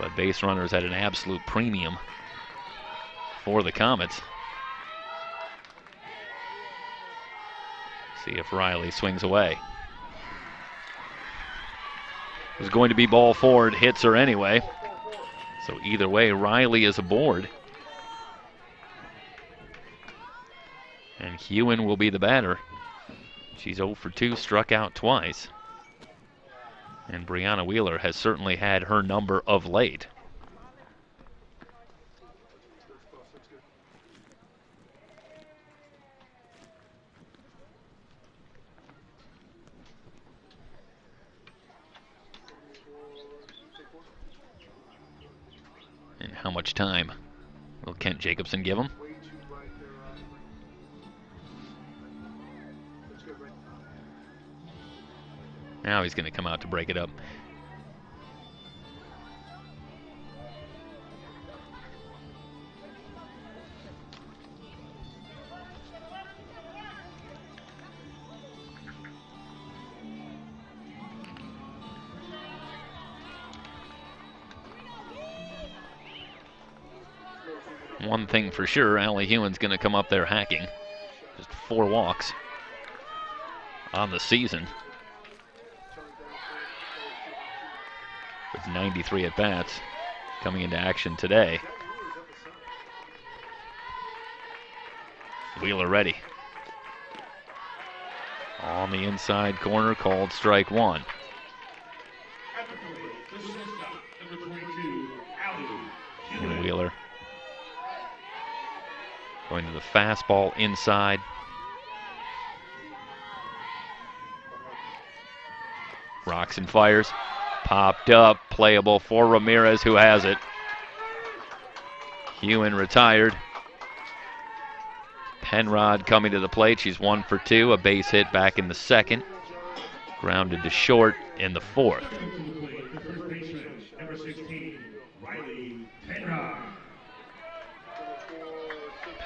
but base runners at an absolute premium for the Comets. See if Riley swings away. It was going to be ball forward, hits her anyway. So either way, Riley is aboard. And Hewen will be the batter. She's 0 for 2, struck out twice. And Brianna Wheeler has certainly had her number of late. And how much time will Kent Jacobson give him? Now he's going to come out to break it up. One thing for sure, Allie Hewen's going to come up there hacking. Just 4 walks on the season. With 93 at-bats coming into action today. Wheeler ready. On the inside corner, called strike 1. And Wheeler going to the fastball inside. Rocks and fires. Popped up, playable for Ramirez, who has it. Hewen retired. Penrod coming to the plate. She's 1 for 2, a base hit back in the 2nd. Grounded to short in the 4th.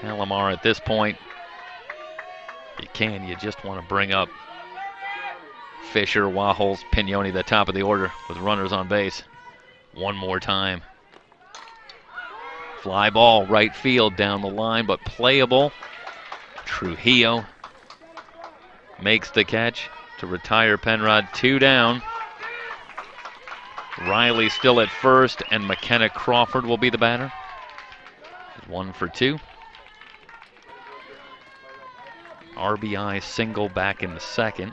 Palomar at this point, you just want to bring up Fisher, Waholes, Pignoni, the top of the order with runners on base. One more time. Fly ball, right field down the line, but playable. Trujillo makes the catch to retire Penrod. 2 down. Riley still at first, and McKenna Crawford will be the batter. 1 for 2. RBI single back in the 2nd.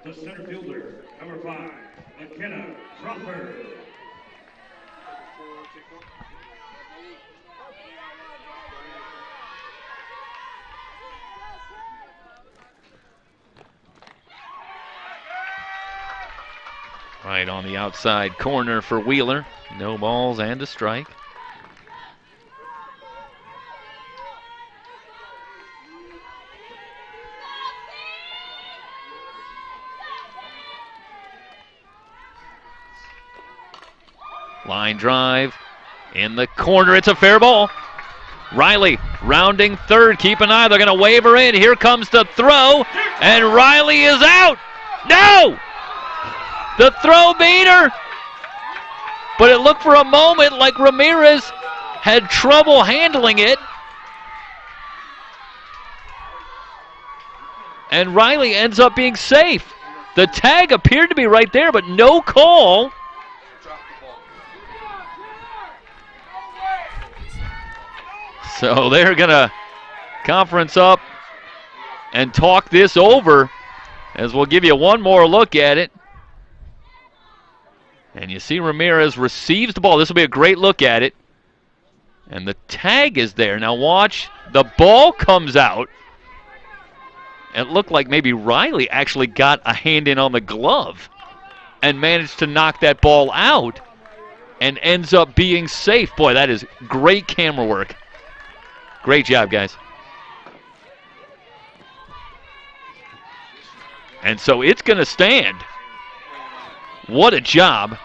The center fielder, number 5, McKenna Crawford.
Right on the outside corner for Wheeler. No balls and a strike. Line drive in the corner. It's a fair ball. Riley Rounding third, keep an eye, they're going to wave her in. Here comes the throw, and Riley is out. No! The throw beat her, but it looked for a moment like Ramirez had trouble handling it. And Riley ends up being safe. The tag appeared to be right there, but no call. So they're going to conference up and talk this over, as we'll give you one more look at it. And you see Ramirez receives the ball. This will be a great look at it. And the tag is there. Now watch, the ball comes out. It looked like maybe Riley actually got a hand in on the glove and managed to knock that ball out and ends up being safe. Boy, that is great camera work. Great job, guys. And so it's going to stand. What a job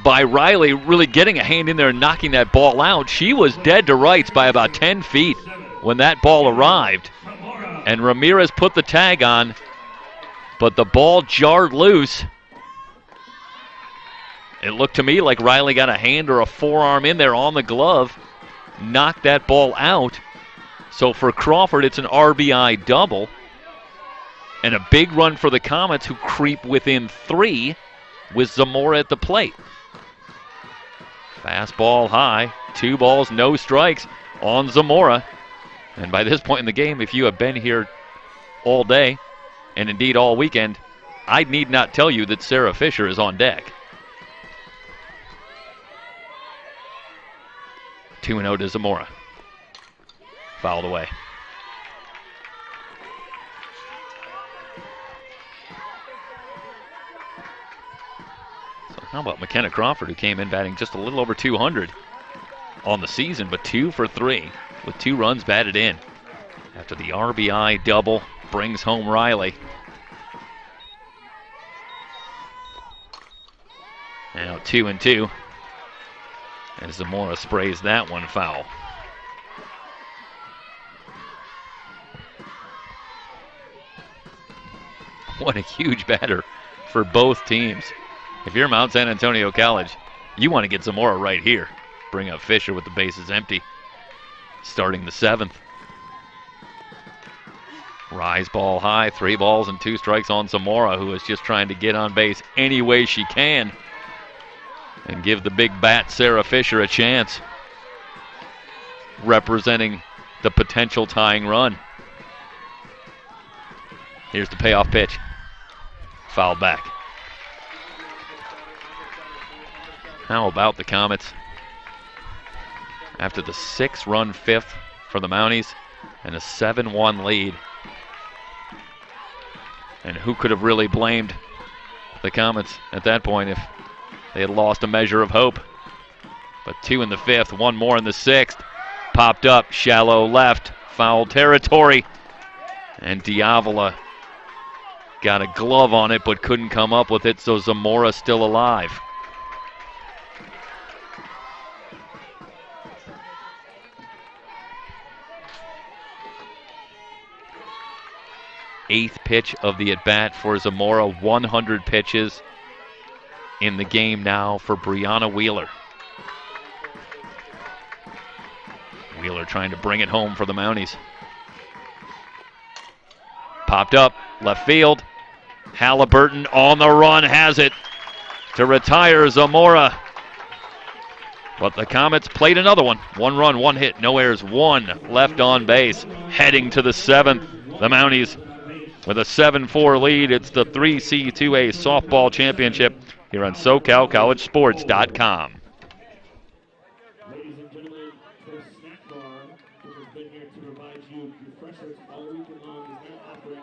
by Riley, really getting a hand in there and knocking that ball out. She was dead to rights by about 10 feet when that ball arrived. And Ramirez put the tag on, but the ball jarred loose. It looked to me like Riley got a hand or a forearm in there on the glove, knocked that ball out. So for Crawford, it's an RBI double. And a big run for the Comets, who creep within 3 with Zamora at the plate. Fastball high, 2 balls, no strikes on Zamora. And by this point in the game, if you have been here all day, and indeed all weekend, I need not tell you that Sarah Fisher is on deck. 2-0 to Zamora. Fouled away. So how about McKenna Crawford, who came in batting just a little over 200 on the season, but 2 for 3 with 2 runs batted in. After the RBI double brings home Riley. Now 2-2 as Zamora sprays that one foul. What a huge batter for both teams. If you're Mount San Antonio College, you want to get Zamora right here. Bring up Fisher with the bases empty. Starting the 7th. Rise ball high, 3 balls and 2 strikes on Zamora, who is just trying to get on base any way she can and give the big bat Sarah Fisher a chance, representing the potential tying run. Here's the payoff pitch. Foul back. How about the Comets? After the 6-run 5th for the Mounties and a 7-1 lead. And who could have really blamed the Comets at that point if they had lost a measure of hope? But 2 in the 5th, 1 more in the 6th. Popped up, shallow left, foul territory. And Diavola got a glove on it but couldn't come up with it, so Zamora still alive. Eighth pitch of the at-bat for Zamora. 100 pitches in the game now for Brianna Wheeler. Wheeler trying to bring it home for the Mounties. Popped up, left field. Halliburton on the run has it to retire Zamora. But the Comets played another one. 1 run, 1 hit, no errors, 1 left on base. Heading to the 7th, the Mounties with a 7-4 lead. It's the 3C2A softball championship here on SoCalCollegeSports.com.
Ladies and gentlemen, the snack bar, which has been here to provide you refreshments all weekend long, is now offering a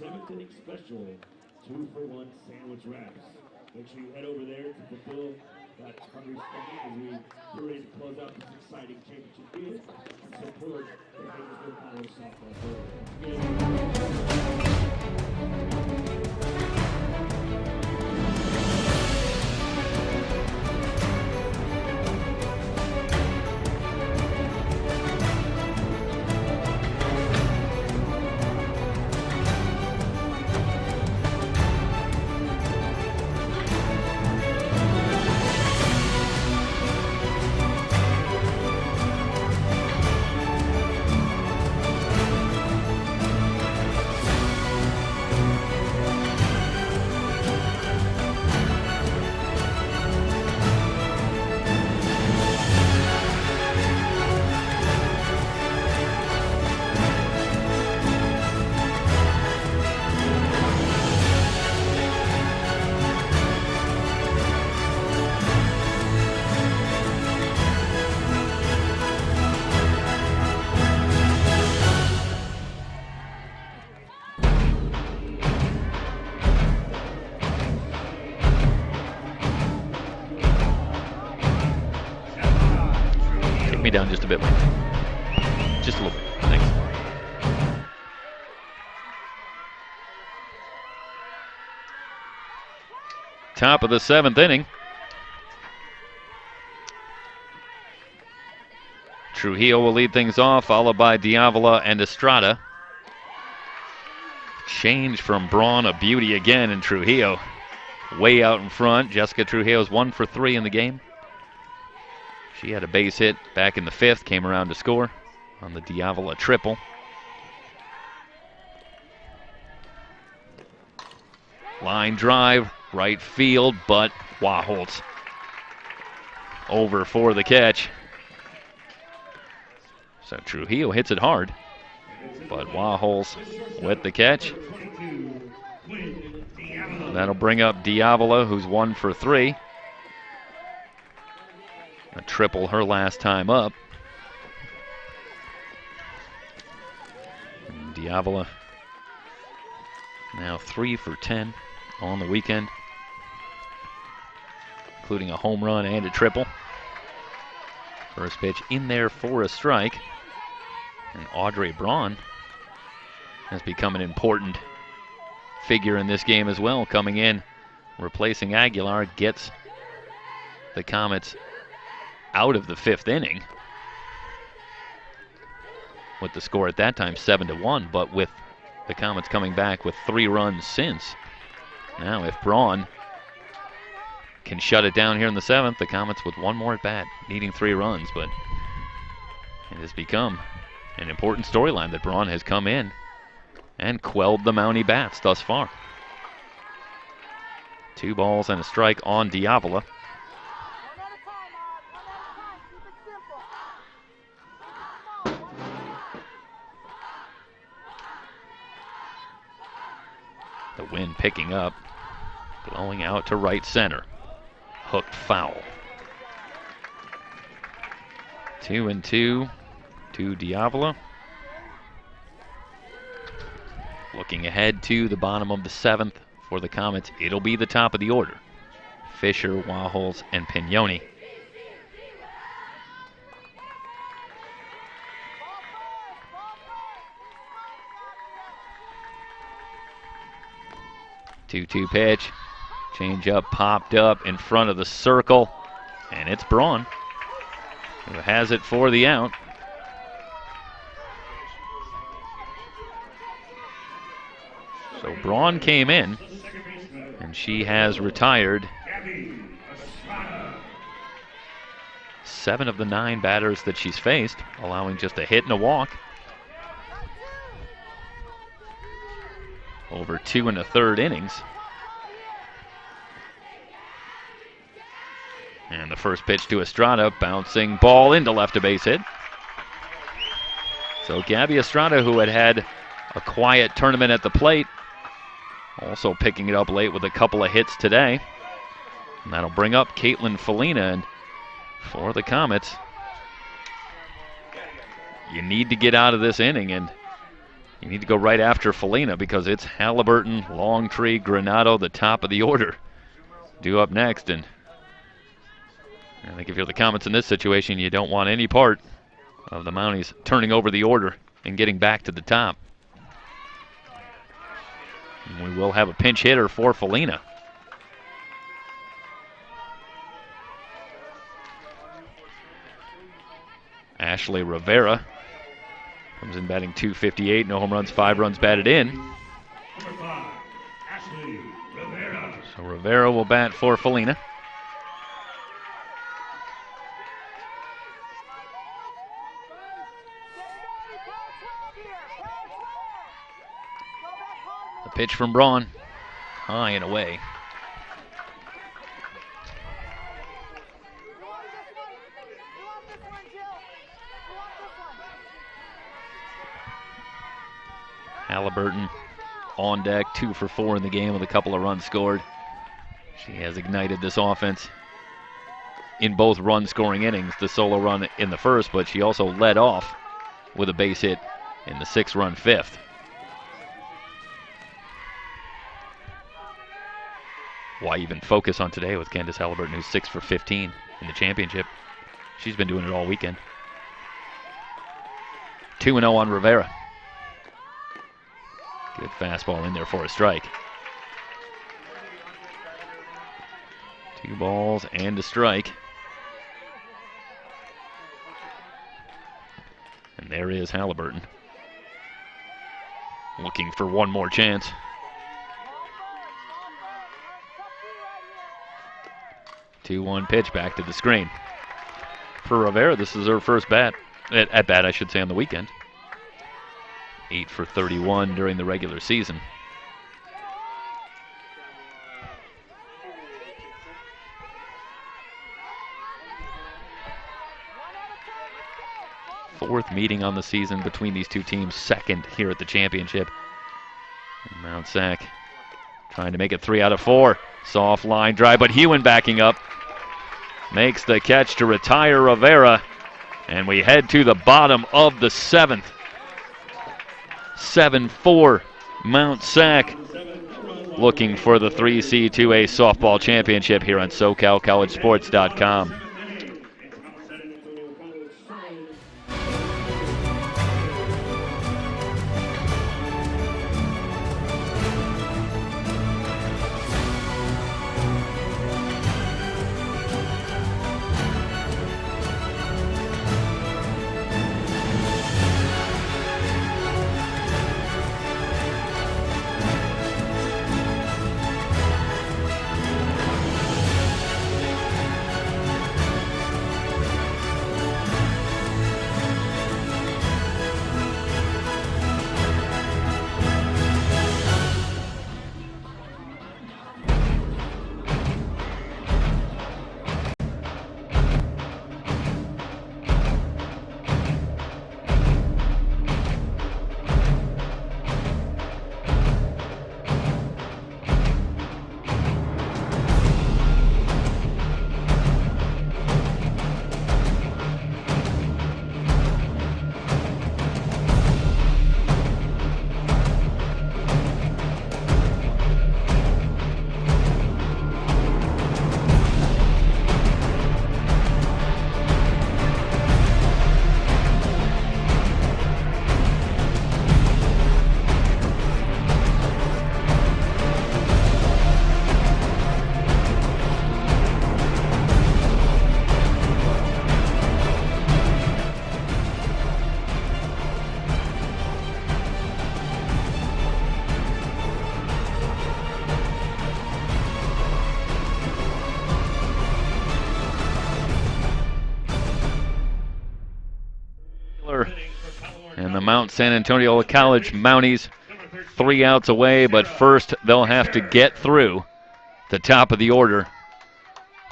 7th inning special 2-for-1 sandwich wraps. Make sure you head over there to fulfill that hungry stomach as we get ready to close out this exciting championship game and support the Haynesville College softball program.
me down just a bit. Just a little bit. Thanks. Top of the 7th inning. Trujillo will lead things off, followed by Diavola and Estrada. Change from Braun, a beauty again, and Trujillo way out in front. Jessica Trujillo's 1 for 3 in the game. She had a base hit back in the 5th, came around to score on the Diavola triple. Line drive, right field, but Wahholtz over for the catch. So Trujillo hits it hard, but Wahholtz with the catch. That'll bring up Diavola, who's 1 for 3. A triple her last time up. And Diavola now 3 for 10 on the weekend, including a home run and a triple. First pitch in there for a strike. And Audrey Braun has become an important figure in this game as well, coming in, replacing Aguilar, gets the Comets out of the 5th inning with the score at that time 7-1, but with the Comets coming back with 3 runs since. Now if Braun can shut it down here in the 7th, the Comets with 1 more at bat, needing 3 runs, but it has become an important storyline that Braun has come in and quelled the Mountie bats thus far. 2 balls and a strike on Diavola. The wind picking up, blowing out to right center. Hooked foul. 2-2 to Diavola. Looking ahead to the bottom of the 7th for the Comets, it'll be the top of the order. Fisher, Wahholtz, and Pignoni. Two-two pitch. Change up, popped up in front of the circle, and it's Braun who has it for the out. So Braun came in, and she has retired 7 of the 9 batters that she's faced, allowing just a hit and a walk. Over 2 1/3 innings. And the first pitch to Estrada, bouncing ball into left, a base hit. So Gabby Estrada, who had a quiet tournament at the plate, also picking it up late with a couple of hits today. And that'll bring up Caitlin Felina. And for the Comets, you need to get out of this inning, and you need to go right after Felina because it's Halliburton, Longtree, Granado, the top of the order, due up next. And I think if you're the Comets in this situation, you don't want any part of the Mounties turning over the order and getting back to the top. And we will have a pinch hitter for Felina. Ashley Rivera comes in batting .258, no home runs, 5 runs batted in.
Number 5, Ashley Rivera.
So Rivera will bat for Felina. The pitch from Braun, high and away. Halliburton on deck, 2 for 4 in the game with a couple of runs scored. She has ignited this offense in both run-scoring innings, the solo run in the first, but she also led off with a base hit in the 6-run 5th. Why even focus on today with Candace Halliburton, who's 6 for 15 in the championship? She's been doing it all weekend. 2-0 on Rivera. Good fastball in there for a strike. 2 balls and a strike. And there is Halliburton, looking for one more chance. 2-1 pitch back to the screen. For Rivera, this is her first at bat, I should say, on the weekend. 8 for 31 during the regular season. Fourth meeting on the season between these two teams, second here at the championship. And Mount SAC trying to make it 3 out of 4. Soft line drive, but Hewen backing up. Makes the catch to retire Rivera. And we head to the bottom of the 7th. 7-4 Mount SAC looking for the 3C2A softball championship here on SoCalCollegeSports.com. And the Mount San Antonio College Mounties 3 outs away, but first they'll have to get through the top of the order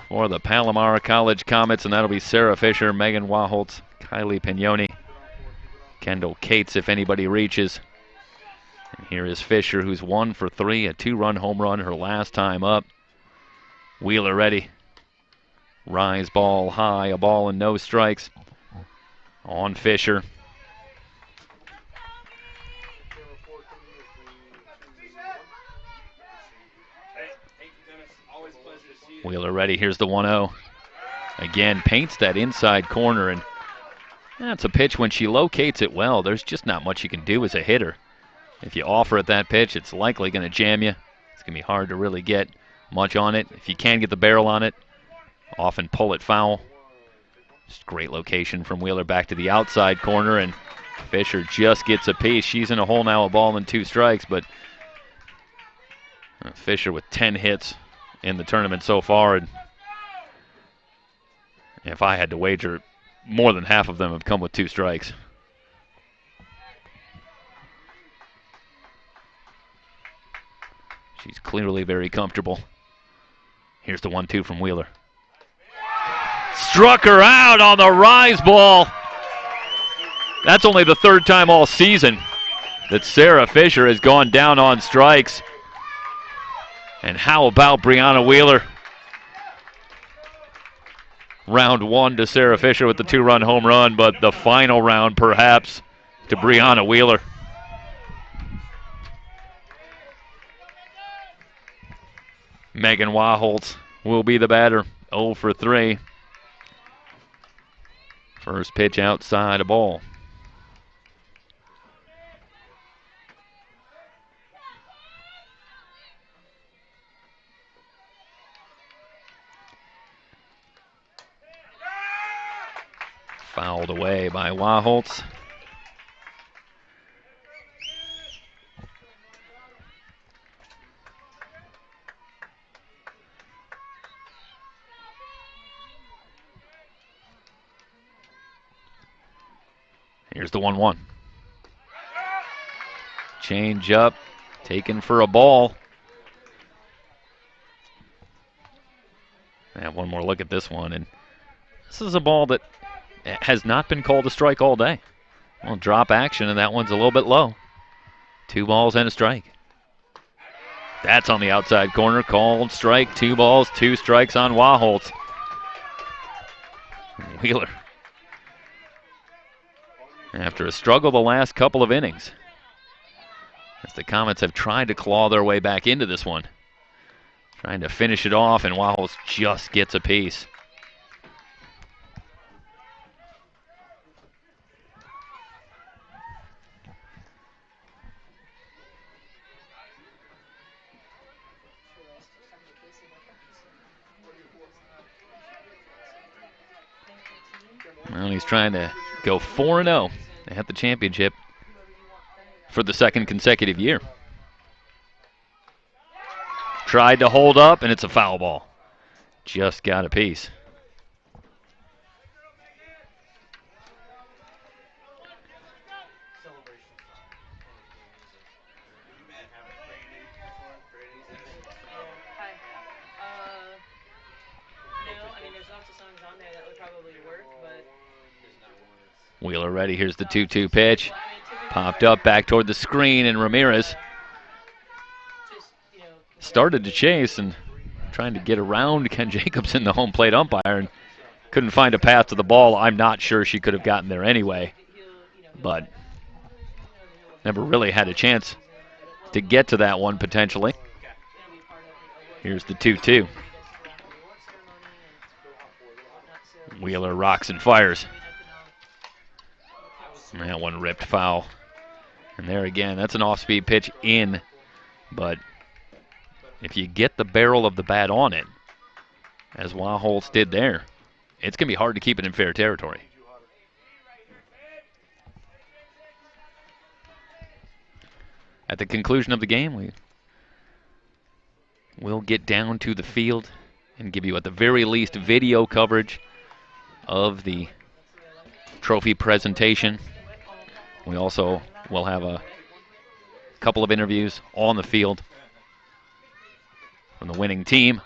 for the Palomar College Comets, and that'll be Sarah Fisher, Megan Waholtz, Kylie Pignoni, Kendall Cates if anybody reaches. And here is Fisher, who's 1 for 3, a 2-run home run her last time up. Wheeler ready. Rise ball high, a ball and no strikes on Fisher. Wheeler ready. Here's the 1-0. Again, paints that inside corner, and that's a pitch when she locates it well. There's just not much you can do as a hitter. If you offer it that pitch, it's likely going to jam you. It's going to be hard to really get much on it. If you can get the barrel on it, often pull it foul. Just great location from Wheeler back to the outside corner, and Fisher just gets a piece. She's in a hole now, a ball and 2 strikes, but Fisher with 10 hits in the tournament so far, and if I had to wager, more than half of them have come with 2 strikes. She's clearly very comfortable. Here's the 1-2 from Wheeler. Struck her out on the rise ball. That's only the 3rd time all season that Sarah Fisher has gone down on strikes. And how about Brianna Wheeler? Round 1 to Sarah Fisher with the 2-run home run, but the final round perhaps to Brianna Wheeler. Megan Waholtz will be the batter, 0 for 3. First pitch outside, a ball. Fouled away by Waholtz. Here's the 1-1. Change up, taken for a ball. And one more look at this one, and this is a ball that has not been called a strike all day. Well, drop action, and that one's a little bit low. 2 balls and a strike. That's on the outside corner, called strike. 2 balls, 2 strikes on Waholtz. Wheeler, after a struggle the last couple of innings, as the Comets have tried to claw their way back into this one. Trying to finish it off, and Waholtz just gets a piece. Well, he's trying to go 4-0 at the championship for the 2nd consecutive year. Tried to hold up, and it's a foul ball. Just got a piece. Wheeler ready. Here's the 2-2 pitch. Popped up back toward the screen, and Ramirez started to chase and trying to get around Ken Jacobson, the home plate umpire, and couldn't find a path to the ball. I'm not sure she could have gotten there anyway, but never really had a chance to get to that one potentially. Here's the 2-2. Wheeler rocks and fires. And that one ripped foul. And there again, that's an off-speed pitch in, but if you get the barrel of the bat on it, as Waholtz did there, it's going to be hard to keep it in fair territory. At the conclusion of the game, we'll get down to the field and give you, at the very least, video coverage of the trophy presentation. We also will have a couple of interviews on the field from the winning team.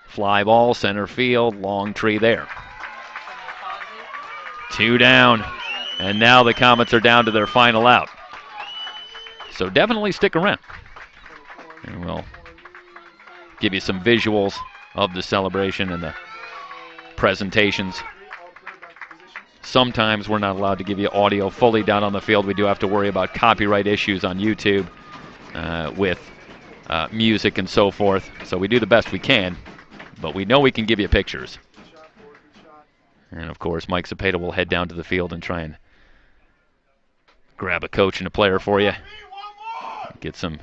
Fly ball, center field, long tree there. 2 down, and now the Comets are down to their final out. So definitely stick around, and we'll give you some visuals of the celebration and the presentations. Sometimes we're not allowed to give you audio fully down on the field. We do have to worry about copyright issues on YouTube with music and so forth. So we do the best we can, but we know we can give you pictures. And, of course, Mike Cepeda will head down to the field and try and grab a coach and a player for you. Get some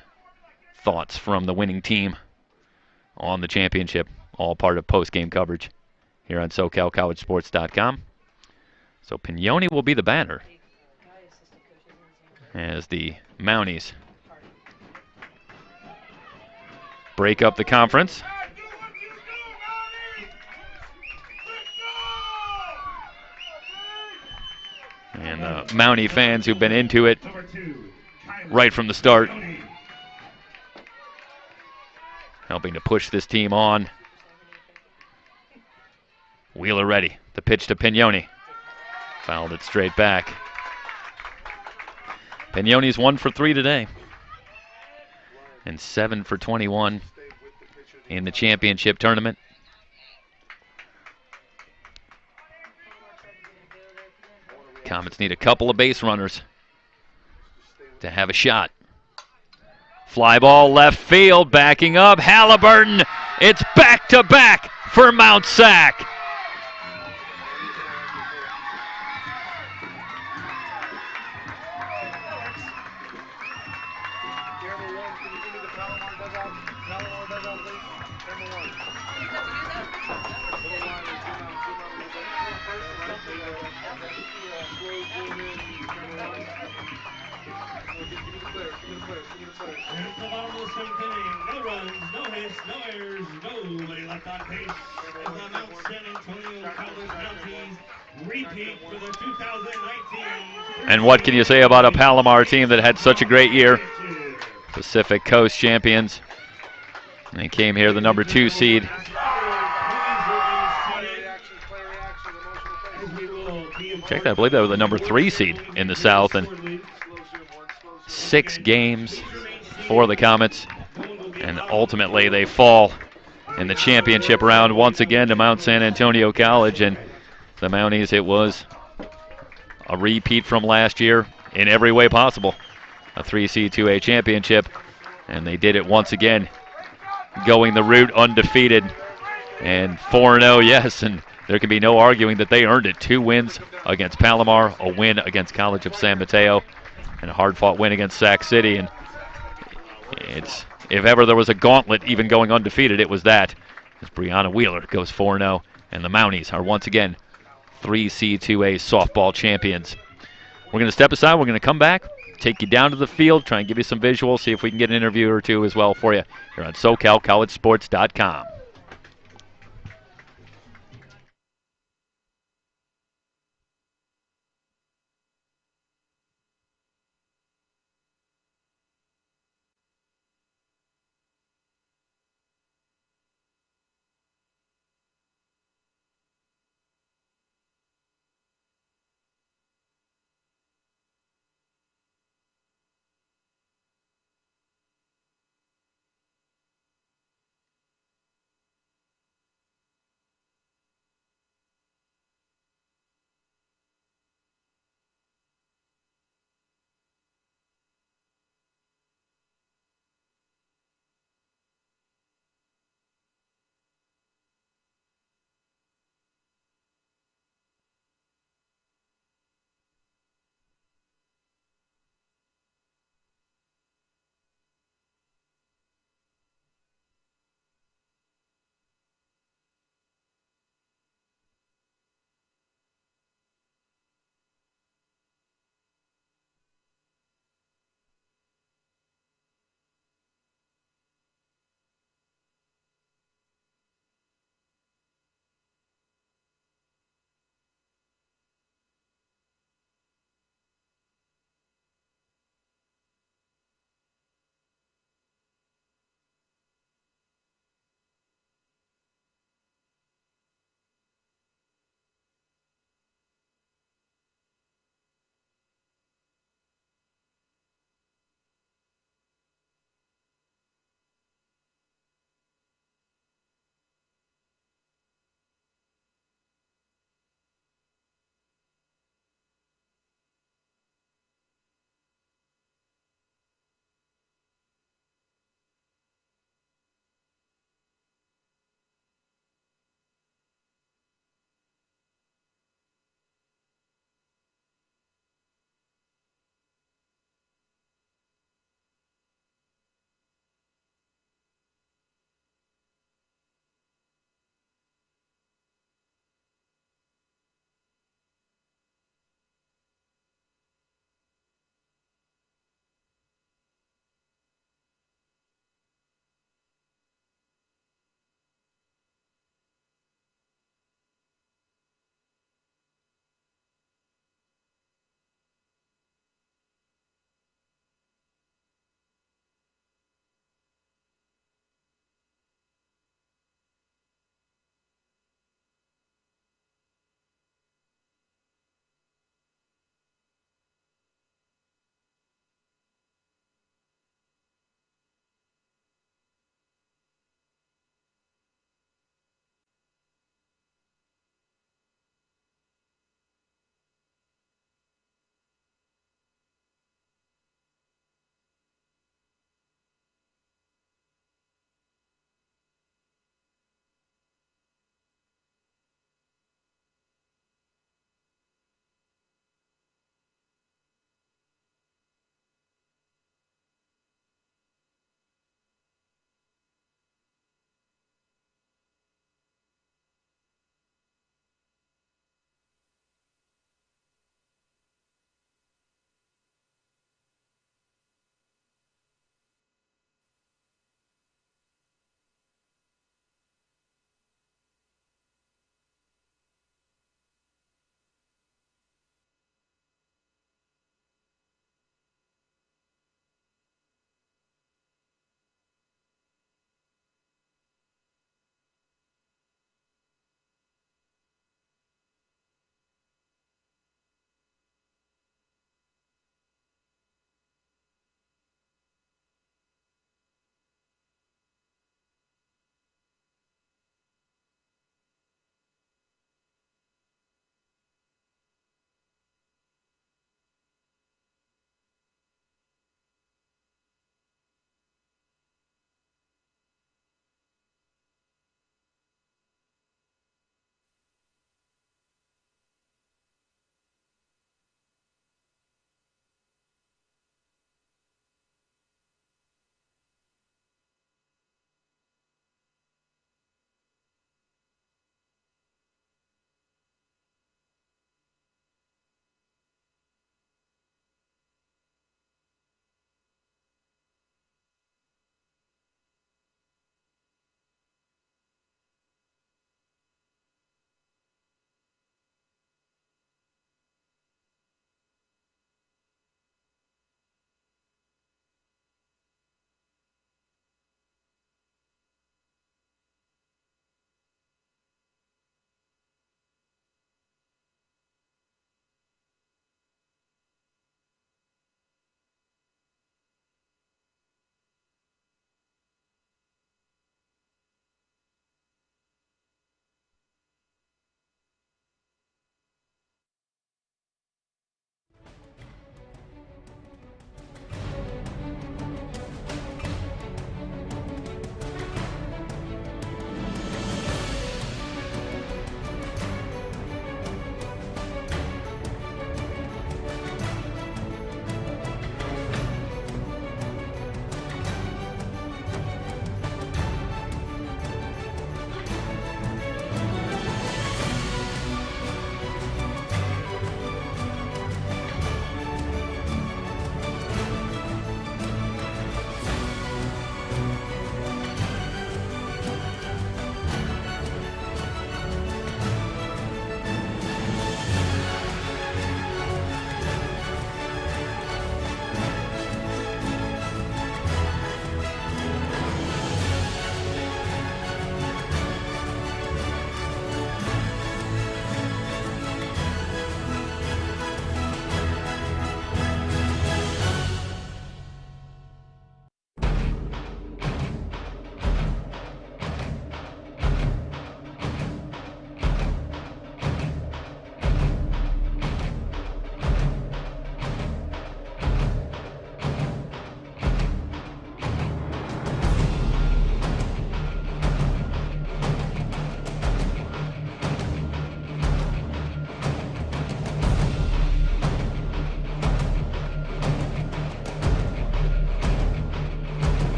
thoughts from the winning team on the championship, all part of post-game coverage here on SoCalCollegeSports.com. So Pignoni will be the batter as the Mounties break up the conference. And the Mountie fans who've been into it right from the start, helping to push this team on. Wheeler ready. The pitch to Pignoni. Fouled it straight back. Pignoni's 1 for 3 today, and 7 for 21 in the championship tournament. Comets need a couple of base runners to have a shot. Fly ball left field, backing up. Halliburton. It's back-to-back for Mount SAC.
seventh inning. No runs, no hits, no errors, nobody left on base. As the Mount San Antonio College Mounties repeat for the 2019.
And what can you say about a Palomar team that had such a great year? Pacific Coast champions. They came here the number 2 seed. Check that, I believe they were the number 3 seed in the South, and 6 games for the Comets, and ultimately they fall in the championship round once again to Mount San Antonio College. And the Mounties, it was a repeat from last year in every way possible. A 3C2A championship, and they did it once again, going the route undefeated and 4-0, yes, and there can be no arguing that they earned it. 2 wins against Palomar, a win against College of San Mateo, and a hard-fought win against Sac City. And it's, if ever there was a gauntlet even going undefeated, it was that, as Brianna Wheeler goes 4-0, and the Mounties are once again 3C2A softball champions. We're going to step aside. We're going to come back, take you down to the field, try and give you some visuals, see if we can get an interview or two as well for you here on SoCalCollegeSports.com.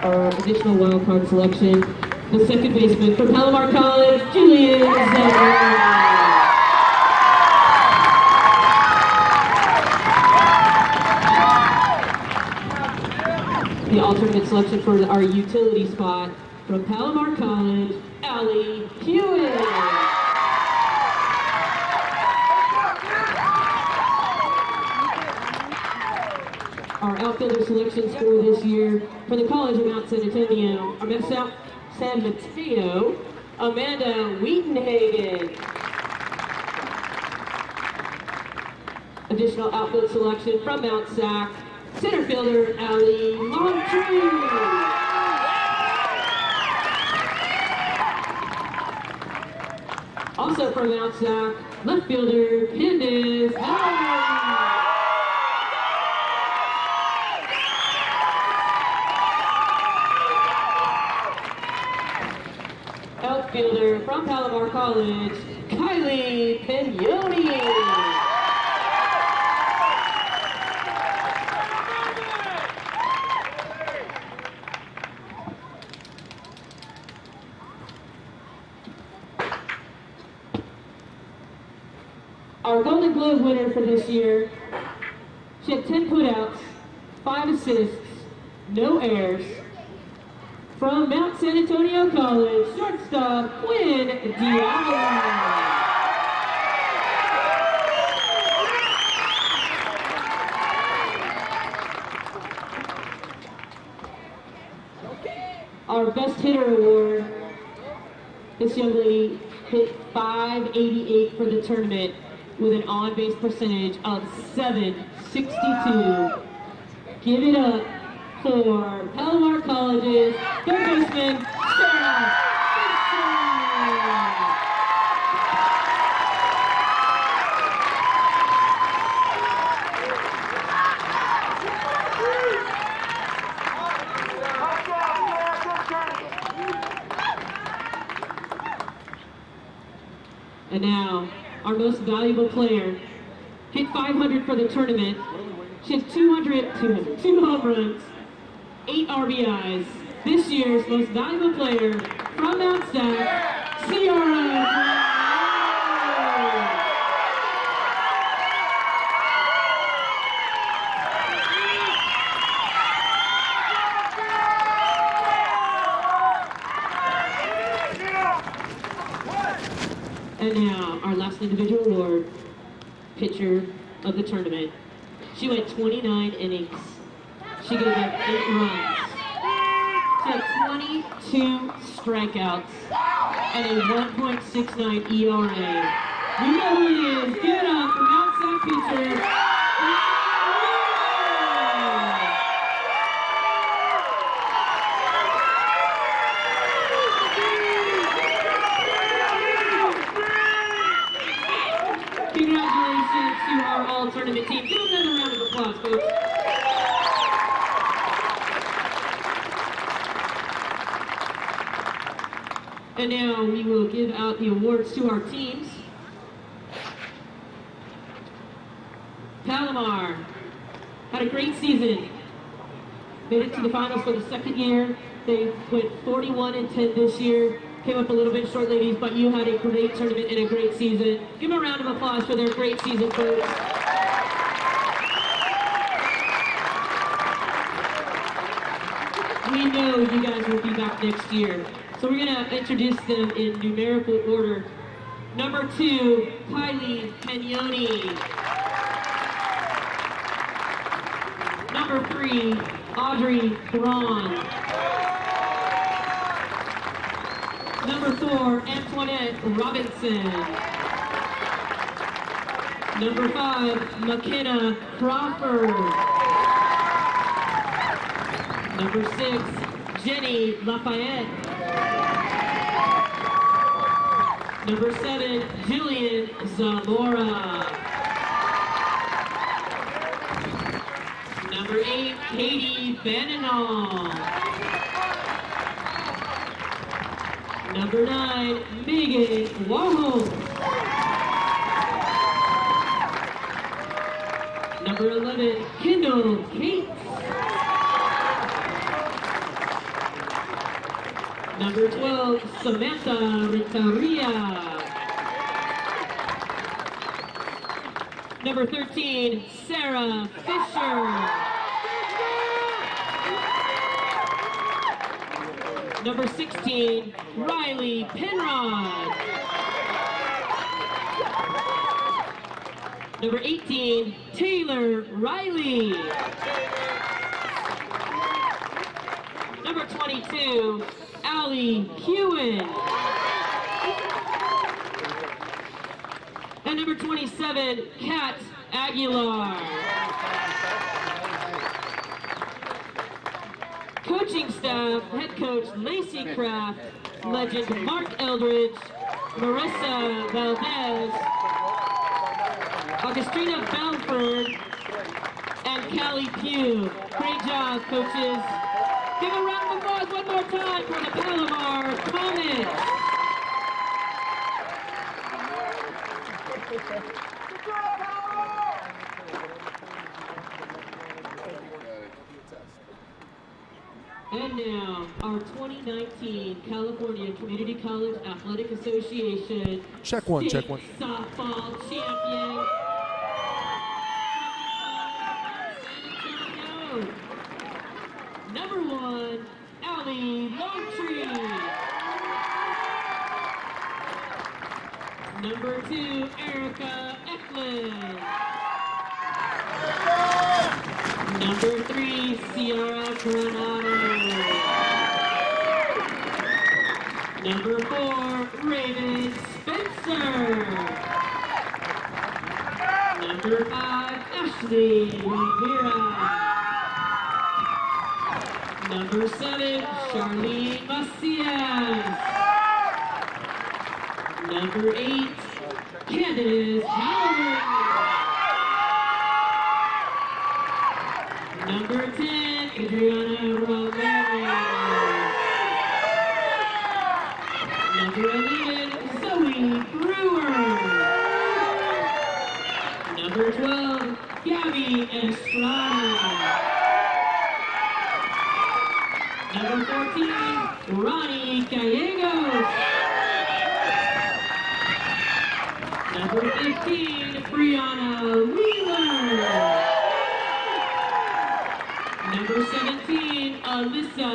our additional wild card selection, the second baseman for Palomar College, Julian Zamora. The alternate selection for our utility spot from Palomar College, Allie Hewitt. Our outfielder selections for this year for the College of Mount San Antonio, San Mateo, Amanda Wheatonhagen. Additional outfield selection from Mount SAC, center fielder Allie Montree. Also from Mount SAC, left fielder Candace Howard. Outfielder from Palomar College, Kylie Pignoni. Our Golden Glove winner for this year, she had 10 putouts, 5 assists, no errors. From Mount San Antonio College, shortstop Quinn Diablo. Our best hitter award, this young lady hit .588 for the tournament with an on-base percentage of .762. Give it up for Palomar College's third baseman, Sarah Fisher. And now, our most valuable player, hit .500 for the tournament. She has 2 home runs, 8 RBIs. This year's most valuable player from Mount SAC, Ciara. And now, our last individual award, pitcher of the tournament. She went 29 innings. She gave up 8 runs. She had 22 strikeouts and a 1.69 ERA. You know who it is. Give it up for Mount SAC pitcher. Congratulations to our all-tournament team. Give them another round of applause, folks. And now we will give out the awards to our teams. Palomar had a great season. Made it to the finals for the second year. They went 41-10 this year. Came up a little bit short, ladies, but you had a great tournament and a great season. Give them a round of applause for their great season, folks. We know you guys will be back next year. So we're going to introduce them in numerical order. Number 2, Kylie Pignoni. Number 3, Audrey Braun. Number 4, Antoinette Robinson. Number 5, McKenna Crawford. Number 6, Jenny Lafayette. Number 7, Julian Zamora. Number 8, Katie Bananall. Number 9, Megan Warhol. Number 11, Kendall Cates. Number 12, Samantha Renteria. Number 13, Sarah Fisher. Number 16, Riley Penrod. Number 18, Taylor Riley. Number 22, Allie Hewen. And number 27, Kat Aguilar. Coaching staff, head coach Lacey Kraft, legend Mark Eldridge, Marissa Valdez, Augustina Belford, and Callie Pugh. Great job, coaches. Give a round of applause one more time for the Palomar Comets. And now, our 2019 California Community College Athletic Association
Check one,
State
check one.
Softball Champion. Number 1, Allie Longtree. Number 2, Erica Eklund. Number 3, Sierra Granado. Number 4, Raven Spencer. Number 5, Ashley Rivera. Number 7, Charlene Macias. Number 8, Candace Howard. Number 10, Adriana Romero. Number 11, Zoe Brewer. Number 12, Gabby Estrada. Number 14, Ronnie Gallegos. Number 15, Brianna Wheeler. Number 17, Alyssa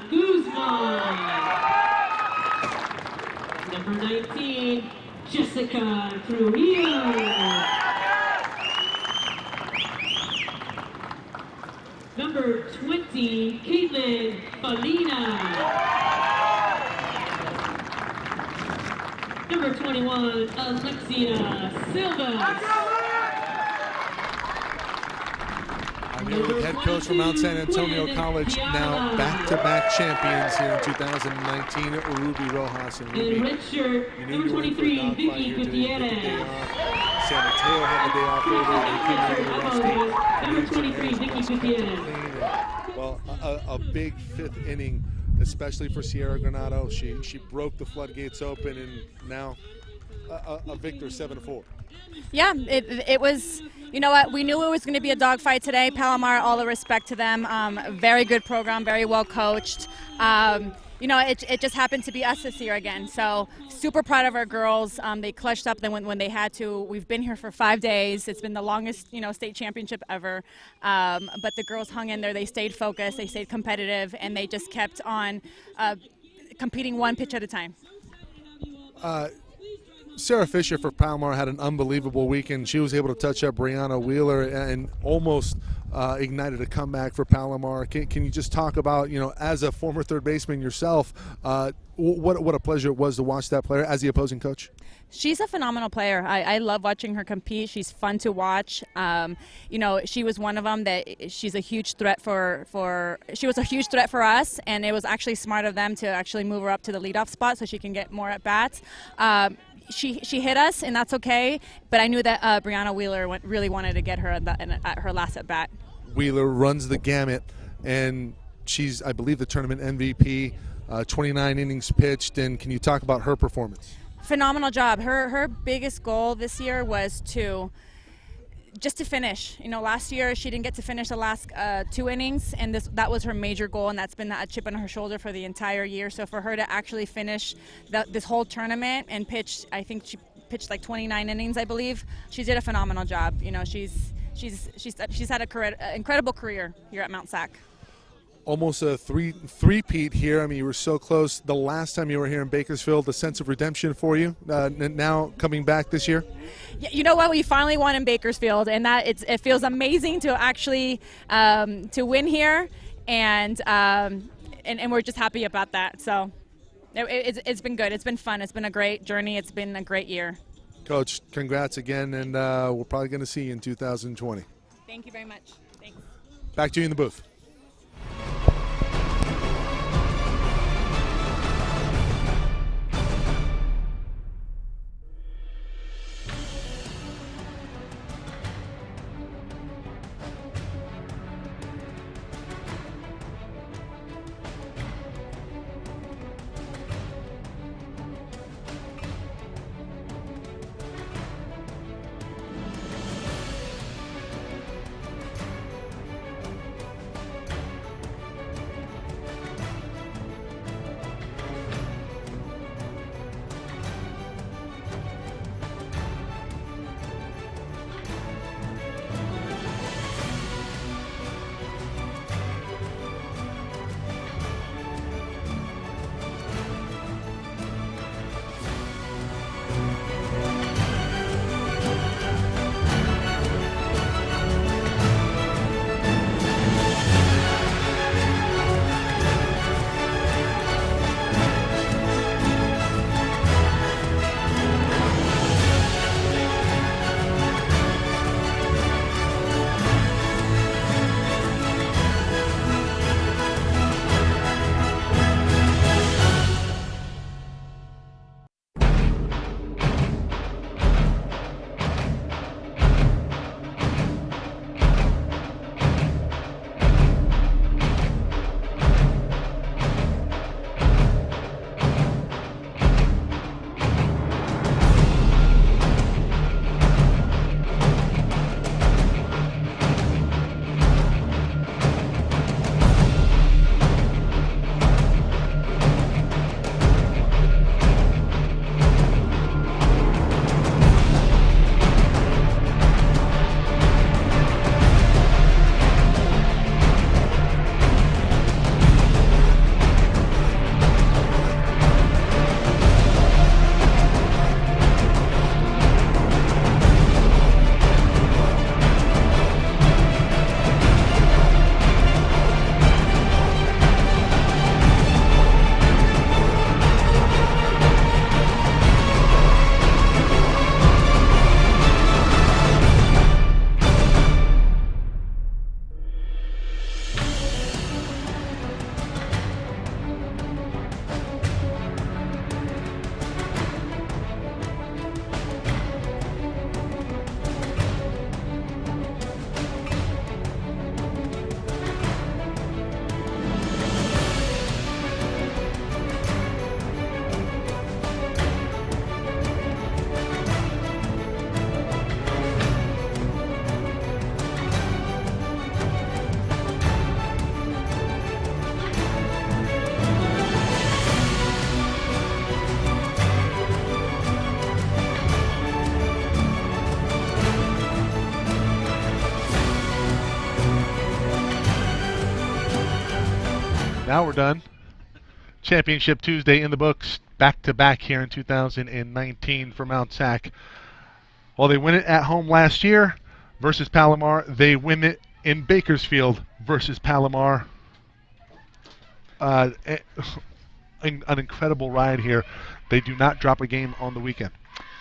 Guzman. Number 19, Jessica Trujillo. Number 20, Caitlin Falina. Number 21, Alexia Silva.
Our new head coach from Mount San Antonio College, now back-to-back champions here in 2019, Ruby Rojas. And Ruby,
red shirt,
you
number 23, Vicky Gutierrez.
San Mateo had the day off earlier.
Number 23, Vicky Gutierrez.
Well, a big fifth inning, especially for Sierra Granado. She broke the floodgates open, and now a victor 7-4.
Yeah, it was, you know what, we knew it was going to be a dogfight today. Palomar, all the respect to them. Very good program, very well coached. You know, it just happened to be us this year again. So super proud of our girls. They clutched up when they had to. We've been here for 5 days. It's been the longest, state championship ever. But the girls hung in there. They stayed focused. They stayed competitive, and they just kept on competing one pitch at a time.
Sarah Fisher for Palomar had an unbelievable weekend. She was able to touch up Brianna Wheeler and almost ignited a comeback for Palomar. Can you just talk about, as a former third baseman yourself, what a pleasure it was to watch that player as the opposing coach?
She's a phenomenal player. I love watching her compete. She's fun to watch. She was one of them that she's a huge threat she was a huge threat for us, and it was actually smart of them to actually move her up to the leadoff spot so she can get more at bats. She hit us, and that's okay, but I knew that Brianna Wheeler really wanted to get her at her last at bat.
Wheeler runs the gamut, and she's, I believe, the tournament MVP, 29 innings pitched. And can you talk about her performance?
Phenomenal job. Her biggest goal this year was to just to finish. Last year she didn't get to finish the last 2 innings, and that was her major goal, and that's been a chip on her shoulder for the entire year. So for her to actually finish this whole tournament and pitch, I think she pitched like 29 innings, I believe. She did a phenomenal job. She's had an incredible career here at Mount SAC.
Almost a three-peat here. I mean, you were so close the last time you were here in Bakersfield. The sense of redemption for you now coming back this year.
Yeah, you know what? We finally won in Bakersfield, and it feels amazing to actually to win here, and we're just happy about that. So it's been good. It's been fun. It's been a great journey. It's been a great year.
Coach, congrats again, and we're probably going to see you in 2020.
Thank you very much. Thanks.
Back to you in the booth. Now we're done. Championship Tuesday in the books, back-to-back here in 2019 for Mount SAC. While they win it at home last year versus Palomar, they win it in Bakersfield versus Palomar. An incredible ride here. They do not drop a game on the weekend.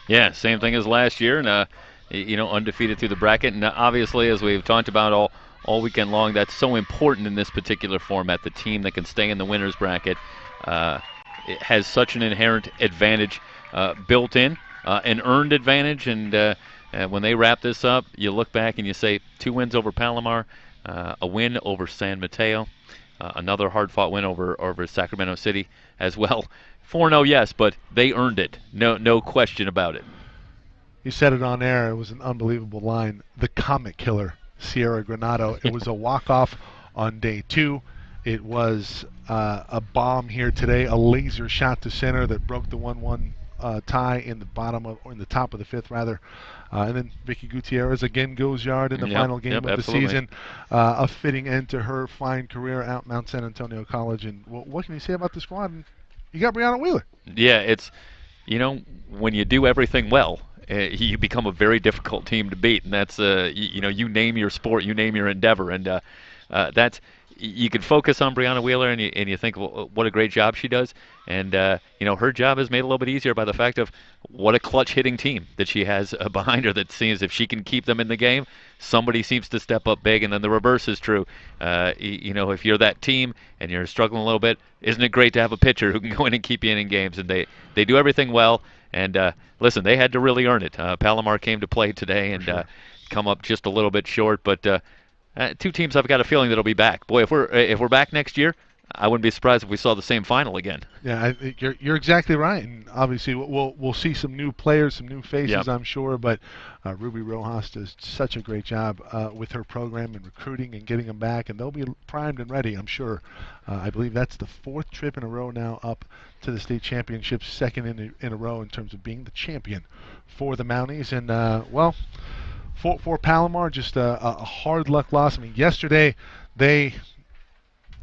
Yeah, same thing as last year, and undefeated through the bracket. And obviously, as we've talked about all weekend long, that's so important in this particular format. The team that can stay in the winner's bracket it has such an inherent advantage built in, an earned advantage. And when they wrap this up, you look back and you say 2 wins over Palomar, a win over San Mateo, another hard-fought win over Sacramento City as well. 4-0, yes, but they earned it. No question about it.
You said it on air. It was an unbelievable line. The comic killer, Sierra Granado. It was a walk-off on day 2. It was a bomb here today, a laser shot to center that broke the 1-1 tie in the top of the 5th rather. And then Vicky Gutierrez again goes yard in the final game of the season. A fitting end to her fine career at Mount San Antonio College. And what can you say about the squad? You got Brianna Wheeler.
Yeah, it's, when you do everything well, you become a very difficult team to beat, and that's you name your sport, you name your endeavor, and that's you can focus on Brianna Wheeler and you think, well, what a great job she does, and her job is made a little bit easier by the fact of what a clutch hitting team that she has behind her. That seems if she can keep them in the game, somebody seems to step up big, and then the reverse is true. If you're that team and you're struggling a little bit, isn't it great to have a pitcher who can go in and keep you in games? And they do everything well. And listen, they had to really earn it. Palomar came to play today and come up just a little bit short. But 2 teams, I've got a feeling that'll be back. Boy, if we're back next year, I wouldn't be surprised if we saw the same final again.
Yeah, I think you're exactly right. And obviously, we'll see some new players, some new faces, I'm sure. But Ruby Rojas does such a great job with her program and recruiting and getting them back, and they'll be primed and ready, I'm sure. I believe that's the 4th trip in a row now up to the state championships, 2nd in a row in terms of being the champion for the Mounties. And for Palomar, just a hard luck loss. I mean, yesterday they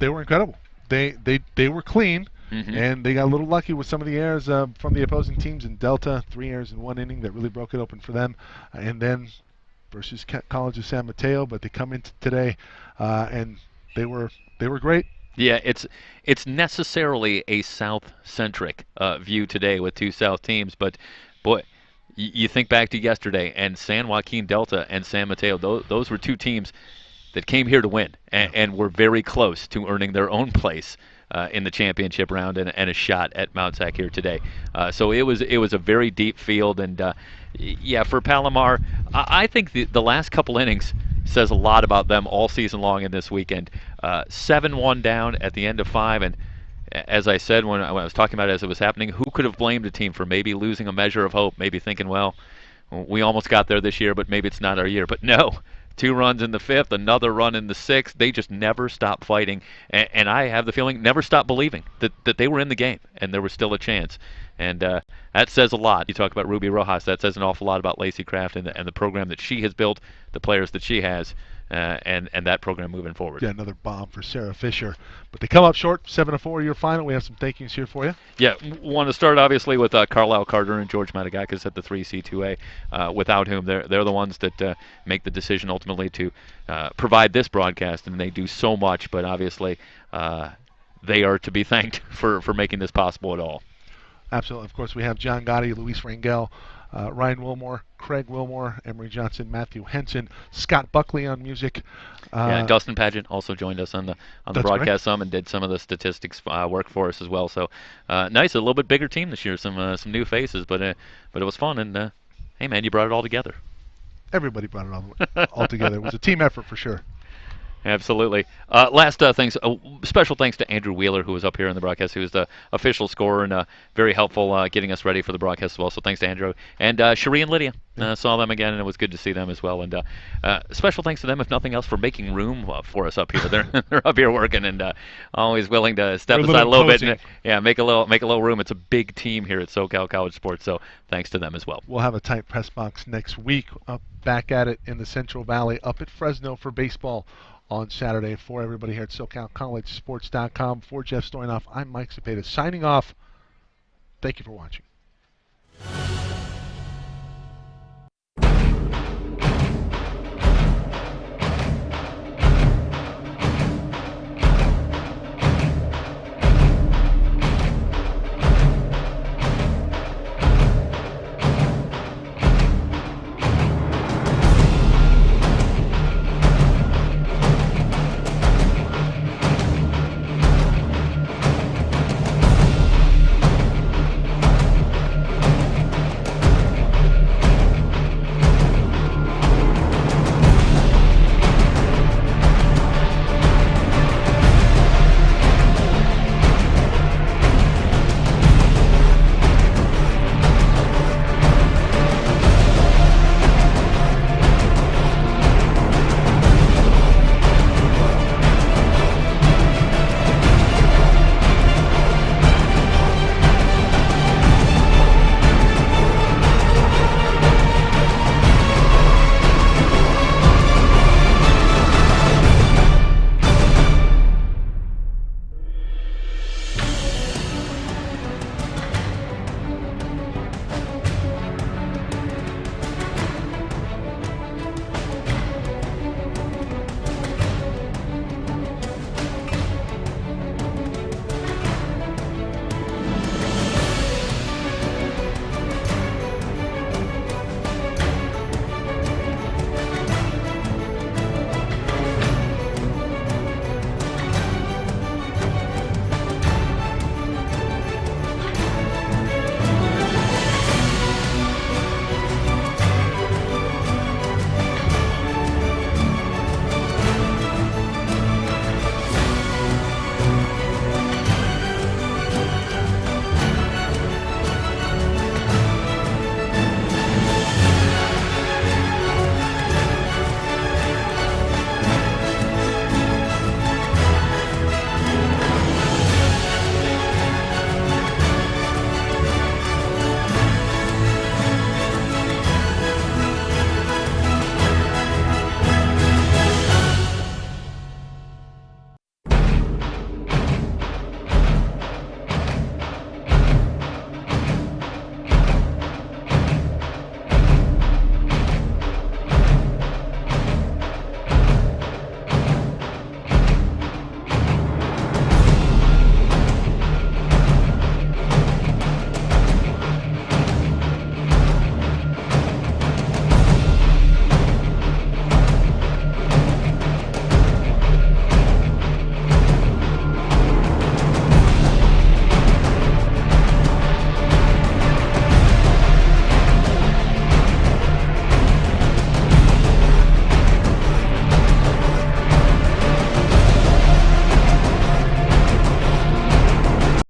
were incredible. They were clean, and they got a little lucky with some of the errors from the opposing teams in Delta. 3 errors in 1 inning that really broke it open for them. And then versus College of San Mateo, but they come into today and they were great.
Yeah, it's necessarily a South-centric view today with 2 South teams, but boy, you think back to yesterday and San Joaquin Delta and San Mateo. Those were 2 teams that came here to win and were very close to earning their own place in the championship round and a shot at Mount SAC here today. So it was a very deep field, and for Palomar, I think the last couple innings says a lot about them all season long and this weekend. 7-1 down at the end of 5, and as I said when I was talking about it as it was happening, who could have blamed a team for maybe losing a measure of hope, maybe thinking, well, we almost got there this year, but maybe it's not our year. But no, 2 runs in the 5th, another run in the 6th. They just never stopped fighting, and I have the feeling never stopped believing that they were in the game and there was still a chance. And that says a lot. You talk about Ruby Rojas. That says an awful lot about Lacey Kraft and the program that she has built, the players that she has, and that program moving forward.
Yeah, another bomb for Sarah Fisher. But they come up short, 7-4 your final. We have some thank yous here for you.
Yeah, want to start obviously with Carlisle Carter and George Matagakis at the 3C2A, without whom they're the ones that make the decision ultimately to provide this broadcast, and they do so much, but obviously they are to be thanked for making this possible at all.
Absolutely. Of course, we have John Gotti, Luis Rangel, Ryan Wilmore, Craig Wilmore, Emery Johnson, Matthew Henson, Scott Buckley on music.
Dustin Pageant also joined us on the broadcast some and did some of the statistics work for us as well. So nice, a little bit bigger team this year, some new faces, but it was fun. And hey, man, you brought it all together.
Everybody brought it all together. It was a team effort for sure.
Absolutely. Last things, special thanks to Andrew Wheeler, who was up here in the broadcast, who was the official scorer and very helpful getting us ready for the broadcast as well. So thanks to Andrew. And Cherie and Lydia, saw them again, and it was good to see them as well. And special thanks to them, if nothing else, for making room for us up here. They're up here working and always willing to step aside a little bit and make a little room. It's a big team here at SoCal College Sports, so thanks to them as well.
We'll have a tight press box next week. Back at it in the Central Valley, up at Fresno for baseball on Saturday. For everybody here at SoCalCollegeSports.com, for Jeff Stoynoff, I'm Mike Cepeda signing off. Thank you for watching.